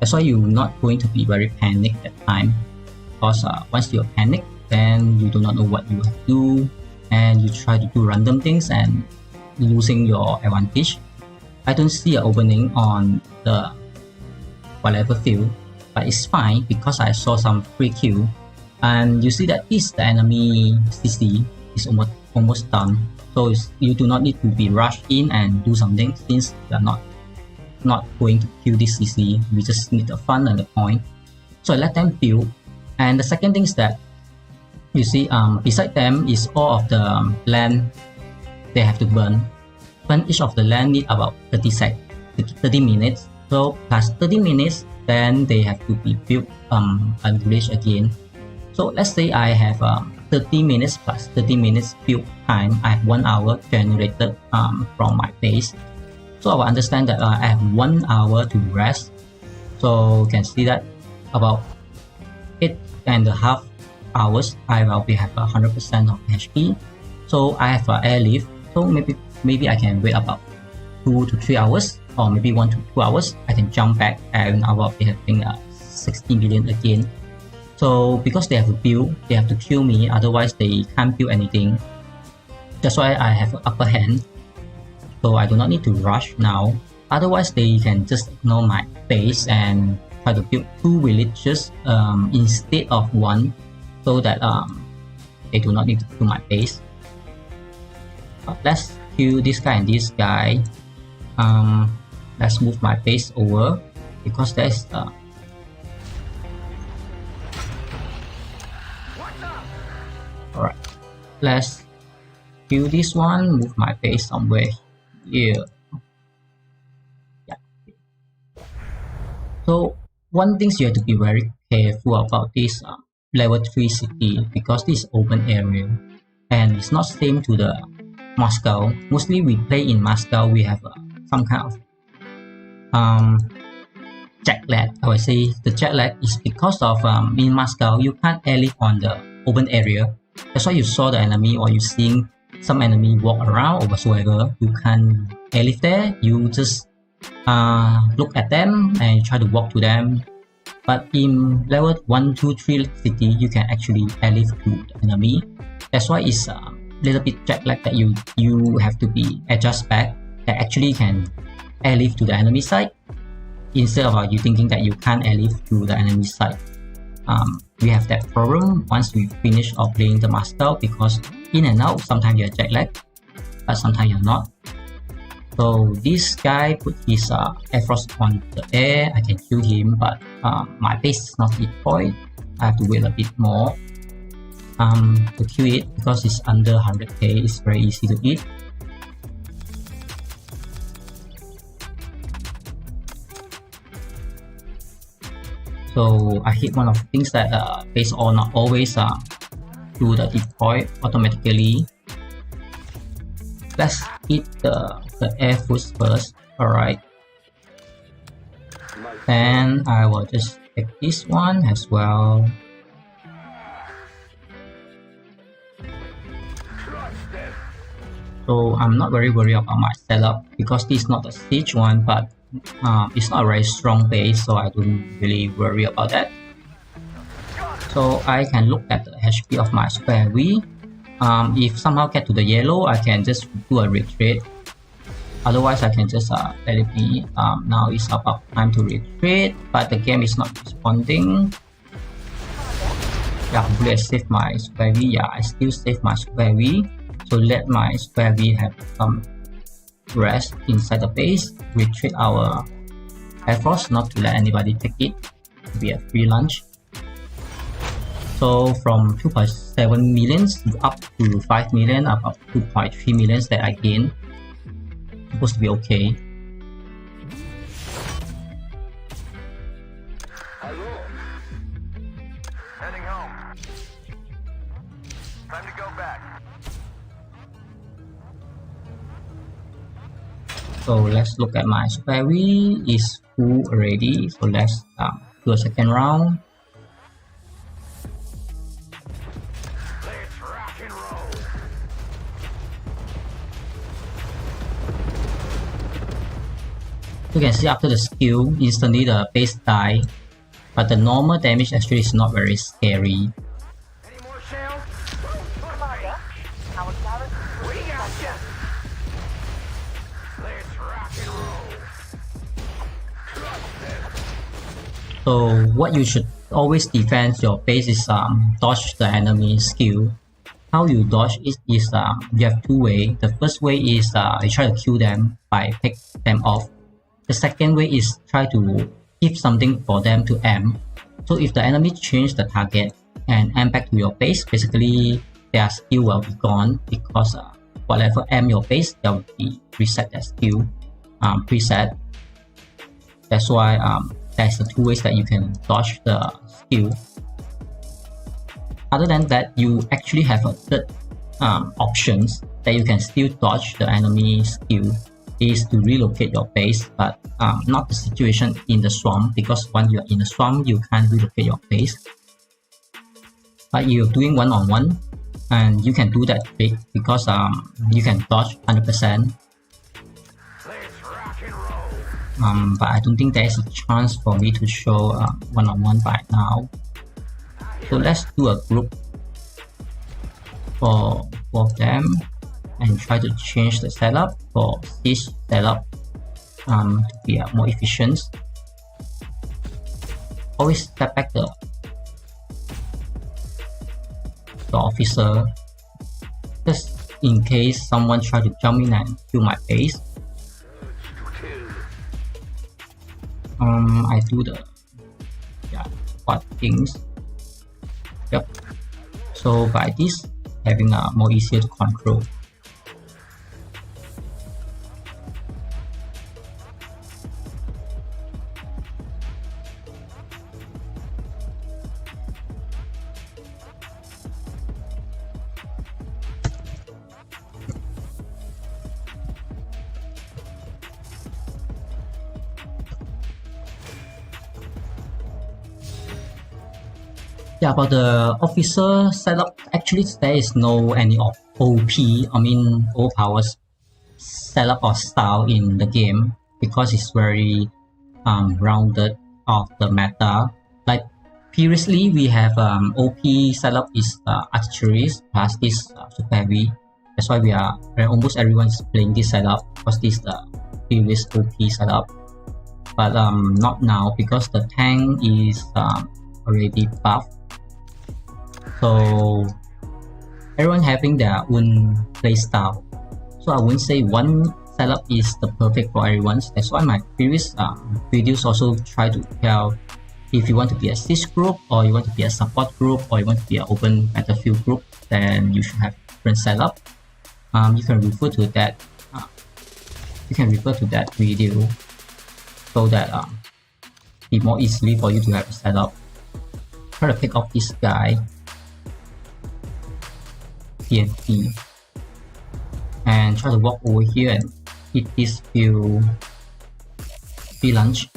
That's why you're not going to be very panicked that time, because once you're panicked, then you do not know what you have to do, and you try to do random things and losing your advantage. I don't see an opening on the whatever field, but it's fine because I saw some free kill, and you see that this the enemy CC is almost done. So you do not need to be rushed in and do something, since you are not going to kill this CC. We just need the fun and the point. So I let them build. And the second thing is that you see beside them is all of the land they have to burn. Each of the land need about 30 minutes. So plus 30 minutes, then they have to be built a village again. So let's say I have 30 minutes plus 30 minutes build time. I have 1 hour generated from my base. So I will understand that I have 1 hour to rest. So you can see that about 8.5 hours I will have 100% of HP. So I have airlift. So maybe I can wait about 2 to 3 hours, or maybe 1 to 2 hours. I can jump back and I will be having 60 million again. So because they have a build, they have to kill me, otherwise they can't build anything. That's why I have an upper hand. So I do not need to rush now. Otherwise they can just ignore my base and try to build 2 villages instead of 1, so that they do not need to kill my base. But let's kill this guy and this guy. Let's move my base over, because there's alright, let's kill this one, move my base somewhere here. Yeah. So one thing you have to be very careful about this level 3 city, because this is open area and it's not same to the Moscow. Mostly we play in Moscow, we have some kind of jet lag. I would say the jet lag is because of in Moscow you can't airlift on the open area. That's why you saw the enemy, or you seeing some enemy walk around or whatsoever. You can't airlift there. You just look at them and try to walk to them. But in level 1, 2, 3 city, you can actually airlift to the enemy. That's why it's a little bit jet lag that you have to be adjust back. That actually can airlift to the enemy side instead of you thinking that you can't airlift to the enemy side. We have that problem once we finish playing the master, because in and out sometimes you're jet lag, but sometimes you're not. So this guy put his Air Frost on the air. I can kill him, but my base is not deployed. I have to wait a bit more to kill it, because it's under 100k. It's very easy to eat. So I hit one of the things that base or not always do the deploy automatically. Let's eat the air foods first. Alright. Then I will just take this one as well. So I'm not very worried about my setup, because this is not a siege one, but it's not a very strong base, so I don't really worry about that. So I can look at the HP of my square V. If somehow get to the yellow, I can just do a retreat. Otherwise, I can just let it be. Now it's about time to retreat, but the game is not responding. Yeah, hopefully I save my square V. Yeah, I still save my square V. So let my square V have some rest inside the base. Retreat our Air Frost, not to let anybody take it. To be a free lunch. So from 2.7 millions up to 5 million, about 2.3 millions that I gain. Supposed to be okay. Heading home. Time to go back. So let's look at my square V. Is full already. So let's do a second round. Let's rock and roll. You can see after the skill, instantly the base die, but the normal damage actually is not very scary. Any more shells? Commander, our garrison will We be got defended. ya. Let's rock and roll. So what you should always defend your base is dodge the enemy skill. How you dodge it is you have two ways. The first way is you try to kill them by pick them off. The second way is try to give something for them to aim. So if the enemy change the target and aim back to your base, basically their skill will be gone, because whatever aim your base, they will be reset their skill preset. That's why that's the two ways that you can dodge the skill. Other than that, you actually have a third options that you can still dodge the enemy skill, is to relocate your base, but not the situation in the swamp, because once you're in the swamp, you can't relocate your base. But you're doing one-on-one, and you can do that big, because you can dodge 100%. Let's rock and roll. But I don't think there is a chance for me to show one-on-one by now. So let's do a group for both of them and try to change the setup for this setup to be more efficient. Always step back the officer, just in case someone try to jump in and kill my base. I do the what things. Yep. So by this, having more easier to control. Yeah, about the officer setup, actually there is no any OP, I mean overpowered setup or style in the game, because it's very rounded of the meta. Like previously, we have OP setup is artillery plus this super heavy. That's why almost everyone's playing this setup because this is the previous OP setup. But not now because the tank is already buffed. So everyone having their own playstyle. So I wouldn't say one setup is the perfect for everyone. That's why my previous videos also try to tell if you want to be a siege group, or you want to be a support group, or you want to be an open battlefield group, then you should have different setup. You can refer to that. Video so that be more easily for you to have a setup. Try to pick off this guy, TFG, and try to walk over here and hit this few lunch.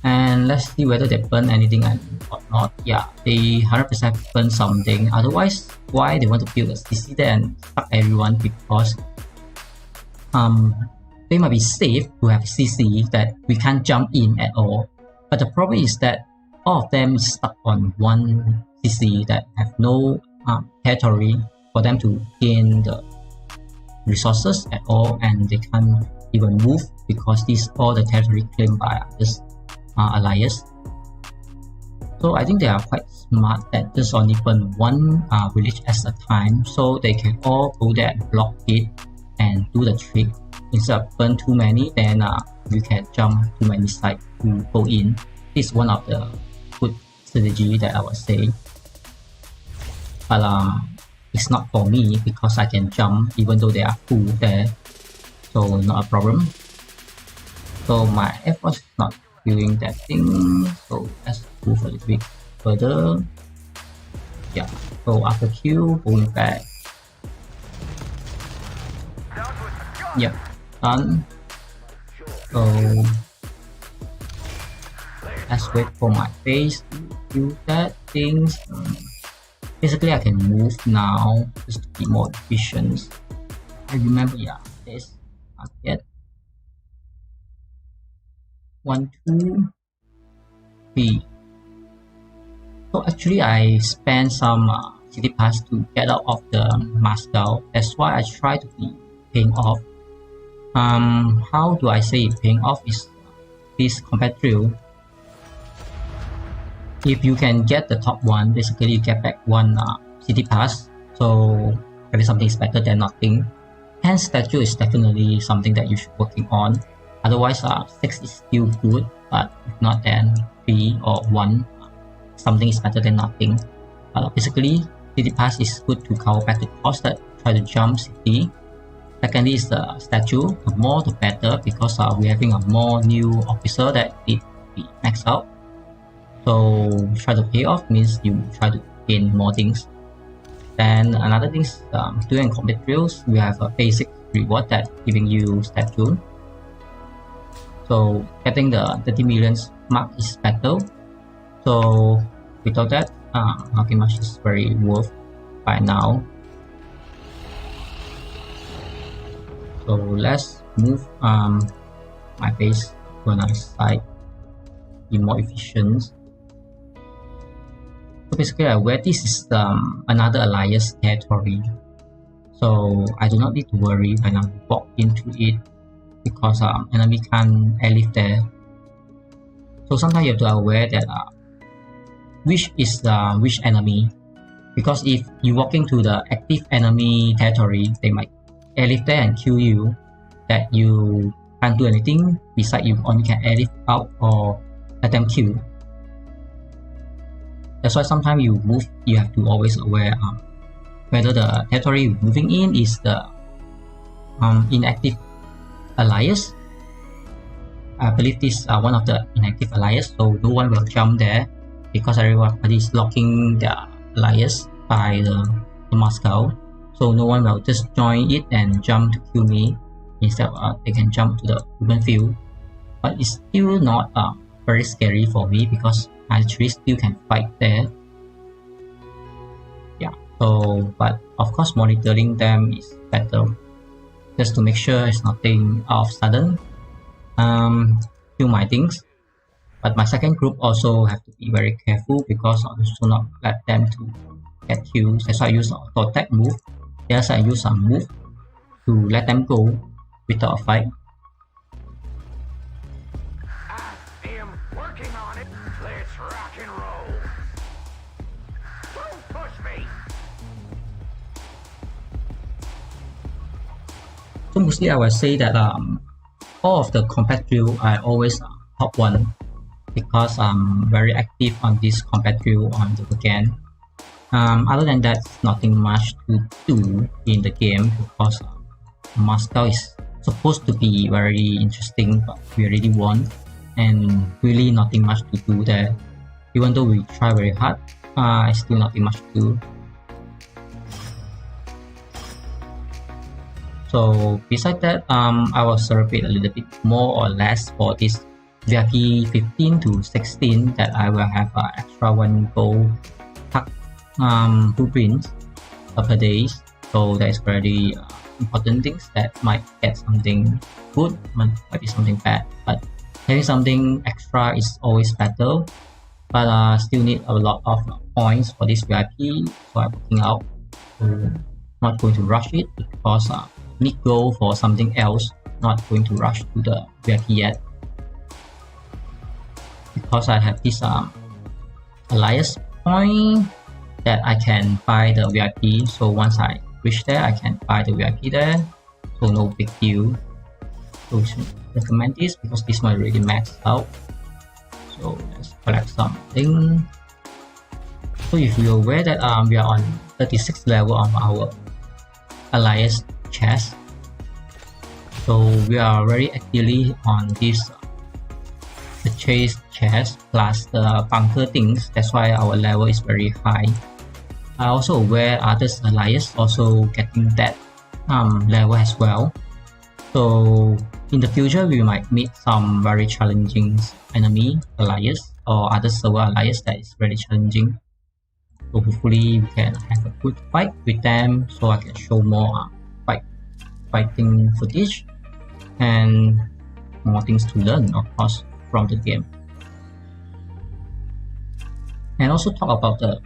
And let's see whether they burn anything or not. Yeah, they 100% burn something. Otherwise, why they want to build a CC there and stuck everyone? Because they might be safe to have CC that we can't jump in at all. But the problem is that all of them is stuck on one CC that have no territory for them to gain the resources at all, and they can't even move because this all the territory claimed by this alliance. So I think they are quite smart that just only burn one village at a time, so they can all go there and block it and do the trick. Instead of burn too many, then you can jump too many sites to go in. This is one of the good strategy that I would say. But it's not for me because I can jump even though they are full there, so not a problem. So my effort is not doing that thing, so let's move a little bit further. Yeah, so after Q, going back. Yep, done. So let's wait for my base to do that things. Basically I can move now just to be more efficient. I remember, yeah, this target 1, 2, 3. So actually I spent some city pass to get out of the Moscow. That's why I try to be paying off. How do I say it paying off is this combat drill. If you can get the top one, basically you get back one city pass. So maybe something is better than nothing. Hence statue is definitely something that you should working on. Otherwise 6 is still good, but if not then 3 or 1, something is better than nothing. Basically city pass is good to cover back the cost that try to jump city. Secondly is the statue, the more the better, because we're having a more new officer that need to be maxed out. So try to pay off means you try to gain more things. Then another thing is doing combat drills, we have a basic reward that giving you statue. So getting the 30 million mark is better. So without that, Hockey March is very worth by now. So let's move my base to another side, be more efficient. So basically where this is another alliance territory, so I do not need to worry when I walk into it because enemy can't airlift there. So sometimes you have to be aware that which is which enemy, because if you walk into the active enemy territory, they might airlift there and kill you, that you can't do anything besides you only can airlift out or let them kill. That's why sometimes you move, you have to always aware whether the territory you're moving in is the inactive alliance. I believe this is one of the inactive alliance, so no one will jump there because everybody is locking the alliance by the Moscow. So no one will just join it and jump to kill me. Instead they can jump to the open field. But it's still not very scary for me because I actually still can fight there. Yeah, so but of course monitoring them is better, just to make sure it's nothing out of sudden. Kill my things. But my second group also have to be very careful because I also not let them to get kills. That's why I use auto attack move. Yes, I use some move to let them go without a fight. I am working on it. Let's rock and roll. Don't push me. So mostly I will say that all of the combat drill I always top 1 because I'm very active on this combat drill on the weekend. Other than that, nothing much to do in the game because Moscow is supposed to be very interesting, but we already won, and really nothing much to do there. Even though we try very hard, still nothing much to do. So besides that, I will celebrate a little bit more or less for this VIP 15 to 16 that I will have extra 1 gold blueprints per days. So that is very important things that might get something good, might be something bad. But having something extra is always better. But still need a lot of points for this VIP, so I'm working out. So not going to rush it because need gold for something else. Not going to rush to the VIP yet because I have this alliance point that I can buy the VIP. So once I reach there, I can buy the VIP there. So no big deal. So we should recommend this because this one already maxed out. So let's collect something. So if you're aware that we are on 36th level of our alliance chest, so we are very actively on this purchase chest plus the bunker things. That's why our level is very high. I also aware others alliance also getting that level as well. So in the future we might meet some very challenging enemy alliance or other server alliance that is very challenging. So hopefully we can have a good fight with them so I can show more fighting footage and more things to learn, of course, from the game. And also talk about the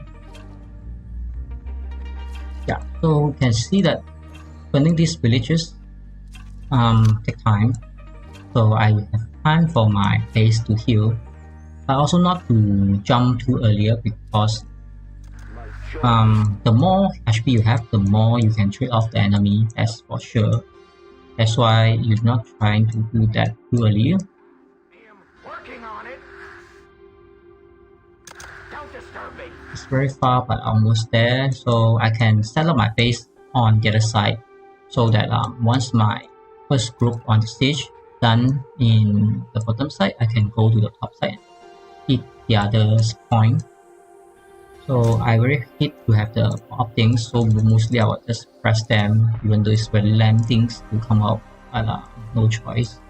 so you can see that burning these villages take time, so I have time for my base to heal, but also not to jump too earlier because the more HP you have, the more you can trade off the enemy, that's for sure. That's why you're not trying to do that too early. I am working on it. Don't disturb me. It's very far but almost there, so I can set up my base on the other side so that once my first group on the stage done in the bottom side, I can go to the top side and hit the other's point. So I very hate to have the pop things, so mostly I will just press them even though it's very lame things to come out, but no choice,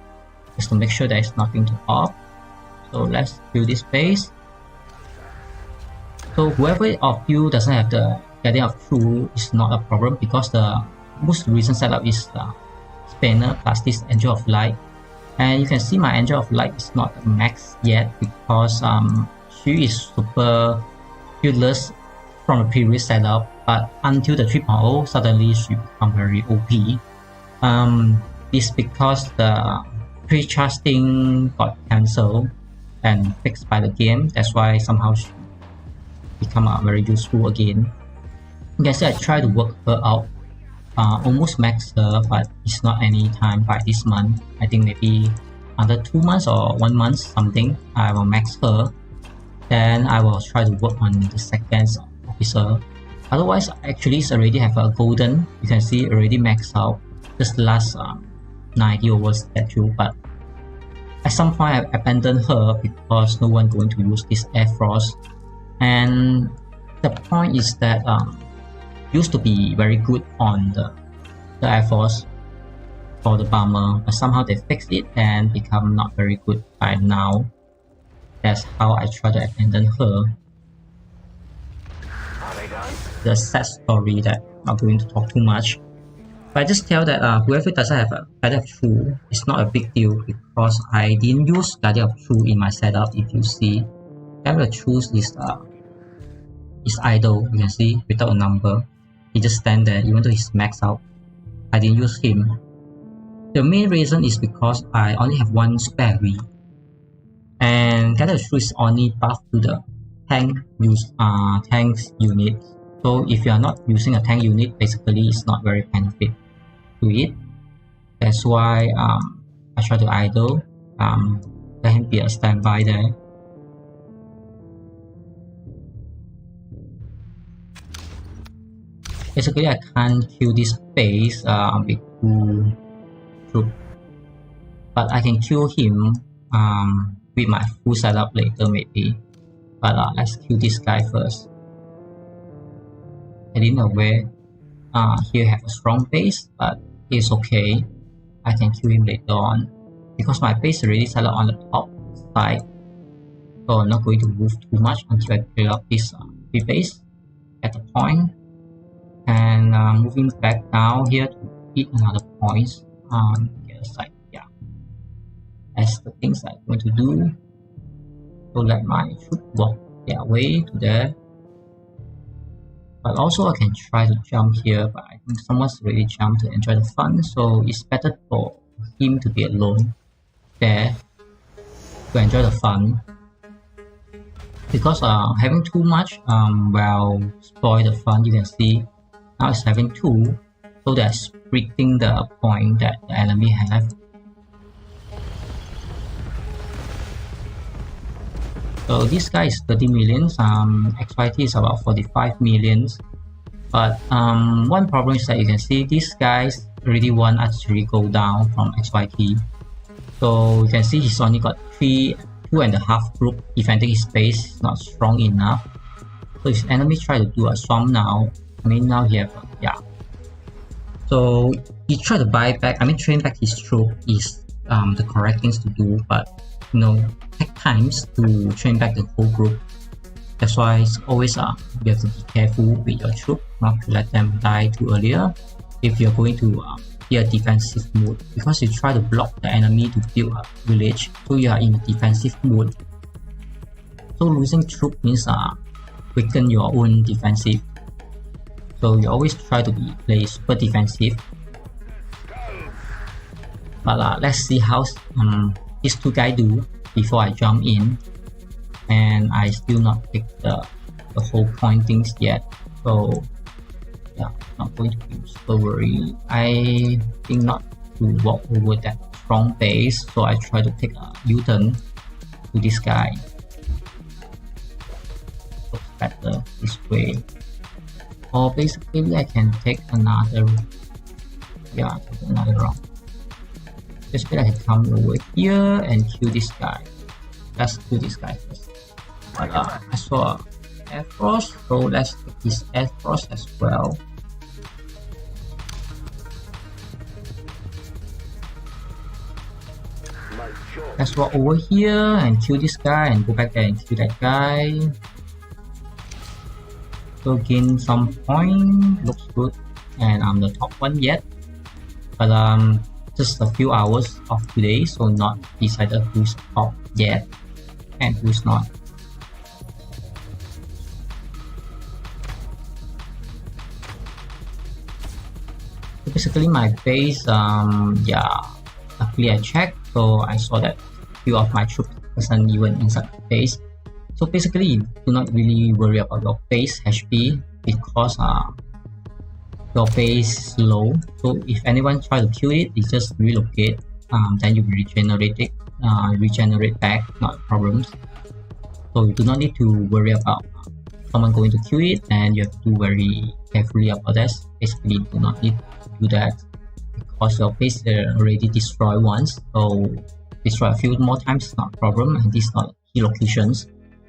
just to make sure there is nothing to pop. So let's build this base. So whoever of you doesn't have the Guardian of Truth is not a problem because the most recent setup is the Spanner plus this Angel of Light. And you can see my Angel of Light is not max yet because she is super useless from the previous setup, but until the 3.0 suddenly she become very OP. This because the pre-charge thing got cancelled and fixed by the game. That's why somehow she become very useful again. You can see I try to work her out, almost max her, but it's not any time by this month. I think maybe under 2 months or 1 month something I will max her. Then I will try to work on the second officer. Otherwise, actually already have a golden. You can see already maxed out. Just last 90 over statue, but at some point I abandoned her because no one going to use this Air Frost. And the point is that used to be very good on the Air Force for the bomber, but somehow they fixed it and become not very good by now. That's how I try to abandon her. Are they done? The sad story that I'm not going to talk too much. But I just tell that whoever doesn't have a Guardian of True, it's not a big deal because I didn't use Guardian of True in my setup. If you see, Guardian of True is idle. You can see without a number, he just stand there even though he's maxed out. I didn't use him. The main reason is because I only have one spare V, and Guardian of True is only buffed to the tank unit. So if you are not using a tank unit, basically it's not very benefit to it. That's why I try to idle. Let him be a standby there. Basically, I can't kill this base with 2 troops, but I can kill him with my full setup later maybe. But let's kill this guy first. I didn't know where here have a strong base, but it's okay. I can kill him later on because my base is already set up on the top side. So I'm not going to move too much until I build up this base at the point. And moving back down here to hit another point on the other side. Yeah, that's the things I'm going to do. So let my troop walk their way to there. But also I can try to jump here, but I think someone's already jumped to enjoy the fun, so it's better for him to be alone there to enjoy the fun. Because having too much will spoil the fun. You can see now it's having 2, so they're splitting the point that the enemy have. So this guy is 30 millions, XYT is about 45 millions. But one problem is that you can see these guys already one archery go down from XYT. So you can see he's only got 2.5 group defending his base, is not strong enough. So if enemy try to do a swamp now, now he have so he try to buy back, train back his troop is the correct things to do, but take times to train back the whole group. That's why it's always you have to be careful with your troop, not to let them die too earlier if you're going to be a defensive mode, because you try to block the enemy to build a village, so you are in a defensive mode. So losing troop means weaken your own defensive. So you always try to play super defensive. But let's see how these 2 guys do before I jump in, and I still not pick the whole point things yet. So yeah, not going to be super worried. I think not to walk over that strong base, so I try to take a U-turn to this guy. Looks better this way. Or basically I can take another round. Basically I can come over here and kill this guy. Let's kill this guy first. But I saw Air Frost, so let's take this Air Frost as well. Let's walk over here and kill this guy and go back there and kill that guy. So gain some point, looks good, and I'm the top one yet. But just a few hours of today, so not decided who's top yet and who's not. So basically my base, luckily I checked, so I saw that few of my troops wasn't even inside the base. So basically you do not really worry about your base HP because your base is low. So if anyone try to kill it, you just relocate, then you regenerate it, regenerate back, not problems. So you do not need to worry about someone going to kill it, and you have to do very carefully about this. Basically you do not need to do that because your base is already destroyed once, so destroy a few more times is not a problem, and these are key locations.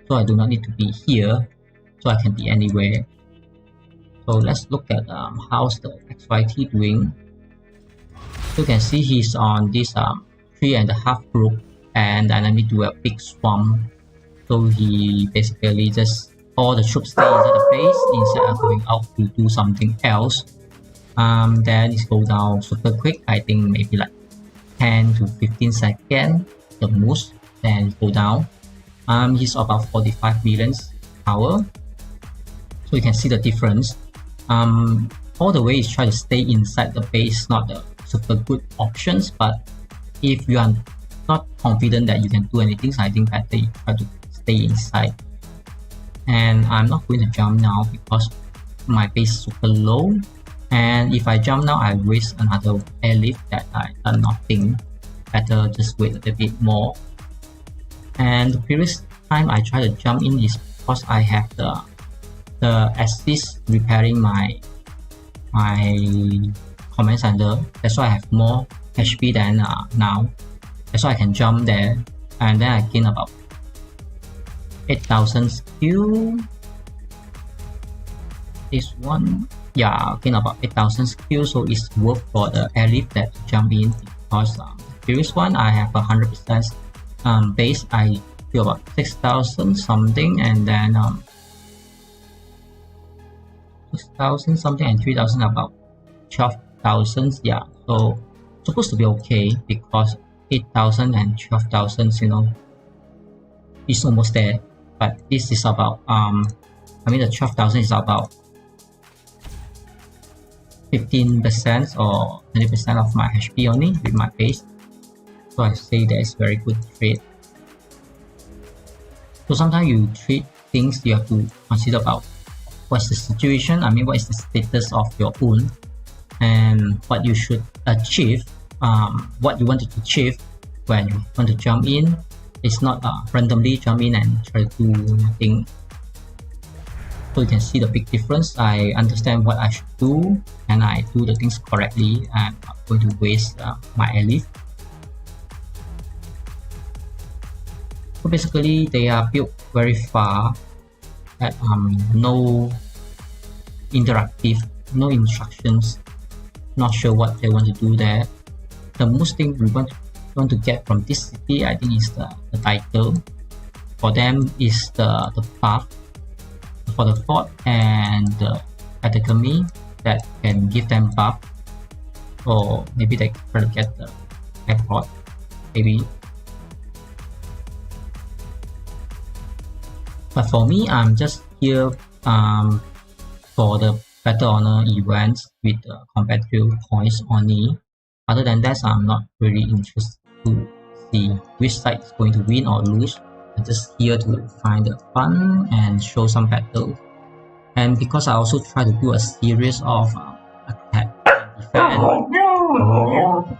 So I do not need to be here, so I can be anywhere. So let's look at how's the XYT doing. So you can see he's on this 3.5 group, and the enemy do a big swamp. So he basically just all the troops stay inside the base instead of going out to do something else. Then it go down super quick. I think maybe like 10 to 15 seconds the most. Then it go down. He's about 45 million power. So you can see the difference. All the way is try to stay inside the base, not the super good options. But if you are not confident that you can do anything, so I think better you try to stay inside. And I'm not going to jump now because my base is super low. And if I jump now, I waste another airlift that I done nothing. Better just wait a little bit more. And the previous time I tried to jump in is because I have the assist repairing my command center. That's why I have more HP than now. That's why I can jump there, and then I gain about 8,000 skill. This one, yeah, gain about 8,000 skill, so it's worth for the airlift that to jump in, because the previous one I have 100% base. I feel about 6,000 something, and then 6,000 something and 3,000 about 12,000. Yeah, so supposed to be okay because 8,000 and 12,000, you know, is almost there. But this is about I mean the 12,000 is about 15% or 20% of my HP only with my base. So I say that is very good trade. So sometimes you trade things, you have to consider about what's the situation, I mean what is the status of your own and what you should achieve, what you want to achieve when you want to jump in. It's not randomly jump in and try to do nothing. So you can see the big difference. I understand what I should do and I do the things correctly. I'm not going to waste my airlift. So basically they are built very far at no interactive, no instructions, not sure what they want to do there. The most thing we want to get from this city, I think, is the title. For them is the path for the fort and the academy that can give them buff, or maybe they try to get the airport maybe. But for me, I'm just here for the Battle Honor events with the competitive points only. Other than that, I'm not really interested to see which side is going to win or lose. I'm just here to find the fun and show some battles. And because I also try to do a series of attack and defense.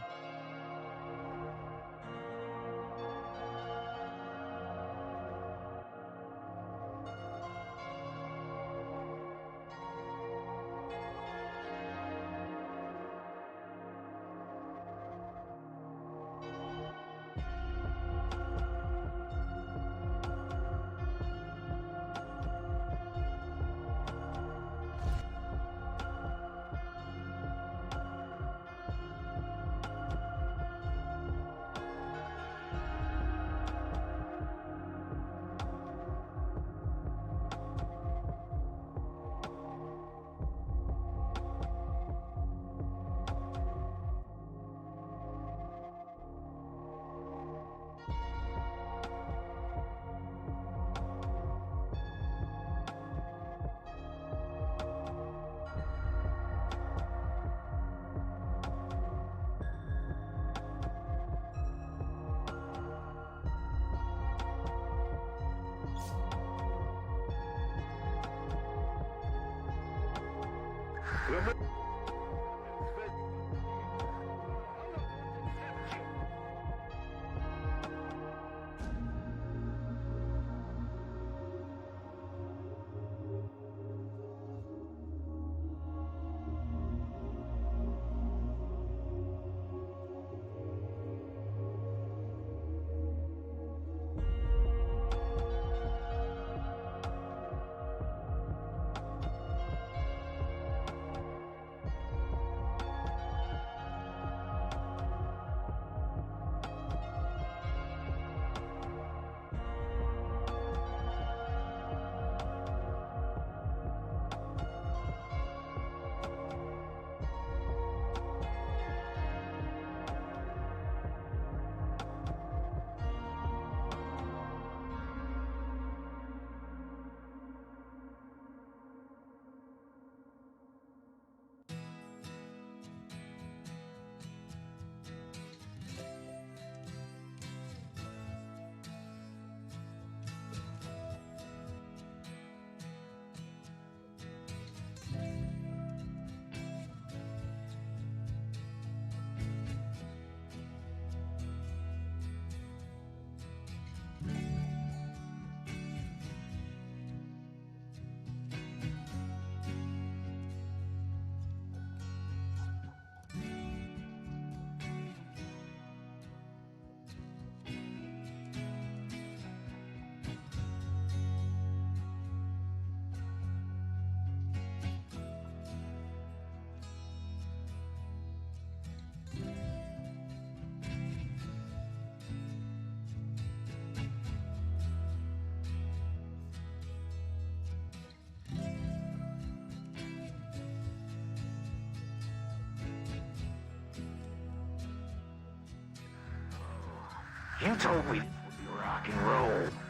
You told me we rock and roll.